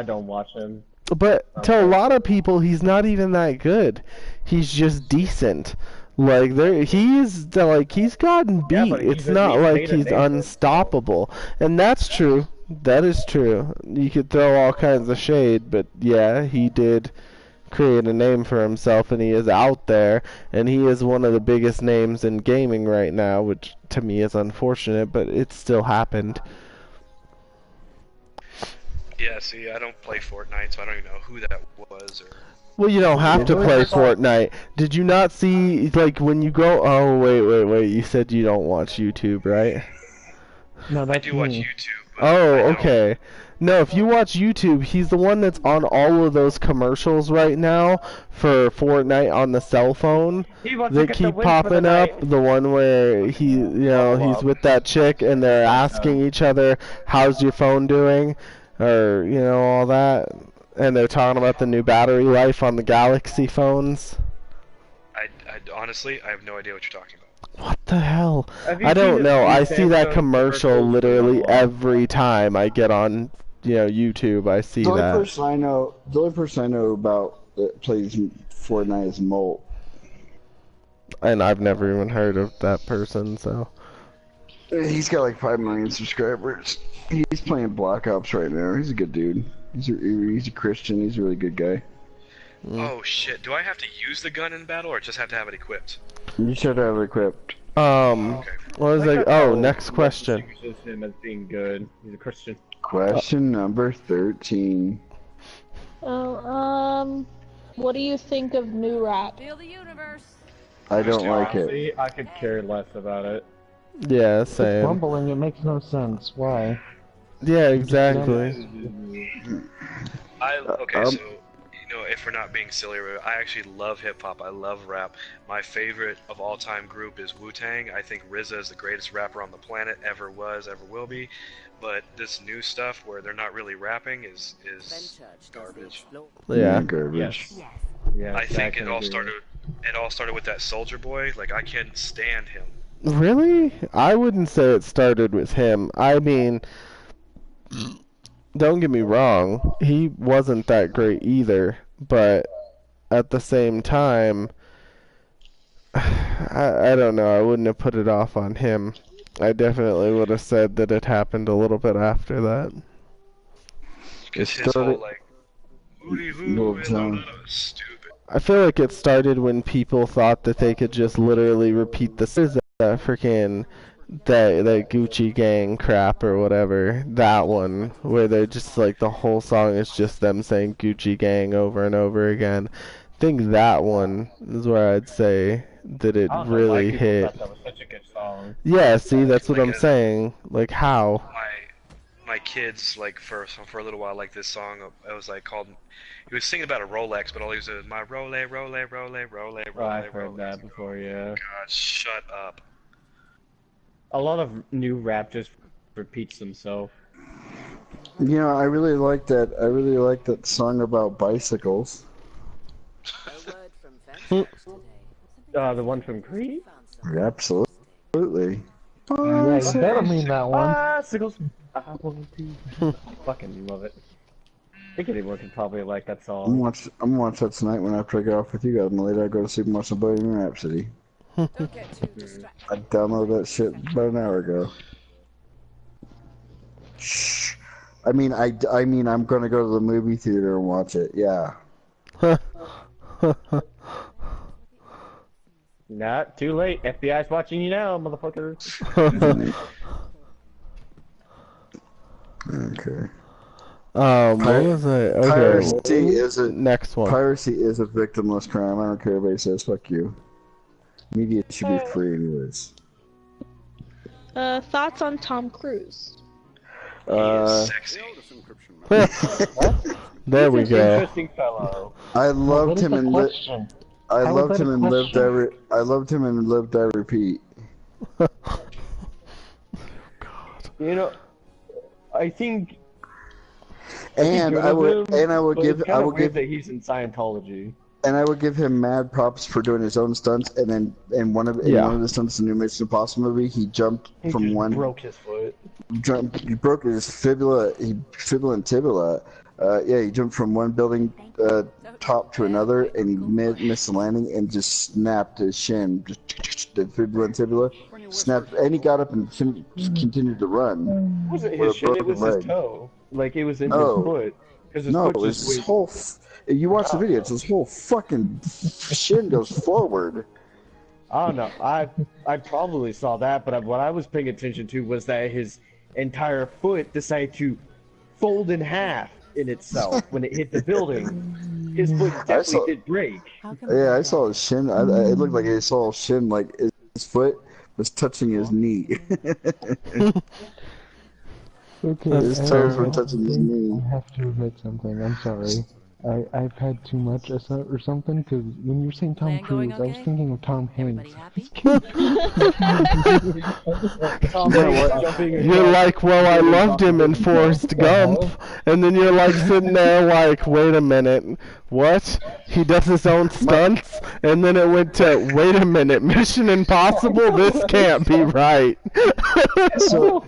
don't watch him. But to a lot of people, he's not even that good. He's just decent. Like he's gotten beat. It's not like he's unstoppable, and that's true. That is true. You could throw all kinds of shade, but yeah, he did create a name for himself, and he is out there, and he is one of the biggest names in gaming right now, which to me is unfortunate, but it still happened. Yeah, see, I don't play Fortnite, so I don't even know who that was. Well, you don't have to play Fortnite. Did you not see, like, when you go... Oh, wait. You said you don't watch YouTube, right? No, I do watch YouTube. Oh, okay. No, if you watch YouTube, he's the one that's on all of those commercials right now for Fortnite on the cell phone that keep popping up. The one where he's with that chick and they're asking each other, "How's your phone doing?" or all that, and they're talking about the new battery life on the Galaxy phones. I honestly, I have no idea what you're talking about. What the hell? I don't know. I see that commercial literally every time I get on, YouTube. I see that. The only person I know about that plays Fortnite is Molt. And I've never even heard of that person, so. He's got like 5 million subscribers. He's playing Black Ops right now. He's a good dude. He's a Christian. He's a really good guy. Oh shit! Do I have to use the gun in battle, or just have to have it equipped? You should have it equipped. Okay. What was it? Oh, next question. Him as being good. He's a Christian. Question number 13. Oh, what do you think of new rap? Feel the universe. I don't like it. Honestly, I could care less about it. Yeah, It's same. rumbling, it makes no sense. Why? Yeah, exactly. Okay, so you know, if we're not being silly, I actually love hip hop. I love rap. My favorite of all time group is Wu-Tang. I think RZA is the greatest rapper on the planet, ever was, ever will be. But this new stuff where they're not really rapping is garbage. Yeah. Garbage. Yeah, I think it all started with that Soldier Boy. Like, I can't stand him. Really? I wouldn't say it started with him. I mean, don't get me wrong, he wasn't that great either, but at the same time, I don't know, I wouldn't have put it off on him. I definitely would have said that it happened a little bit after that. Because his whole, like, hooty hoo and stupid. I feel like it started when people thought that they could just literally repeat the freaking that Gucci Gang crap or whatever. That one where they're just like the whole song is just them saying Gucci Gang over and over again. I think that one is where I'd say that it really hit. That was such a good song. Yeah, see, that's what I'm saying. Like how? My kids, like, for a little while, like this song, it was like called. He was singing about a Rolex, but all he was doing, my Rolex, Rolex, Rolex, Rolex, Rolex. I've heard that before, yeah. God, shut up. A lot of new rap just repeats themselves. You know, I really like that. I really like that song about bicycles. The one from Creed? Absolutely. Yeah, you better mean that one. Bicycles. I fucking love it. I think anyone could probably like that song. I'm gonna watch that tonight when after I get off with you guys, and later I go to sleep and watch some Bohemian Rhapsody. I downloaded that shit about an hour ago. Shh. I mean, I'm gonna go to the movie theater and watch it. Yeah. Not too late. FBI's watching you now, motherfucker. Okay. What was it? Okay. Piracy is a next one. Piracy is a victimless crime. I don't care what anybody says. Fuck you. Media should be free, anyways. Thoughts on Tom Cruise? He is sexy. There we go. Interesting fellow. I loved him and I How loved was that him a and lived question? every. I loved him and lived I repeat. You know, I think. And I would give that he's in Scientology. And I would give him mad props for doing his own stunts. And then in one of the stunts in the new Mission Impossible movie, he jumped from one. Broke his foot. He broke his fibula and tibula. He jumped from one building top to another, and he missed the landing and just snapped his shin. Just the fibula and tibula snapped, and he got up and just continued to run. It wasn't his shin, it was his toe. Like, it was in his foot. No, it was his whole. You watch the video; it's his whole fucking shin goes forward. I don't know. I probably saw that, but what I was paying attention to was that his entire foot decided to fold in half in itself when it hit the building. His foot definitely did break. Yeah, I saw his shin. It looked like I saw his shin, like his foot was touching his knee. Okay, his toes were touching his knee. I have to admit something. I'm sorry. I've had too much or something, because when you were saying Tom Cruise, I was thinking of Tom Hanks. You're like, well, I loved him in Forrest Gump, and then you're like sitting there like, wait a minute, what? He does his own stunts? And then it went to, wait a minute, Mission Impossible? This can't be right. So,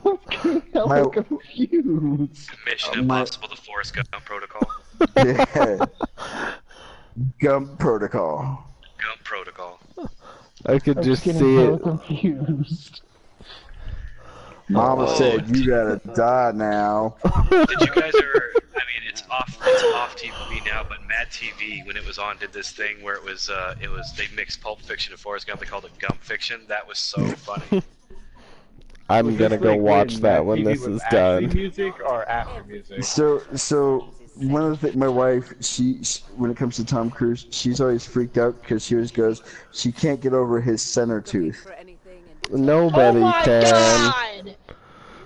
I'm confused. Mission Impossible, the Forrest Gump protocol. Yeah. Gump protocol. Gump protocol. I could just see so it. confused. Mama said you gotta die now. Did you guys ever? I mean, it's off TV now, but Mad TV when it was on did this thing where it was they mixed Pulp Fiction and Forrest Gump. They called it Gump Fiction. That was so funny. I'm gonna go watch that when this is done. Music or after music? So one of the things, my wife, she when it comes to Tom Cruise, she's always freaked out because she always goes, she can't get over his center tooth. Nobody can. God.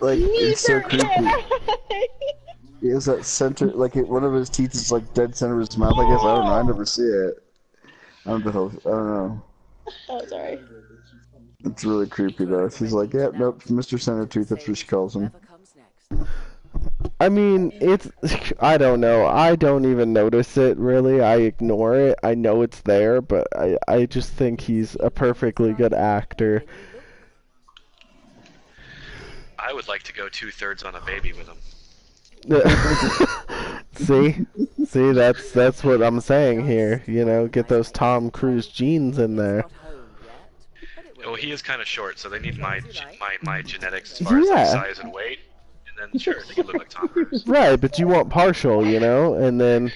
Like it's so Neither creepy. can I. He has that center, like one of his teeth is like dead center of his mouth. I guess I don't know. I never see it. I don't know. Oh, sorry. It's really creepy though. She's like, yeah, nope, Mr. Center Tooth. That's what she calls him. I mean, I don't know. I don't even notice it, really. I ignore it. I know it's there, but I just think he's a perfectly good actor. I would like to go 2/3 on a baby with him. See, that's what I'm saying here. You know, get those Tom Cruise genes in there. Well, he is kind of short, so they need my genetics as far as like, size and weight, and then sure, they can look like Tom Cruise. Right, but you want partial, you know, and then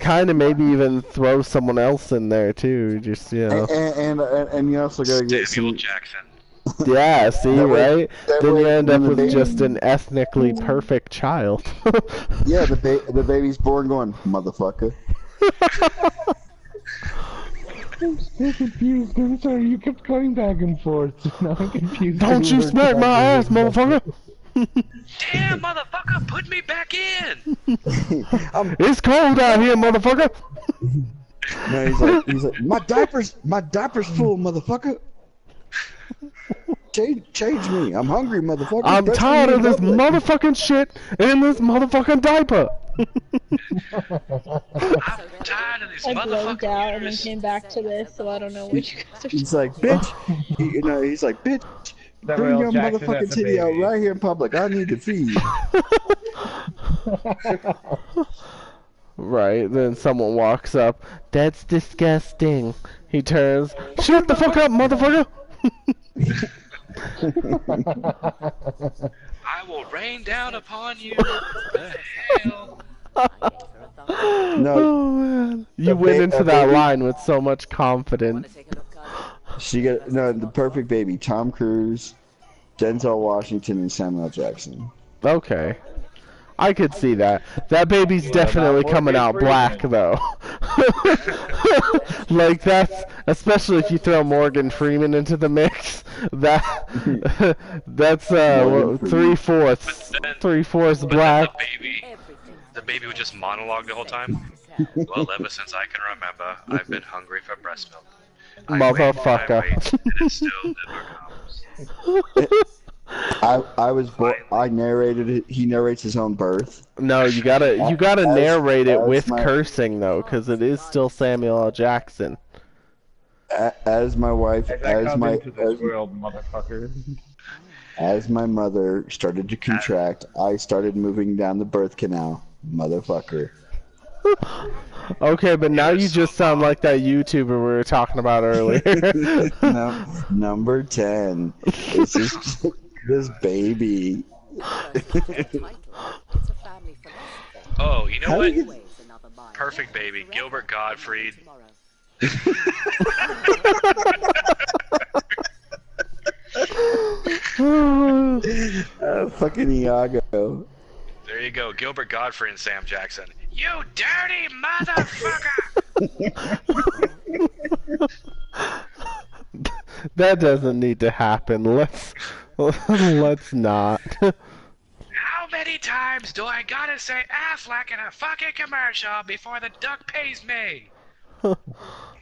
kind of maybe even throw someone else in there too, just you know. And you also gotta get Samuel some. Jackson. Yeah, see, right? Then you end up with baby, just an ethnically perfect child. Yeah, the baby's born going, motherfucker. I'm so confused. I'm sorry, you kept going back and forth. Now I'm confused. Don't you smack my ass, motherfucker! Damn, motherfucker, put me back in! It's cold out here, motherfucker! No, he's like, my diaper's full, motherfucker. Change me. I'm hungry, motherfucker. I'm tired of this motherfucking shit in this motherfucking diaper. I'm tired of these I blanked motherfucking out and then years. came back to this, so I don't know what you guys are He's like, bitch. He's like, bitch. Bring your motherfucking titty out right here in public. I need to feed. Right, then someone walks up. That's disgusting. He turns. Shut the fuck up, motherfucker! I will rain down upon you. The hell? No. Oh man. You went into that line with so much confidence. She got the perfect baby. Tom Cruise, Denzel Washington, and Samuel Jackson. Okay. I could see that. That baby's definitely coming out black, though. Like, that's... Especially if you throw Morgan Freeman into the mix. That's, 3/4. 3/4 black. The baby would just monologue the whole time. Well, ever since I can remember, I've been hungry for breast milk. Motherfucker. And it still never comes. I was born. I narrated it. He narrates his own birth. No, you gotta narrate it with cursing, though, because it is still Samuel L. Jackson. As my wife, as my world, motherfucker. As my mother started to contract, I started moving down the birth canal, motherfucker. Okay, but now you just sound like that YouTuber we were talking about earlier. No, number 10. It's just this baby. Oh, you know what? Perfect baby, Gilbert Gottfried. Fucking Iago. There you go, Gilbert Gottfried and Sam Jackson. You dirty motherfucker! That doesn't need to happen. Let's not. How many times do I gotta say Affleck in a fucking commercial before the duck pays me?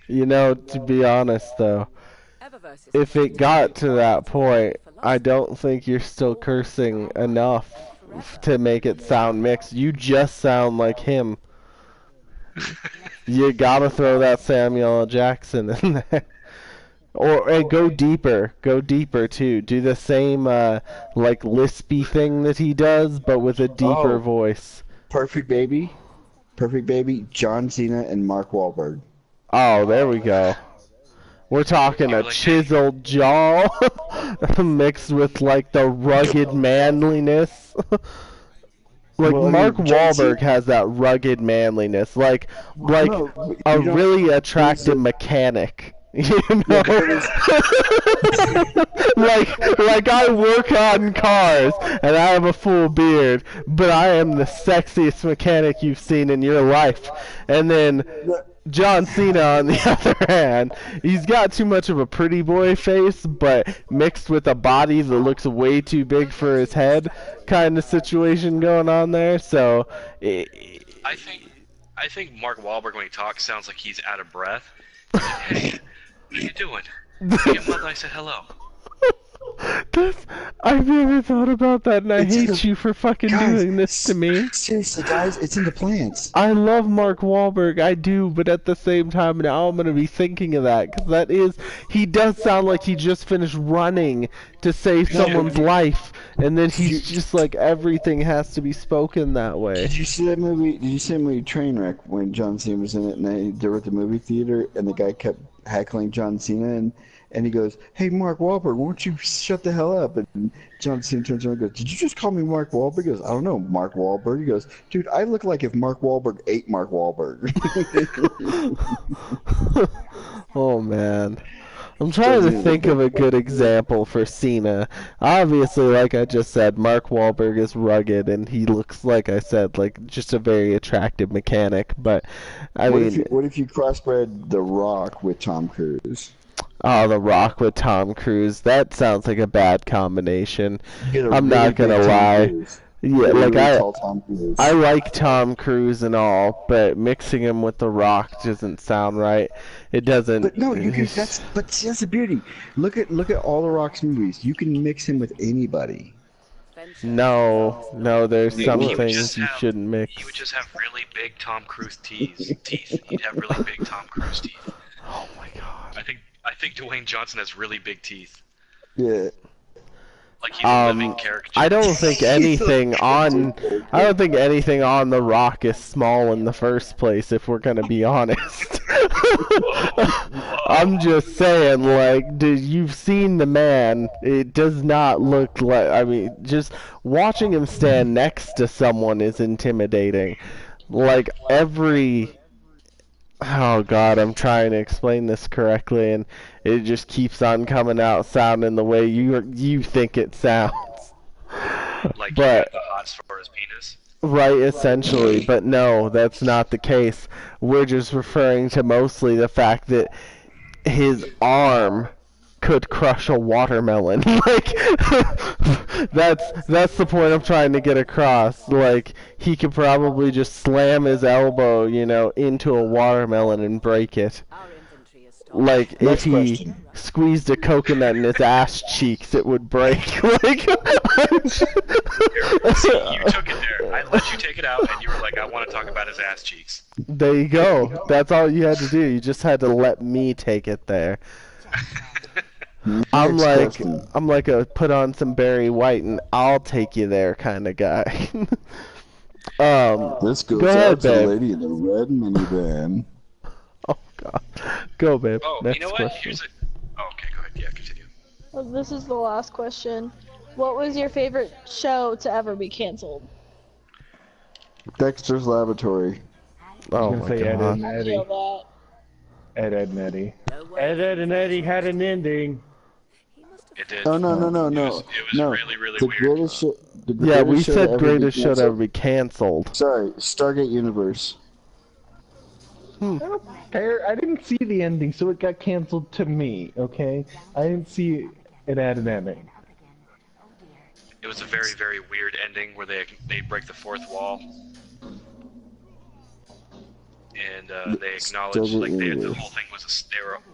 You know, to be honest though, if it got to that point, I don't think you're still cursing enough to make it sound mixed. You just sound like him. You gotta throw that Samuel L. Jackson in there. Or hey, go deeper too. Do the same like lispy thing that he does, but with a deeper voice. Perfect baby, John Cena and Mark Wahlberg. Oh, there we go. We're talking a chiseled jaw. mixed with like the rugged manliness. Like Well, I Mark mean, John Wahlberg Cena. has that rugged manliness, like No, a you know, really there's attractive a, mechanic. You yeah, know, but there's like I work on cars and I have a full beard, but I am the sexiest mechanic you've seen in your life. And then John Cena, on the other hand, he's got too much of a pretty boy face, but mixed with a body that looks way too big for his head, kind of situation going on there. So, I think Mark Wahlberg when he talks sounds like he's out of breath. He's like, hey, what are you doing? Your mother, I said hello. I've never thought about that, and I It's hate you for fucking guys, doing this to me. Seriously, guys, it's in the plans. I love Mark Wahlberg, I do, but at the same time, now I'm gonna be thinking of that, because he does sound like he just finished running to save someone's life, and then he's just like, everything has to be spoken that way. Did you see that movie? Did you see the movie Trainwreck when John Cena was in it, and they were at the movie theater, and the guy kept heckling John Cena, and he goes, "Hey, Mark Wahlberg, won't you shut the hell up?" And John Cena turns around and goes, "Did you just call me Mark Wahlberg?" He goes, "I don't know, Mark Wahlberg." He goes, "Dude, I look like if Mark Wahlberg ate Mark Wahlberg." Oh man. I'm trying to think of a good example for Cena. Obviously, like I just said, Mark Wahlberg is rugged, and he looks, like I said, like just a very attractive mechanic. But I mean, what if you crossbred The Rock with Tom Cruise? Oh, The Rock with Tom Cruise. That sounds like a bad combination. I'm really not gonna lie. Yeah, like I like Tom Cruise and all, but mixing him with The Rock doesn't sound right. It doesn't. But no, you can. But see, that's the beauty. Look at all The Rock's movies. You can mix him with anybody. No, there's some things you shouldn't mix. He would just have really big Tom Cruise teeth. He'd have really big Tom Cruise teeth. Oh my god. I think Dwayne Johnson has really big teeth. Yeah. Like he's a living caricature. I don't think anything on The Rock is small in the first place, if we're gonna be honest. I'm just saying, like, you've seen the man. It does not look like. I mean, just watching him stand next to someone is intimidating. Like oh god, I'm trying to explain this correctly, and it just keeps on coming out sounding the way you think it sounds. Like but the hots for his penis. Right, essentially, but no, that's not the case. We're just referring to mostly the fact that his arm could crush a watermelon. Like, that's the point I'm trying to get across. Like, he could probably just slam his elbow, into a watermelon and break it. Like, if he squeezed a coconut in his ass cheeks, it would break. Like, see, you took it there. I let you take it out, and you were like, I want to talk about his ass cheeks. There you go. That's all you had to do. You just had to let me take it there. I'm like a put on some Barry White and I'll take you there kind of guy. This goes go ahead, out to babe. the lady in the red minivan. Oh god. Go, babe. Oh, Next you know what? question. Okay, go ahead. Yeah, continue. Well, this is the last question. What was your favorite show to ever be canceled? Dexter's Laboratory. Oh my say god. Ed, and Eddie. Feel that. Ed, Ed, and Eddie had an ending. It did. Oh no. It was really, really the weird. Greatest show, Yeah, we show said to greatest show to canceled. ever be canceled. Sorry, Stargate Universe. I didn't see the ending, so it got canceled to me, okay? I didn't see it had an ending. It was a very, very weird ending where they break the fourth wall. And they acknowledged like the whole thing was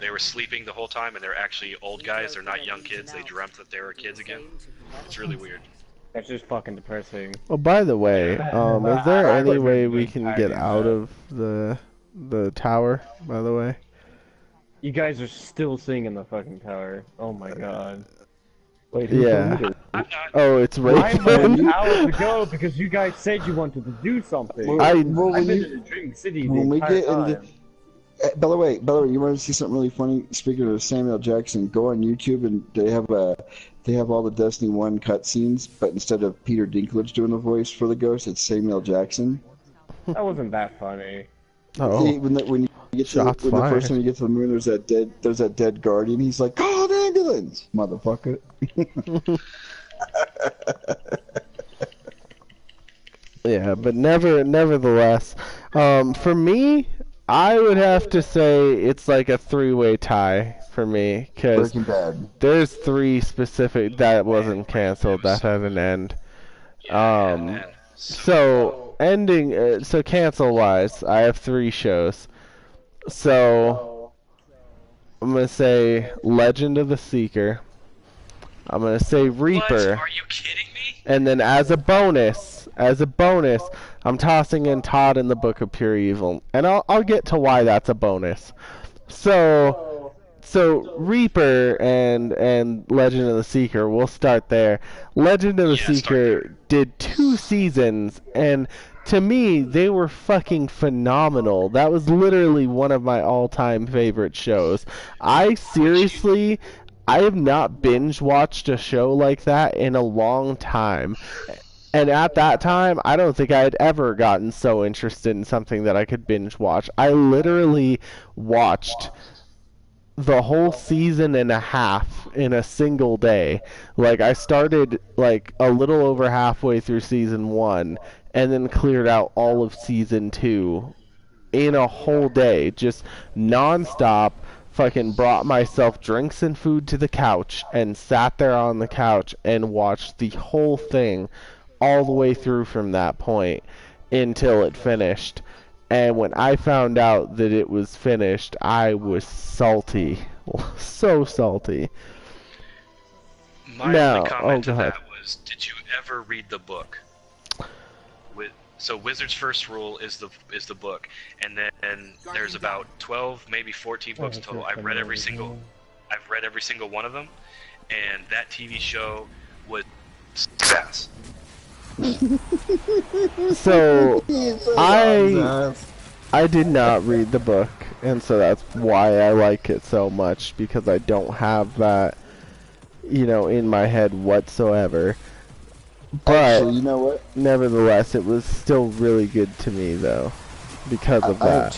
they were sleeping the whole time, and they're actually old guys. They're not young kids. They dreamt that they were kids again. It's really weird. That's just fucking depressing. Oh, by the way, is there any way we can get out of the tower? By the way. You guys are still singing the fucking tower. Oh my god. Wait, Yeah. Oh, it's I Raven. went hours ago because you guys said you wanted to do something. Well, I've when been you- in the Dream City when the we entire get into time. By the way, you want to see something really funny? Speaking of Samuel Jackson, go on YouTube and they have all the Destiny 1 cutscenes, but instead of Peter Dinklage doing the voice for the ghost, it's Samuel Jackson. That wasn't that funny. Oh, When you get to shots when the first fired. time you get to the moon, there's that dead guardian. He's like, "Call an ambulance, motherfucker." Yeah, but nevertheless, for me, I would have to say it's like a three-way tie for me, because Breaking Bad. there's three specific that wasn't canceled that had an end. So ending, so cancel-wise, I have three shows. So I'm gonna say Legend of the Seeker. I'm gonna say Reaper. What? Are you kidding me? And then as a bonus, I'm tossing in Todd in the Book of Pure Evil, and I'll get to why that's a bonus. So Reaper and Legend of the Seeker, we'll start there. Legend of the Seeker did 2 seasons, and to me, they were fucking phenomenal. That was literally one of my all-time favorite shows. I have not binge watched a show like that in a long time. And at that time, I don't think I had ever gotten so interested in something that I could binge watch. I literally watched the whole season and a half in a single day. Like, I started like a little over halfway through season 1 and then cleared out all of season 2 in a whole day, just non-stop. Fucking brought myself drinks and food to the couch and sat there on the couch and watched the whole thing all the way through from that point until it finished. And when I found out that it was finished, I was salty. So salty. My only comment to that was, did you ever read the book? So Wizard's First Rule is the book, and then there's about 12, maybe 14 books total. I've read every single one of them, and that TV show was ass. So I did not read the book, and so that's why I like it so much, because I don't have that, in my head whatsoever. But actually, you know what? Nevertheless, it was still really good to me, though, because of that.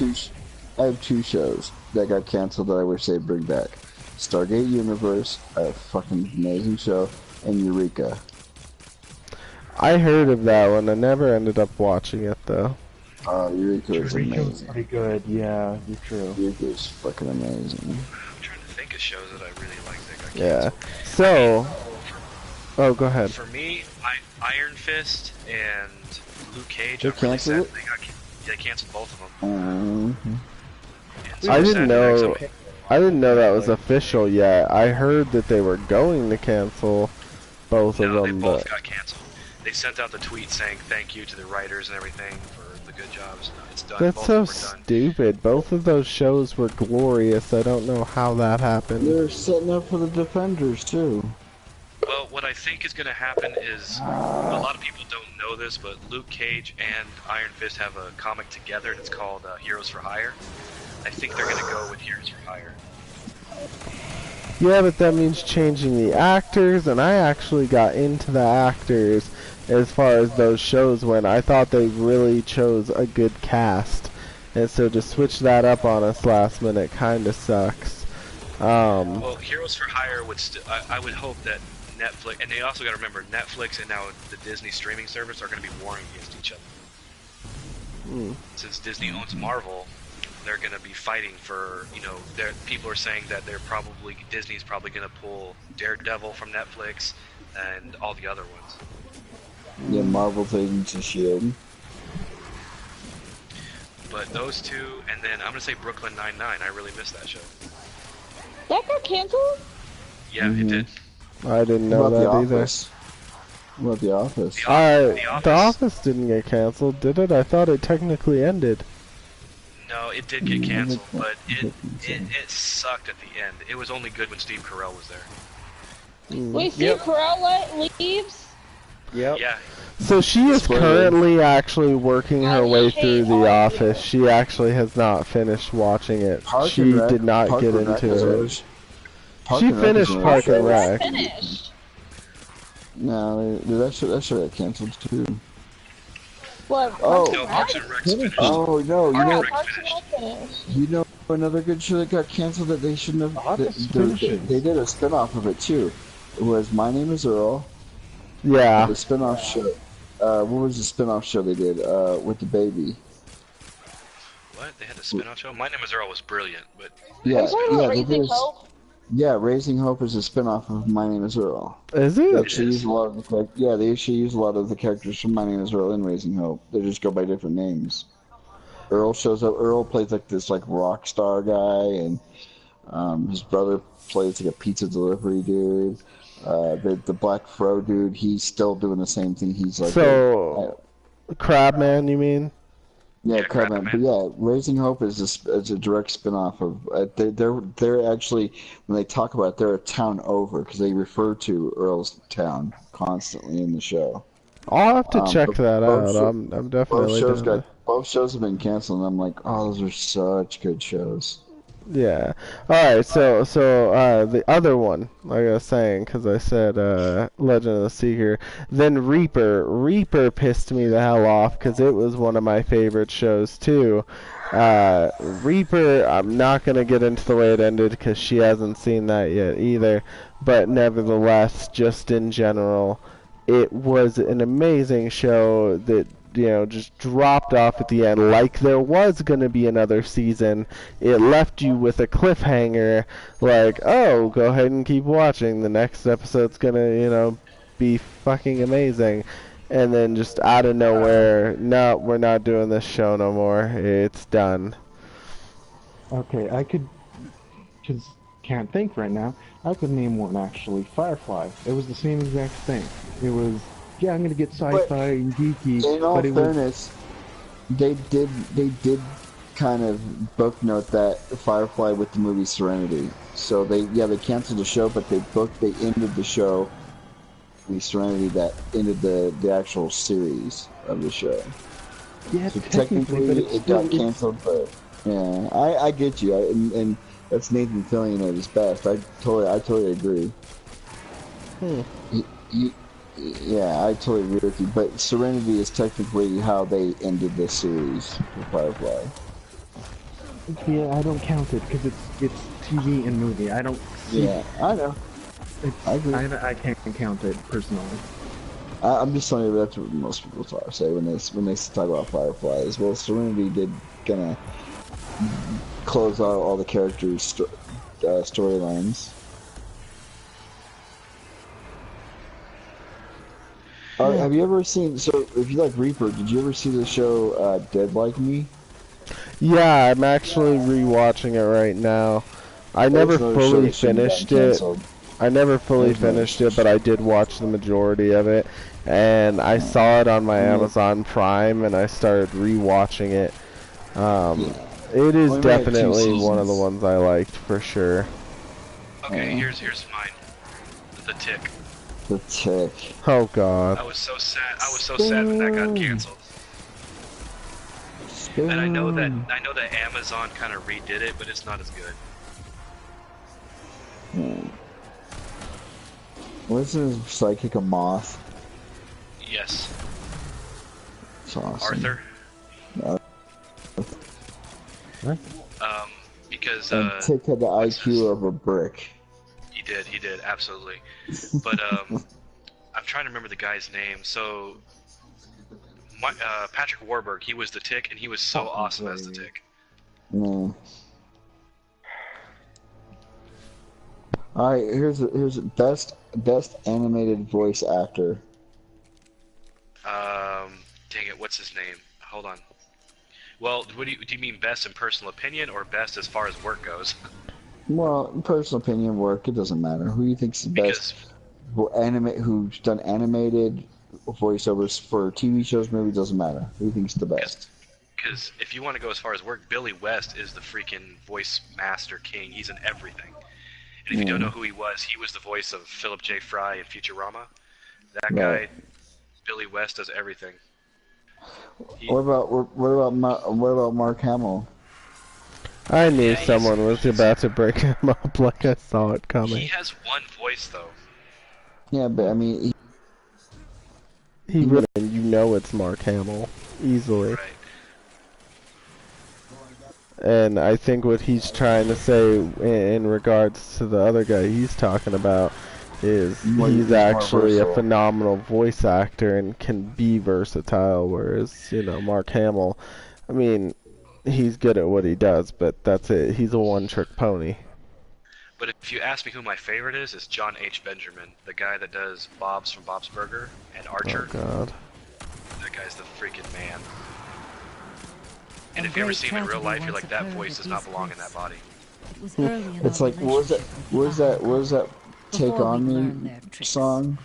I have two shows that got canceled that I wish they'd bring back. Stargate Universe, a fucking amazing show, and Eureka. I heard of that one. I never ended up watching it, though. Eureka is amazing. Was pretty good, yeah, you're true. Eureka is fucking amazing. I'm trying to think of shows that I really like that got Yeah. canceled. Oh, go ahead. For me, Iron Fist and Luke Cage, They canceled it? They canceled both of them. I didn't know that was official yet. I heard that they were going to cancel both of them. They both got canceled. They sent out the tweet saying thank you to the writers and everything for the good jobs. It's done. That's both so of them were done. stupid. Both of those shows were glorious. I don't know how that happened. They're setting up for the Defenders, too. Well, what I think is going to happen is, a lot of people don't know this, but Luke Cage and Iron Fist have a comic together, and it's called Heroes for Hire. I think they're going to go with Heroes for Hire. Yeah, but that means changing the actors, and I actually got into the actors as far as those shows went. I thought they really chose a good cast, and so to switch that up on us last minute kind of sucks. Well, Heroes for Hire would I would hope that Netflix, and they also got to remember, Netflix and now the Disney streaming service are going to be warring against each other. Since Disney owns Marvel, they're going to be fighting for, people are saying that Disney's probably going to pull Daredevil from Netflix and all the other ones. Yeah, Marvel's Agents of S.H.I.E.L.D. But those two, and then I'm going to say Brooklyn Nine-Nine. I really missed that show. That got canceled? Yeah, it did. I didn't know that either. What about The Office? The Office didn't get canceled, did it? I thought it technically ended. No, it did get canceled, but it sucked at the end. It was only good when Steve Carell was there. Wait, Steve Carell leaves? Yep. Yeah. So she is Spoilers. currently actually working her I way hate through all The of you. Office. She actually has not finished watching it. Park and She Rec. did not Park get and Rec is into it. always- Park She and Rec is finished always- Park and Parks Rec. finished. No, that should have canceled too. What? Oh. No, Parks and Rec's finished. Oh no, Yeah, Parks and Rec finished. you know another good show that got canceled that they shouldn't have. Office They finishes. did a spinoff of it too. It was My Name Is Earl. Yeah. The spinoff show. What was the spinoff show they did with the baby? What? They had a spin-off show? My Name is Earl was brilliant, but Yeah, Are you talking about they Raising did. Hope? Yeah, Raising Hope is a spinoff of My Name Is Earl. Is They it? actually use a lot of the they actually use a lot of the characters from My Name Is Earl in Raising Hope. They just go by different names. Earl shows up. Earl plays like this rock star guy, and his brother plays like a pizza delivery dude. The Black Fro dude, he's still doing the same thing. He's like So, Crabman, you mean? yeah, Yeah, Crabman. Crabman. But yeah, Raising Hope is a direct spin-off of. They're actually, when they talk about it, they're a town over because they refer to Earl's town constantly in the show. I'll have to check But that both out. sho- I'm Both definitely shows down. both shows have been canceled, and I'm like, oh, those are such good shows. Yeah. All right. So the other one, like I was saying, because I said Legend of the Seeker. Then Reaper. Reaper pissed me the hell off because it was one of my favorite shows too. Reaper. I'm not gonna get into the way it ended because she hasn't seen that yet either. But nevertheless, just in general, it was an amazing show that, just dropped off at the end like there was going to be another season. It left you with a cliffhanger like, oh, go ahead and keep watching. The next episode's going to, be fucking amazing. And then just out of nowhere, no, we're not doing this show no more. It's done. Okay, I could, because can't think right now. I could name one actually. Firefly. It was the same exact thing. It was, yeah, I'm gonna get sci-fi and geeky, In all but it was fairness, they did kind of booknote that Firefly with the movie Serenity. So they canceled the show, but they ended the show. The Serenity that ended the actual series of the show. yeah, So technically, but it's it still, got canceled, but yeah, I get you, and that's Nathan filling it at his best. I totally agree. Yeah, I totally agree with you. But Serenity is technically how they ended this series for Firefly. yeah, I don't count it because it's TV and movie. I don't see. Yeah, I know. I agree. I can't count it personally. I'm just telling you that's what most people say when they talk about Firefly as well. Serenity did kind of close out all the characters' storylines. Have you ever seen? So, if you like Reaper, did you ever see the show Dead Like Me? Yeah, I'm actually rewatching it right now. I never There's another show fully that shouldn't have finished gotten it. canceled. I never fully There's another finished it, but I did watch the majority of it. And I saw it on my Amazon Prime, and I started rewatching it. It is Only made it 2 definitely one of the seasons. ones I liked, for sure. Okay, here's mine. The Tick. The Tick. Oh, God. I was so sad when that got canceled. And I know that Amazon kind of redid it, but it's not as good. Wasn't his psychic a moth? Yes. It's awesome. Arthur. What? Because And Tick had the IQ of a brick. he did, absolutely. But I'm trying to remember the guy's name. So, Patrick Warburg, he was the Tick, and he was so awesome as the Tick. Yeah. All right, here's best animated voice actor. Dang it, what's his name? Hold on. Well, do you mean best in personal opinion or best as far as work goes? Well, in personal opinion, work, it doesn't matter. Who do you think's the best? Who's done animated voiceovers for TV shows, maybe doesn't matter. Who do you think's the best? Because if you want to go as far as work, Billy West is the freaking voice master king. He's in everything. And if you don't know who he was the voice of Philip J. Fry in Futurama. That guy, Billy West does everything. What about Mark Hamill? I knew someone was about to break him up like I saw it coming. He has one voice though. Yeah, but I mean, he really, and you know it's Mark Hamill easily. Right. And I think what he's trying to say in regards to the other guy he's talking about is he's actually a phenomenal voice actor and can be versatile, whereas, you know, Mark Hamill, I mean, he's good at what he does, but that's it. He's a one-trick pony. But if you ask me who my favorite is, it's John H. Benjamin, the guy that does Bob's from Bob's Burger and Archer. Oh, God. That guy's the freaking man. And if you ever see him in real life, you're like, that voice does not belong in that body. It's like, what was that Take On Me song?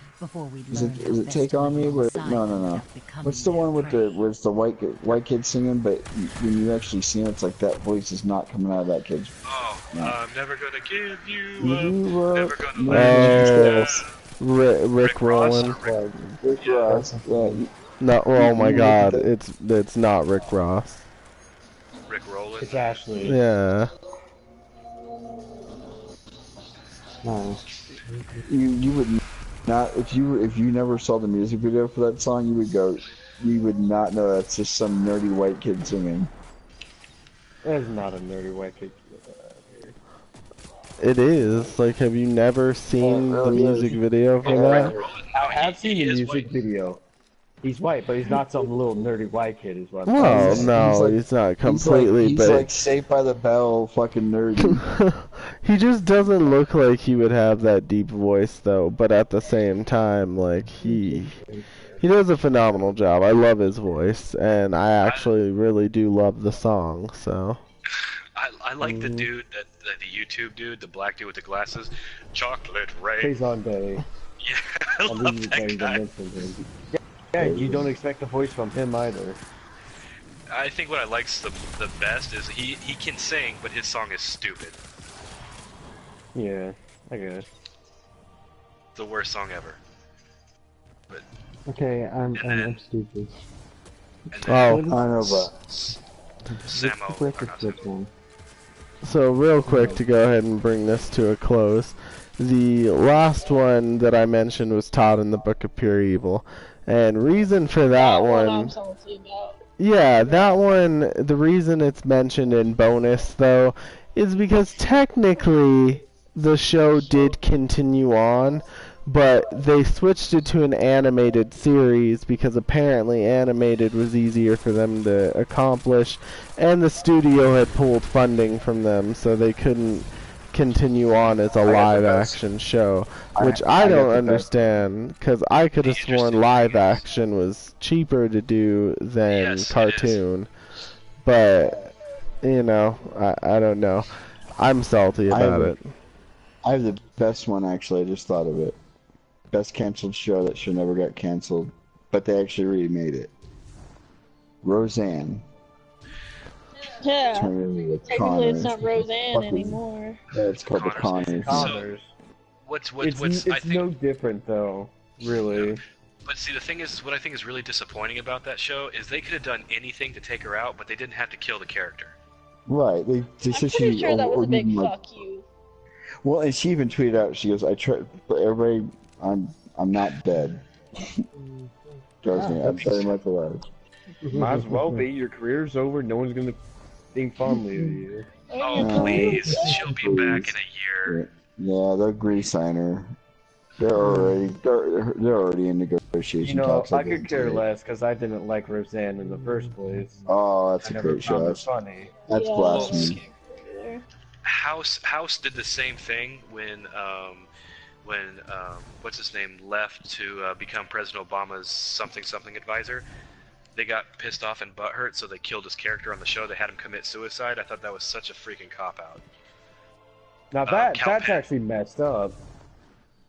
Is it Take On Me? No. What's the one where it's the white kid singing, but when you actually see him, it's like that voice is not coming out of that kid's. Oh, no. I'm never gonna give you up, never gonna let you down. Rick Rollin. Rick Ross. Yeah. No, oh my God, it's not Rick Ross. Rick Rollin. It's Ashley. Yeah. No. You would not, if you never saw the music video for that song, you would not know that's just some nerdy white kid singing. It's not a nerdy white kid. It is. Like, have you never seen the music video for that? I have seen the music video. He's white, but he's not some little nerdy white kid, is what I'm Well, saying. no, he's not completely, he's but... like Saved by the Bell fucking nerdy. He just doesn't look like he would have that deep voice, though, but at the same time, like, he does a phenomenal job. I love his voice, and I actually really do love the song, so... I like the dude, the YouTube dude, the black dude with the glasses. Chocolate Ray. He's on day. Yeah, I love that guy. Yeah, you don't expect a voice from him either. I think what I like the best is he can sing, but his song is stupid. Yeah, I guess. The worst song ever. But Okay, I'm stupid. Oh, I know, but Samo. So real quick to go ahead and bring this to a close, the last one that I mentioned was Todd in the Book of Pure Evil, and reason for that one, yeah, that one, the reason it's mentioned in bonus though, is because technically the show did continue on, but they switched it to an animated series because apparently animated was easier for them to accomplish, and the studio had pulled funding from them, so they couldn't continue on as a live action show, which I don't understand, because I could have sworn live action was cheaper to do than cartoon, but, you know, I don't know. I'm salty about it. I have the best one, actually. I just thought of it. Best canceled show that should never got canceled, but they actually remade it. Roseanne. Yeah. Technically, it's not Roseanne anymore. Yeah, it's called the Connors. Connors. It's no different though, really. But see, the thing is, what I think is really disappointing about that show is they could have done anything to take her out, but they didn't have to kill the character. Right. I'm pretty sure that was a big fuck you. Well, and she even tweeted out, she goes, I tried, but everybody, I'm not dead. Trust me, I'm very much alive. Might as well be. Your career's over. No one's gonna think fondly of you. Oh, please. She'll be back in a year. Yeah, they'll re-sign her. They're already in negotiation You know, talks. I could care less because I didn't like Roseanne in the first place. Oh, that's a great show. That's funny. That's blasphemy. House did the same thing when what's his name left to become President Obama's something advisor. They got pissed off and butthurt, so they killed his character on the show. They had him commit suicide. I thought that was such a freaking cop-out. Now that's actually messed up.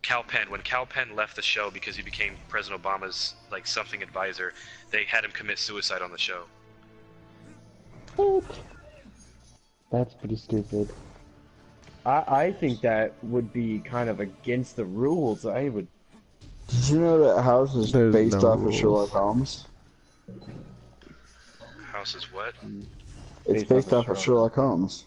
Cal Penn, when Cal Penn left the show because he became President Obama's like something advisor, they had him commit suicide on the show. That's pretty stupid. I think that would be kind of against the rules. I would Did you know that House is There's based no off of rules. Sherlock Holmes? House is what? It's based off of Sherlock Holmes.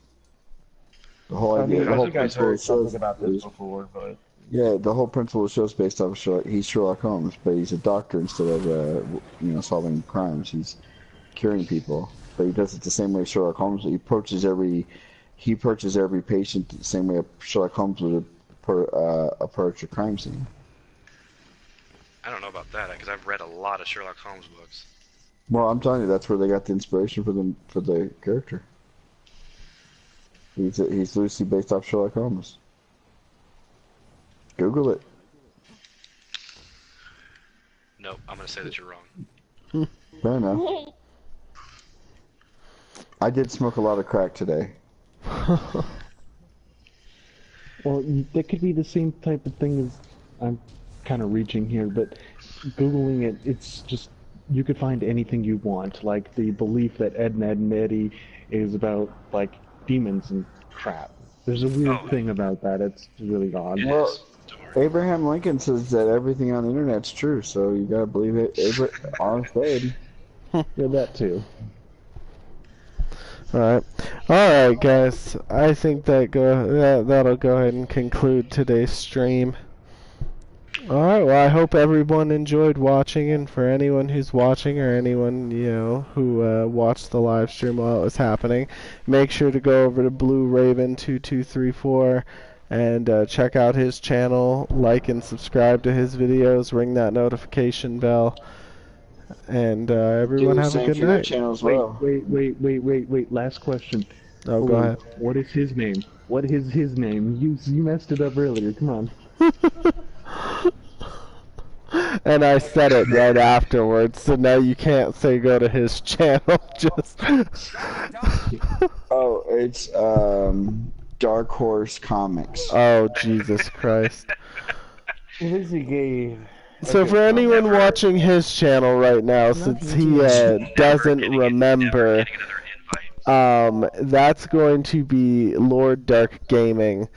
The whole I idea, mean, the I whole think I've principle heard of the show something about this is, before, but yeah, the whole principle of the show is based off of Sherlock. He's Sherlock Holmes, but he's a doctor instead of, solving crimes. He's curing people, but he does it the same way Sherlock Holmes. He approaches every patient the same way Sherlock Holmes would approach a crime scene. I don't know about that because I've read a lot of Sherlock Holmes books. Well, I'm telling you, that's where they got the inspiration for the character. He's loosely based off Sherlock Holmes. Google it. Nope, I'm gonna say that you're wrong. Fair enough. I did smoke a lot of crack today. Well, that could be the same type of thing as I'm kind of reaching here, but Googling it, it's just, you could find anything you want, like the belief that Ed, Ned, and Eddie is about, like, demons and crap. There's a weird thing about that. It's really odd. Well, Abraham Lincoln says that everything on the internet's true, so you gotta believe it. Honest Abe. Yeah, that too. Alright guys, I think that'll go ahead and conclude today's stream. Alright, well I hope everyone enjoyed watching, and for anyone who's watching or anyone, who watched the live stream while it was happening, make sure to go over to blueraven2234 and check out his channel, like and subscribe to his videos, ring that notification bell. And everyone have a good night. Channel as well. Wait. Last question. Oh, go ahead. What is his name? What is his name? You messed it up earlier. Come on. And I said it right afterwards, so now you can't say go to his channel. Just. Oh, it's Dark Horse Comics. Oh, Jesus Christ. Lizzie gave. So for anyone watching his channel right now, since he doesn't remember, that's going to be Lord Dark Gaming.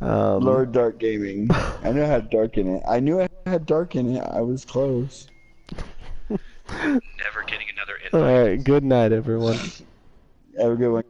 Lord Dark Gaming. I knew it had dark in it. I knew it had dark in it. I was close. Never getting another invite. Alright, good night everyone. Have a good one.